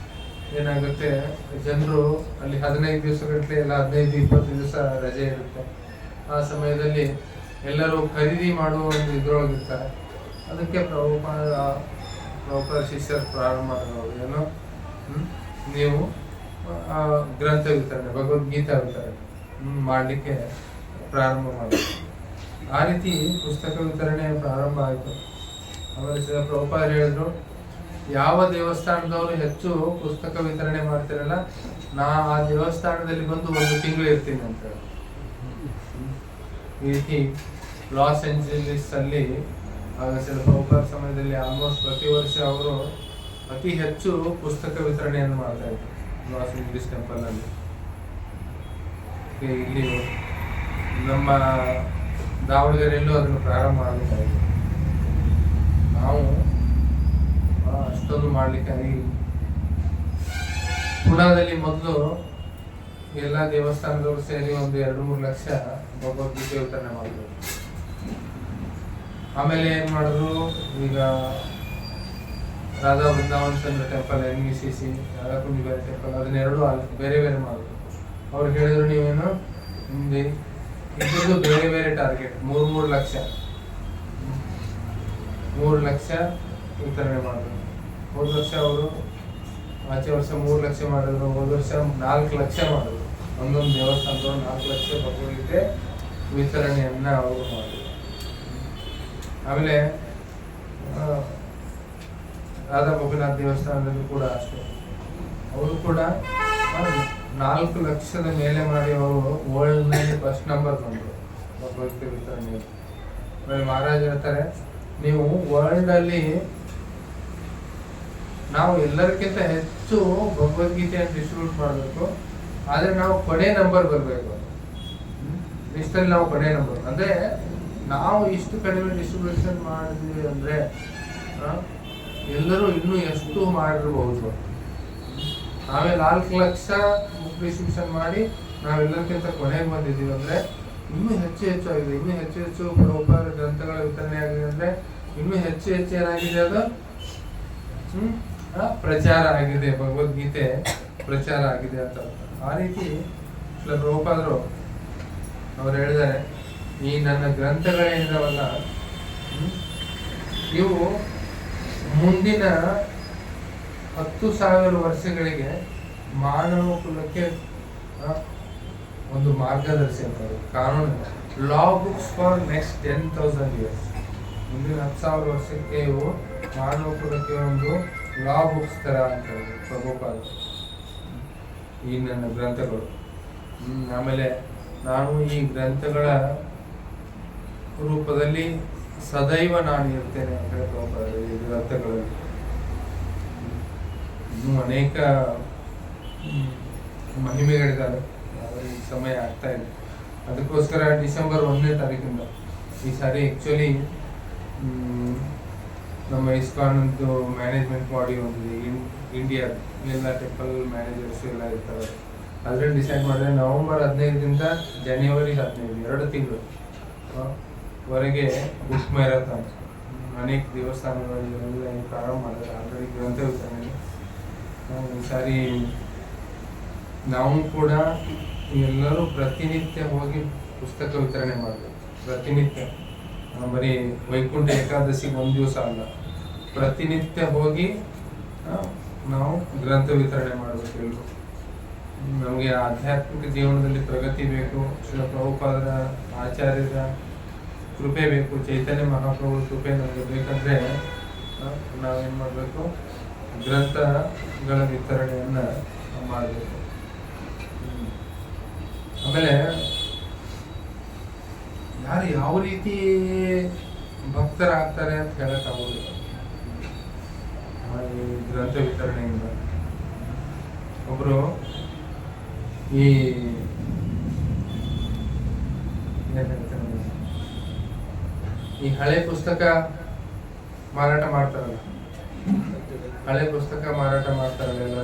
ಏನಾಗುತ್ತೆ, ಜನರು ಅಲ್ಲಿ 15 ದಿವಸ ಗಟ್ಟಲೆ ಇಲ್ಲ 15-20 ದಿವಸ ರಜೆ ಇರುತ್ತೆ. ಆ ಸಮಯದಲ್ಲಿ ಎಲ್ಲರೂ ಖರೀದಿ ಮಾಡುವ ಒಂದು ಇದ್ರೊಳಗಿರ್ತಾರೆ. ಅದಕ್ಕೆ ಪ್ರಭುಪಾದ ಶಿಷ್ಯರು ಪ್ರಾರಂಭ ಮಾಡೋದು ಏನೋ, ನೀವು ಗ್ರಂಥ ವಿತರಣೆ, ಭಗವದ್ಗೀತಾ ವಿತರಣೆ ಮಾಡಲಿಕ್ಕೆ ಪ್ರಾರಂಭ ಮಾಡೋದು. ಆ ರೀತಿ ಪುಸ್ತಕ ವಿತರಣೆ ಪ್ರಾರಂಭ ಆಯಿತು. ಆಮೇಲೆ ಪ್ರಭುಪಾದ ಹೇಳಿದ್ರು, ಯಾವ ದೇವಸ್ಥಾನದವರು ಹೆಚ್ಚು ಪುಸ್ತಕ ವಿತರಣೆ ಮಾಡ್ತಿರಲ್ಲ, ನಾ ಆ ದೇವಸ್ಥಾನದಲ್ಲಿ ಬಂದು 1 ತಿಂಗಳು ಇರ್ತೀನಿ ಅಂತ ಹೇಳಿ. ಈ ರೀತಿ ಲಾಸ್ ಏಂಜಲೀಸ್ ಅಲ್ಲಿ ಪ್ರಭುಪಾದ ಸಮಯದಲ್ಲಿ ಆಲ್ಮೋಸ್ಟ್ ಪ್ರತಿ ವರ್ಷ ಅವರು ಅತಿ ಹೆಚ್ಚು ಪುಸ್ತಕ ವಿತರಣೆಯನ್ನು ಮಾಡ್ತಾ ಇದ್ರು ಲಾಸ್ ಏಂಜಲೀಸ್ ಟೆಂಪಲ್ ಅಲ್ಲಿ. ಇಲ್ಲಿ ನಮ್ಮ ದಾವಣಗೆರೆಯಲ್ಲೂ ಅದನ್ನು ಪ್ರಾರಂಭ ಮಾಡಬೇಕಾಗಿದೆ. ನಾವು ಅಷ್ಟೊಂದು ಮಾಡ್ಲಿಕ್ಕೆ ಪುಣಾದಲ್ಲಿ ಮೊದಲು ಎಲ್ಲ ದೇವಸ್ಥಾನದವರು ಸೇರಿ ಒಂದು 2-3 ಲಕ್ಷ ಭಗವದ್ಗೀತೆ ವಿತರಣೆ ಮಾಡಿದ್ರು. ಆಮೇಲೆ ಏನ್ ಮಾಡಿದ್ರು, ಈಗ ರಾಧಾ ಬೃಂದಾವನ್ ಚಂದ್ರ ಟೆಂಪಲ್, NVCC, ರಾಧಾಕುಂಡಿ ಬೇರೆ ಟೆಂಪಲ್, ಅದನ್ನೆರಡು ಬೇರೆ ಬೇರೆ ಮಾಡಿದ್ರು. ಅವ್ರು ಹೇಳಿದ್ರು, ನೀವೇನು ನಿಮ್ದು ಇಬ್ಬರದು ಬೇರೆ ಬೇರೆ ಟಾರ್ಗೆಟ್, 3 ಲಕ್ಷ ವಿತರಣೆ ಮಾಡಿದ್ರು. ಹೋದ ವರ್ಷ ಅವರು ಆಚೆ ವರ್ಷ 3 ಲಕ್ಷ ಮಾಡಿದ್ರು, ಹೋದ ವರ್ಷ 4 ಲಕ್ಷ ಮಾಡಿದ್ರು. ಒಂದೊಂದು ದೇವಸ್ಥಾನದವರು 4 ಲಕ್ಷ ಭಗವದ್ಗೀತೆ ವಿತರಣೆಯನ್ನ ಅವರು ಮಾಡಿದ್ರು. ಆಮೇಲೆ ರಾಧಾ ಗೋಪಿನಾಥ್ ದೇವಸ್ಥಾನದಲ್ಲೂ ಕೂಡ ಅಷ್ಟೇ, ಅವರು ಕೂಡ 4 ಲಕ್ಷದ ಮೇಲೆ ಮಾಡಿ ಅವರು ವರ್ಲ್ಡ್ ನಲ್ಲಿ ಫಸ್ಟ್ ನಂಬರ್ ಬಂದರು ಭಗವದ್ಗೀತೆ ವಿತರಣೆ. ಆಮೇಲೆ ಮಹಾರಾಜ್ ಹೇಳ್ತಾರೆ, ನೀವು ವರ್ಲ್ಡ್ ಅಲ್ಲಿ ನಾವು ಎಲ್ಲರಿಗಿಂತ ಹೆಚ್ಚು ಭಗವದ್ಗೀತೆಯನ್ನು ಡಿಸ್ಟ್ರಿಬ್ಯೂಟ್ ಮಾಡಬೇಕು, ಆದ್ರೆ ನಾವು ಕೊನೆ ನಂಬರ್ ಬರಬೇಕು. ಲಿಸ್ಟಲ್ಲಿ ನಾವು ಕೊನೆ ನಂಬರ್ ಅಂದ್ರೆ ನಾವು ಇಷ್ಟು ಕಡಿಮೆ ಡಿಸ್ಟ್ರಿಬ್ಯೂಷನ್ ಮಾಡಿದ್ವಿ ಅಂದ್ರೆ ಎಲ್ಲರೂ ಇನ್ನೂ ಎಷ್ಟು ಮಾಡಿರಬಹುದು. ನಾವೇ 4 ಲಕ್ಷ ಡಿಸ್ಟ್ರಿಬ್ಯೂಷನ್ ಮಾಡಿ ನಾವೆಲ್ಲರಿಗಿಂತ ಕೊನೆಗೆ ಬಂದಿದ್ದೀವಿ ಅಂದ್ರೆ ಇನ್ನೂ ಹೆಚ್ಚು ಆಗಿದೆ, ಇನ್ನೂ ಹೆಚ್ಚು ಪ್ರಭುಪಾದ ಗ್ರಂಥಗಳ ವಿತರಣೆ ಆಗಿದೆ ಅಂದ್ರೆ ಇನ್ನೂ ಹೆಚ್ಚು ಏನಾಗಿದೆ, ಅದು ಪ್ರಚಾರ ಆಗಿದೆ, ಭಗವದ್ಗೀತೆ ಪ್ರಚಾರ ಆಗಿದೆ ಅಂತ. ಆ ರೀತಿ ಪ್ರಭುಪಾದರು ಅವ್ರು ಹೇಳಿದ್ದಾರೆ, ಈ ನನ್ನ ಗ್ರಂಥಗಳೇನಿದಾವಲ್ಲ ಇವು ಮುಂದಿನ 10,000 ವರ್ಷಗಳಿಗೆ ಮಾನವ ಕುಲಕ್ಕೆ ಒಂದು ಮಾರ್ಗದರ್ಶಿ ಅಂತ ಕಾನೂನು ಲಾ ಬುಕ್ಸ್ ಫಾರ್ ನೆಕ್ಸ್ಟ್ 10,000 ಇಯರ್ಸ್. ಮುಂದಿನ 10,000 ವರ್ಷಕ್ಕೆ ಇವು ಮಾನವ ಕುಲಕ್ಕೆ ಒಂದು ಲಾ ಬುಕ್ಸ್ ತರ ಅಂತ ಪ್ರಭುಪಾದ ಈ ನನ್ನ ಗ್ರಂಥಗಳು. ಆಮೇಲೆ ನಾನು ಈ ಗ್ರಂಥಗಳ ರೂಪದಲ್ಲಿ ಸದೈವ ನಾನು ಇರ್ತೇನೆ ಅಂತ ಹೇಳ್ತಾರೆ ಈ ಗ್ರಂಥಗಳಲ್ಲಿ. ಇನ್ನೂ ಅನೇಕ ಮಹಿಮೆಗಳಿದ್ದಾವೆ, ಆದರೆ ಈ ಸಮಯ ಆಗ್ತಾ ಇದೆ. ಅದಕ್ಕೋಸ್ಕರ ಡಿಸೆಂಬರ್ 1ನೇ ತಾರೀಕಿಂದ ಈ ಸಾರಿ ಆ್ಯಕ್ಚುಲಿ ನಮ್ಮ ಇಸ್ಕಾನ್ದು ಮ್ಯಾನೇಜ್ಮೆಂಟ್ ಬಾಡಿ ಒಂದಿದೆ ಇಂಡಿಯಾ, ಎಲ್ಲ ಟೆಂಪಲ್ ಮ್ಯಾನೇಜರ್ಸ್ ಎಲ್ಲ ಇರ್ತಾರೆ. ಅದರಲ್ಲಿ ಡಿಸೈಡ್ ಮಾಡಿದ್ರೆ ನವೆಂಬರ್ 15ರಿಂದ ಜನವರಿ 15, 2 ತಿಂಗಳು ವರೆಗೆ ಬುಕ್ ಮ್ಯಾರಥಾನ್ ಅನೇಕ ದೇವಸ್ಥಾನಗಳೆಲ್ಲ ಪ್ರಾರಂಭ ಮಾಡಿದ್ರೆ ಆಲ್ರೆಡಿ ಗ್ರಂಥ ವಿತರಣೆ. ಈ ಸಾರಿ ನಾವು ಕೂಡ ಎಲ್ಲರೂ ಪ್ರತಿನಿತ್ಯ ಹೋಗಿ ಪುಸ್ತಕ ವಿತರಣೆ ಮಾಡಬೇಕು. ಪ್ರತಿನಿತ್ಯ ಬರೀ ವೈಕುಂಠ ಏಕಾದಶಿಗೆ ಒಂದು ದಿವಸ ಅಲ್ಲ, ಪ್ರತಿನಿತ್ಯ ಹೋಗಿ ನಾವು ಗ್ರಂಥ ವಿತರಣೆ ಮಾಡಬೇಕು ಎಲ್ಲರೂ. ನಮಗೆ ಆಧ್ಯಾತ್ಮಿಕ ಜೀವನದಲ್ಲಿ ಪ್ರಗತಿ ಬೇಕು, ಶ್ರೀಲ ಪ್ರಭುಪಾದರ ಆಚಾರ್ಯರ ಕೃಪೆ ಬೇಕು, ಚೈತನ್ಯ ಮಹಾಪ್ರಭುಗಳ ಕೃಪೆ ನಮಗೆ ಬೇಕಂದ್ರೆ ನಾವೇನು ಮಾಡಬೇಕು, ಗ್ರಂಥಗಳ ವಿತರಣೆಯನ್ನು ಮಾಡಬೇಕು. ಆಮೇಲೆ ಯಾರು ಯಾವ ರೀತಿ ಭಕ್ತರಾಗ್ತಾರೆ ಅಂತ ಹೇಳಕ್ಕಾಗೋದಿಲ್ಲ ಈ ಗ್ರಂಥ ವಿತರಣೆಯಿಂದ. ಒಬ್ರು ಈ ಹಳೆ ಪುಸ್ತಕ ಮಾರಾಟ ಮಾಡ್ತಾರಲ್ಲ, ಹಳೆ ಪುಸ್ತಕ ಮಾರಾಟ ಮಾಡ್ತಾರಲ್ಲ, ಎಲ್ಲ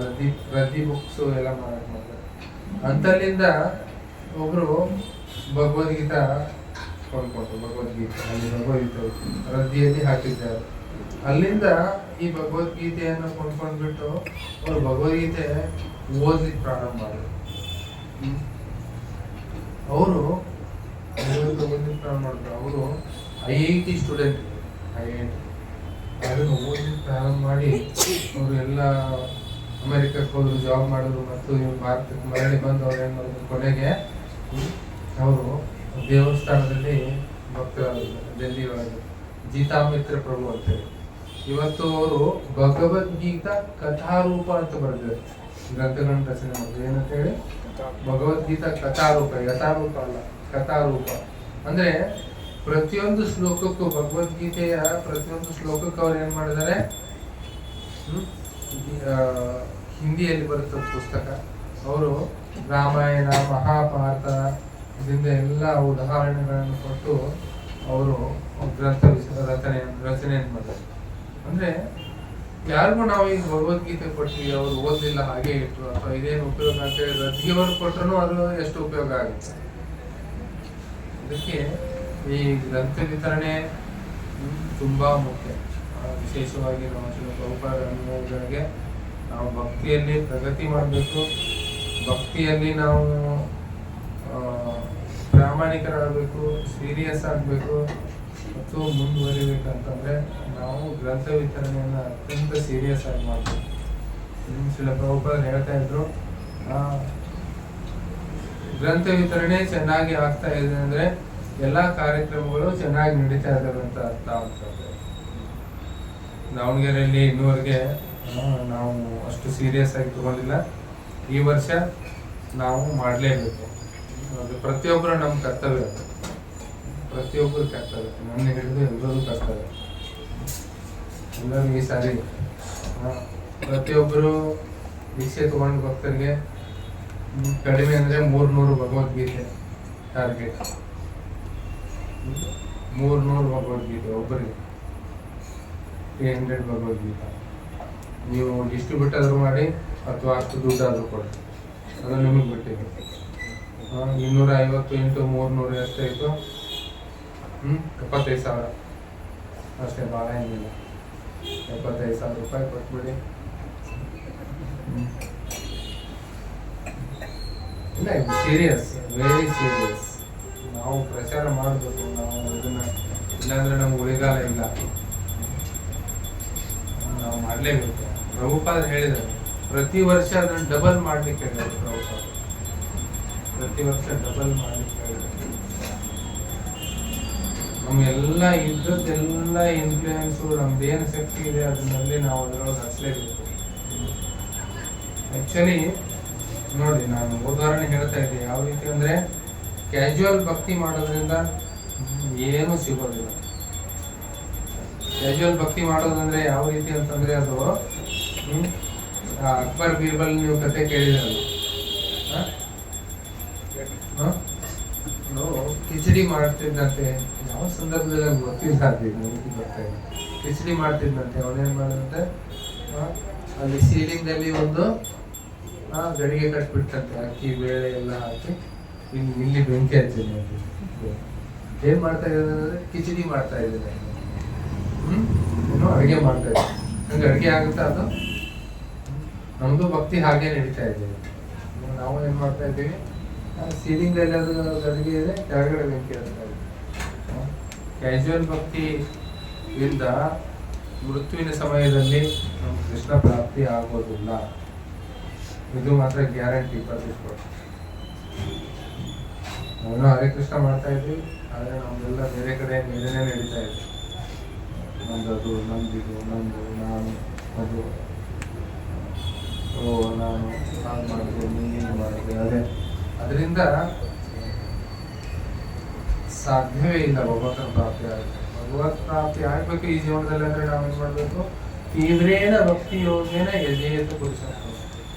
ರದ್ದಿ ಬುಕ್ಸ್ ಎಲ್ಲ ಮಾರಾಟ ಮಾಡ್ತಾರೆ. ಅಂತಲ್ಲಿಂದ ಒಬ್ರು ಭಗವದ್ಗೀತಾ ಕೊಂಡ್ಕೊಟ್ಟು, ಭಗವದ್ಗೀತೆ ಅಲ್ಲಿ ಭಗವದ್ಗೀತೆ ರದ್ದಿಯಲ್ಲಿ ಹಾಕಿದ್ದಾರೆ. ಅಲ್ಲಿಂದ ಈ ಭಗವದ್ಗೀತೆಯನ್ನು ಕೊಂಡ್ಕೊಂಡ್ಬಿಟ್ಟು ಅವರು ಭಗವದ್ಗೀತೆ ಓದ್ಲಿಕ್ಕೆ ಪ್ರಾರಂಭ ಮಾಡಿದ್ರು. ಅವರು ಓದ್ಲಿಕ್ಕೆ ಪ್ರಾರಂಭ ಮಾಡಿದ್ರು. ಅವರು IIT ಸ್ಟೂಡೆಂಟ್, IIT ಅದನ್ನು ಓದ್ಲಿಕ್ಕೆ ಪ್ರಾರಂಭ ಮಾಡಿ ಅವರು ಎಲ್ಲ ಅಮೆರಿಕಕ್ಕೆ ಹೋದ್ರು, ಜಾಬ್ ಮಾಡಿದ್ರು, ಮತ್ತು ಭಾರತಕ್ಕೆ ಮರಳಿ ಬಂದು ಅವ್ರು ಏನು ಮಾಡಿದ್ರು, ಕೊನೆಗೆ ಅವರು ದೇವಸ್ಥಾನದಲ್ಲಿ ಭಕ್ತರಾದರು. ಡೆಲ್ಲಿ ಒಳಗೆ ಗೀತಾಮಿತ್ರ ಪ್ರಭು ಅಂತೇಳಿ ಇವತ್ತು ಅವರು ಭಗವದ್ಗೀತಾ ಕಥಾರೂಪ ಅಂತ ಬರೆದಿದ್ದಾರೆ. ಗ್ರಂಥಗಳನ್ನ ರಚನೆ ಮಾಡಿದ್ರು. ಏನಂತ ಹೇಳಿ, ಭಗವದ್ಗೀತಾ ಕಥಾರೂಪ, ಯಥಾರೂಪ ಅಲ್ಲ, ಕಥಾರೂಪ. ಅಂದ್ರೆ ಪ್ರತಿಯೊಂದು ಶ್ಲೋಕಕ್ಕೂ, ಭಗವದ್ಗೀತೆಯ ಪ್ರತಿಯೊಂದು ಶ್ಲೋಕಕ್ಕೂ ಅವ್ರು ಏನ್ ಮಾಡಿದ್ದಾರೆ, ಹಿಂದಿಯಲ್ಲಿ ಬರುತ್ತದೆ ಪುಸ್ತಕ. ಅವರು ರಾಮಾಯಣ, ಮಹಾಭಾರತ ಇದರಿಂದ ಎಲ್ಲ ಉದಾಹರಣೆಗಳನ್ನು ಕೊಟ್ಟು ಅವರು ಗ್ರಂಥ ರಚನೆಯನ್ನು ಮಾಡಿದ್ದಾರೆ. ಅಂದ್ರೆ ಯಾರಿಗೂ ನಾವು ಈಗ ಭಗವದ್ಗೀತೆ ಕೊಟ್ವಿ, ಅವರು ಓದಲಿಲ್ಲ ಹಾಗೆ ಇಟ್ಟರು, ಅಥವಾ ಇದೇನು ಉಪಯೋಗ ಅಂತೇಳಿ ರದ್ದಿಯವರು ಕೊಟ್ಟರು ಅದು ಎಷ್ಟು ಉಪಯೋಗ ಆಗುತ್ತೆ. ಅದಕ್ಕೆ ಈ ಗ್ರಂಥ ವಿತರಣೆ ತುಂಬಾ ಮುಖ್ಯ. ವಿಶೇಷವಾಗಿ ನಾವು ಶ್ರೀ ಪ್ರಭುಪಾದ ಅನುಯಾಯಿಗಳಿಗೆ ನಾವು ಭಕ್ತಿಯಲ್ಲಿ ಪ್ರಗತಿ ಮಾಡಬೇಕು, ಭಕ್ತಿಯಲ್ಲಿ ನಾವು ಪ್ರಾಮಾಣಿಕರಾಗಬೇಕು, ಸೀರಿಯಸ್ ಆಗಬೇಕು ಮತ್ತು ಮುಂದುವರಿಬೇಕಂತಂದ್ರೆ ನಾವು ಗ್ರಂಥ ವಿತರಣೆಯನ್ನು ಅತ್ಯಂತ ಸೀರಿಯಸ್ ಆಗಿ ಮಾಡಬೇಕು. ಶ್ರೀಲ ಪ್ರಭುಪಾದ ಹೇಳ್ತಾ ಇದ್ರು, ಗ್ರಂಥ ವಿತರಣೆ ಚೆನ್ನಾಗಿ ಆಗ್ತಾ ಇದೆ ಅಂದ್ರೆ ಎಲ್ಲಾ ಕಾರ್ಯಕ್ರಮಗಳು ಚೆನ್ನಾಗಿ ನಡೀತಾ ಇದ್ದಾವೆ ಅಂತ ಅರ್ಥ ಆಗ್ತದೆ. ದಾವಣಗೆರೆಯಲ್ಲಿ ಇನ್ನೂವರೆಗೆ ನಾವು ಅಷ್ಟು ಸೀರಿಯಸ್ ಆಗಿ ತಗೊಂಡಿಲ್ಲ. ಈ ವರ್ಷ ನಾವು ಮಾಡಲೇಬೇಕು. ಅದು ಪ್ರತಿಯೊಬ್ಬರು ನಮ್ಮ ಕರ್ತವ್ಯ, ಪ್ರತಿಯೊಬ್ಬರು ಕರ್ತವ್ಯ, ನನ್ನ ಹಿಡಿದು ಎಲ್ಲರೂ ಕರ್ತವ್ಯ. ಎಲ್ಲರೂ ಈ ಸಾರಿ ಪ್ರತಿಯೊಬ್ಬರು ದೀಕ್ಷೆ ತಗೊಂಡು ಭಕ್ತರಿಗೆ ಕಡಿಮೆ ಅಂದ್ರೆ 300 ಭಗವದ್ಗೀತೆ ಟಾರ್ಗೆಟ್. 300 ಭಗವದ್ಗೀತೆ ಒಬ್ಬರಿಗೆ, 300 ಭಗವದ್ಗೀತೆ. ನೀವು ಡಿಸ್ಟ್ರಿಬ್ಯೂಟ್ ಆದ್ರೂ ಮಾಡಿ ಅಥವಾ ಅಷ್ಟು ದುಡ್ಡಾದ್ರೂ ಕೊಡಿ, ಅದು ನಿಮಗೆ ಬಿಟ್ಟಿದೆ. 250 ಇಂಟು 300 ಎಷ್ಟಾಯಿತು? 75,000 ಅಷ್ಟೇ, ಭಾಳ ಏನಿಲ್ಲ. 75,000 ರೂಪಾಯಿ ಕೊಟ್ಬಿಡಿ. ಇಲ್ಲ, ಇದು ಸೀರಿಯಸ್, ವೆರಿ ಸೀರಿಯಸ್. ನಾವು ಪ್ರಚಾರ ಮಾಡಬೇಕು. ನಾವು ಇದನ್ನ ಇಲ್ಲಾಂದ್ರೆ ನಮ್ಗೆ ಉಳಿಗಾಲ ಇಲ್ಲ, ನಾವು ಮಾಡಲೇಬೇಕು. ಪ್ರಭುಪಾದ ಹೇಳಿದ್ದಾರೆ, ಪ್ರತಿ ವರ್ಷ ಅದನ್ನು ಡಬಲ್ ಮಾಡ್ಲಿಕ್ಕೆ ಹೇಳಿದ್ರು ಪ್ರಭುಪಾದ. ಪ್ರತಿ ವರ್ಷ ಡಬಲ್ ಮಾಡ್ಲಿಕ್ಕೆ ಹೇಳಿದ್ರು. ನಮ್ಗೆಲ್ಲ ಇದ್ದದ್ದೆಲ್ಲ ಇನ್ಫ್ಲೂಯೆನ್ಸು, ನಮ್ದೇನು ಶಕ್ತಿ ಇದೆ ಅದನ್ನಲ್ಲಿ ನಾವು ಅದರೊಳಗೆ ಹಚ್ಚಲೇಬೇಕು. ಆಕ್ಚುಲಿ ನೋಡಿ, ನಾನು ಉದಾಹರಣೆ ಹೇಳ್ತಾ ಇದ್ದೆ ಯಾವ ರೀತಿ ಅಂದ್ರೆ, ಕ್ಯಾಶುವಲ್ ಭಕ್ತಿ ಮಾಡೋದ್ರಿಂದ ಏನೂ ಸಿಗೋದಿಲ್ಲ. ಕ್ಯಾಶುವಲ್ ಭಕ್ತಿ ಮಾಡೋದಂದ್ರೆ ಯಾವ ರೀತಿ ಅಂತಂದ್ರೆ, ಅದು ಅಕ್ಬರ್ ಬೀರ್ಬಲ್ ನೀವು ಕತೆ ಕೇಳಿದ್ರಲ್ಲ, ಕಿಚಡಿ ಮಾಡ್ತಿದ್ದಂತೆ. ಯಾವ ಸಂದರ್ಭದಲ್ಲಿ ನಮ್ಗೆ ಗೊತ್ತಿಲ್ಲ, ಬರ್ತಾ ಇದೆ. ಕಿಚಡಿ ಮಾಡ್ತಿದ್ದಂತೆ. ಅವನೇನ್ ಮಾಡಿದಂತೆ, ಅಲ್ಲಿ ಸೀಲಿಂಗ್ ನಲ್ಲಿ ಒಂದು ಗಡಿಗೆ ಕಟ್ಬಿಟ್ಟಂತೆ, ಅಕ್ಕಿ ಬೇಳೆ ಎಲ್ಲ ಹಾಕಿ ಇಲ್ಲಿ ಬೆಂಕಿ ಹಚ್ಚಿದ್ದೆ. ಏನ್ ಮಾಡ್ತಾ ಇದ್ದಾರೆ? ಕಿಚಡಿ ಮಾಡ್ತಾ ಇದ್ದಾರೆ. ಇನ್ನು ಅಡುಗೆ ಮಾಡ್ತಾ ಇದ್ದಾರೆ. ಹಂಗೆ ಅಡುಗೆ ಆಗುತ್ತಾ? ಅದು ನಮ್ದು ಭಕ್ತಿ ಹಾಗೆ ನಡೀತಾ ಇದೆ. ನಾವು ಏನ್ ಮಾಡ್ತಾ ಇದ್ದೀವಿ, ಸೀಲಿಂಗ್ ಅಲ್ಲಿ ಅದು ಗಡಿಗೆ ಇದೆ, ಕೆಳಗಡೆ ಬೆಂಕಿ ಹಚ್ತಾ ಇದೆ. ಕ್ಯಾಶುವಲ್ ಭಕ್ತಿಯಿಂದ ಮೃತ್ಯುವಿನ ಸಮಯದಲ್ಲಿ ನಮ್ಗೆ ಕೃಷ್ಣ ಪ್ರಾಪ್ತಿ ಆಗೋದಿಲ್ಲ. ಇದು ಮಾತ್ರ ಗ್ಯಾರಂಟಿ, ಪ್ರತಿಷ್ಠೆ. ನಾವು ಹರೇ ಕೃಷ್ಣ ಮಾಡ್ತಾ ಇದ್ವಿ, ಆದರೆ ನಮ್ದೆಲ್ಲ ಬೇರೆ ಕಡೆ ಬೇರೆನೇ ನಡೀತಾ ಇದೆ. ನಮ್ದು ನಂದಿದು, ನಂದು, ನಾನು, ಅದು, ನಾನು ಹಾಗೆ ಮಾಡಿದೆ, ನೀನು ಮಾಡಿದೆ. ಅದೇ ಅದರಿಂದ ಸಾಧ್ಯವೇ ಇಲ್ಲ ಭಗವಂತನ ಪ್ರಾಪ್ತಿ ಆಗುತ್ತೆ. ಭಗವತ್ ಪ್ರಾಪ್ತಿ ಆಗ್ಬೇಕು ಈ ಜೀವನದಲ್ಲಿ ಅಂದ್ರೆ ನಾವೇನ್ ಮಾಡ್ಬೇಕು? ತೀವ್ರೇನ ಭಕ್ತಿ ಯೋಗೇನ ಯಜೇತ ಪುರುಷ.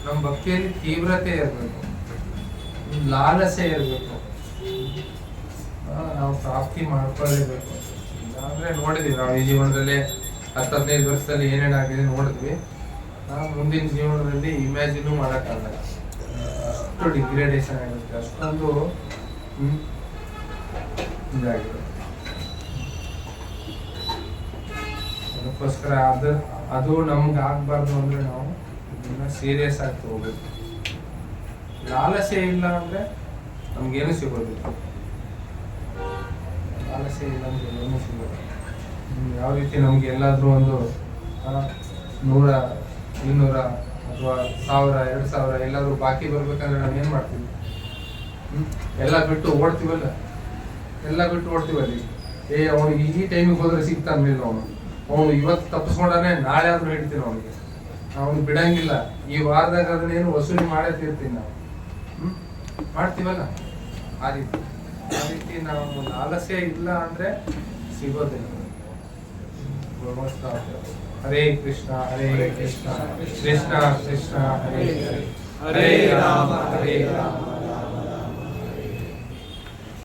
ನಮ್ಮ ಭಕ್ತಿಯಲ್ಲಿ ತೀವ್ರತೆ ಇರಬೇಕು, ಲಾಲಸೆ ಇರಬೇಕು. ನಾವು ಪ್ರಾಪ್ತಿ ಮಾಡ್ಕೊಳ್ಳೇಬೇಕು. ಅಂದ್ರೆ ನೋಡಿದ್ವಿ ನಾವು ಈ ಜೀವನದಲ್ಲಿ 10-15 ವರ್ಷದಲ್ಲಿ ಏನೇನಾಗಿದೆ ನೋಡಿದ್ವಿ. ಮುಂದಿನ ಜೀವನದಲ್ಲಿ ಇಮ್ಯಾಜಿನ್ ಮಾಡೋಕ್ಕಾಗಲ್ಲ. ಅಷ್ಟು ಡಿಗ್ರೇಡೇಷನ್ ಆಗಿರುತ್ತೆ, ಅಷ್ಟೊಂದು ಇದಾಗಿದೆ. ಅದಕ್ಕೋಸ್ಕರ ಅದು ನಮ್ಗೆ ಆಗ್ಬಾರ್ದು ಅಂದ್ರೆ ನಾವು ಇದನ್ನ ಸೀರಿಯಸ್ ಆಗಿ ತಗೋಬೇಕು. ಲಾಲಸೆ ಇಲ್ಲ ಅಂದ್ರೆ ನಮ್ಗೇನು ಸಿಗೋದಿಲ್ಲ. ಲಾಲಸೆ ಇಲ್ಲ ಅಂದ್ರೆ ಏನೂ ಸಿಗೋದಿಲ್ಲ. ಯಾವ ರೀತಿ ನಮ್ಗೆ ಎಲ್ಲಾದ್ರೂ ಒಂದು 100, 200 ಅಥವಾ 1000, 2000 ಎಲ್ಲಾದ್ರೂ ಬಾಕಿ ಬರ್ಬೇಕಂದ್ರೆ ನಾವು ಏನ್ ಮಾಡ್ತೀವಿ? ಎಲ್ಲ ಬಿಟ್ಟು ಓಡ್ತೀವಲ್ಲ, ಅವನು ಈ ಟೈಮಿಗೆ ಹೋದ್ರೆ ಸಿಗ್ತಾನ ಮೇಲೆ, ಅವನು ಇವತ್ತು ತಪ್ಪಿಸ್ಕೊಂಡಾನೆ, ನಾಳೆ ಆದ್ರೂ ಹಿಡ್ತೀನಿ ಅವನಿಗೆ. ಅವನು ಬಿಡಂಗಿಲ್ಲ. ಈ ವಾರದಾಗ ಅದನ್ನೇನು ವಸೂಲಿ ಮಾಡೇ ತೀರ್ತೀನಿ ನಾವು. ಮಾಡ್ತೀವಲ್ಲ, ಆ ರೀತಿ ನಾವು ಲಾಲಸೆ ಇಲ್ಲ ಅಂದ್ರೆ ಸಿಗೋದಿಲ್ಲ. ಹರೇ ಕೃಷ್ಣ ಕೃಷ್ಣ ಕೃಷ್ಣ ಹರೇ ಹರೇ, ಹರೇ ರಾಮ ಹರೇ ರಾಮ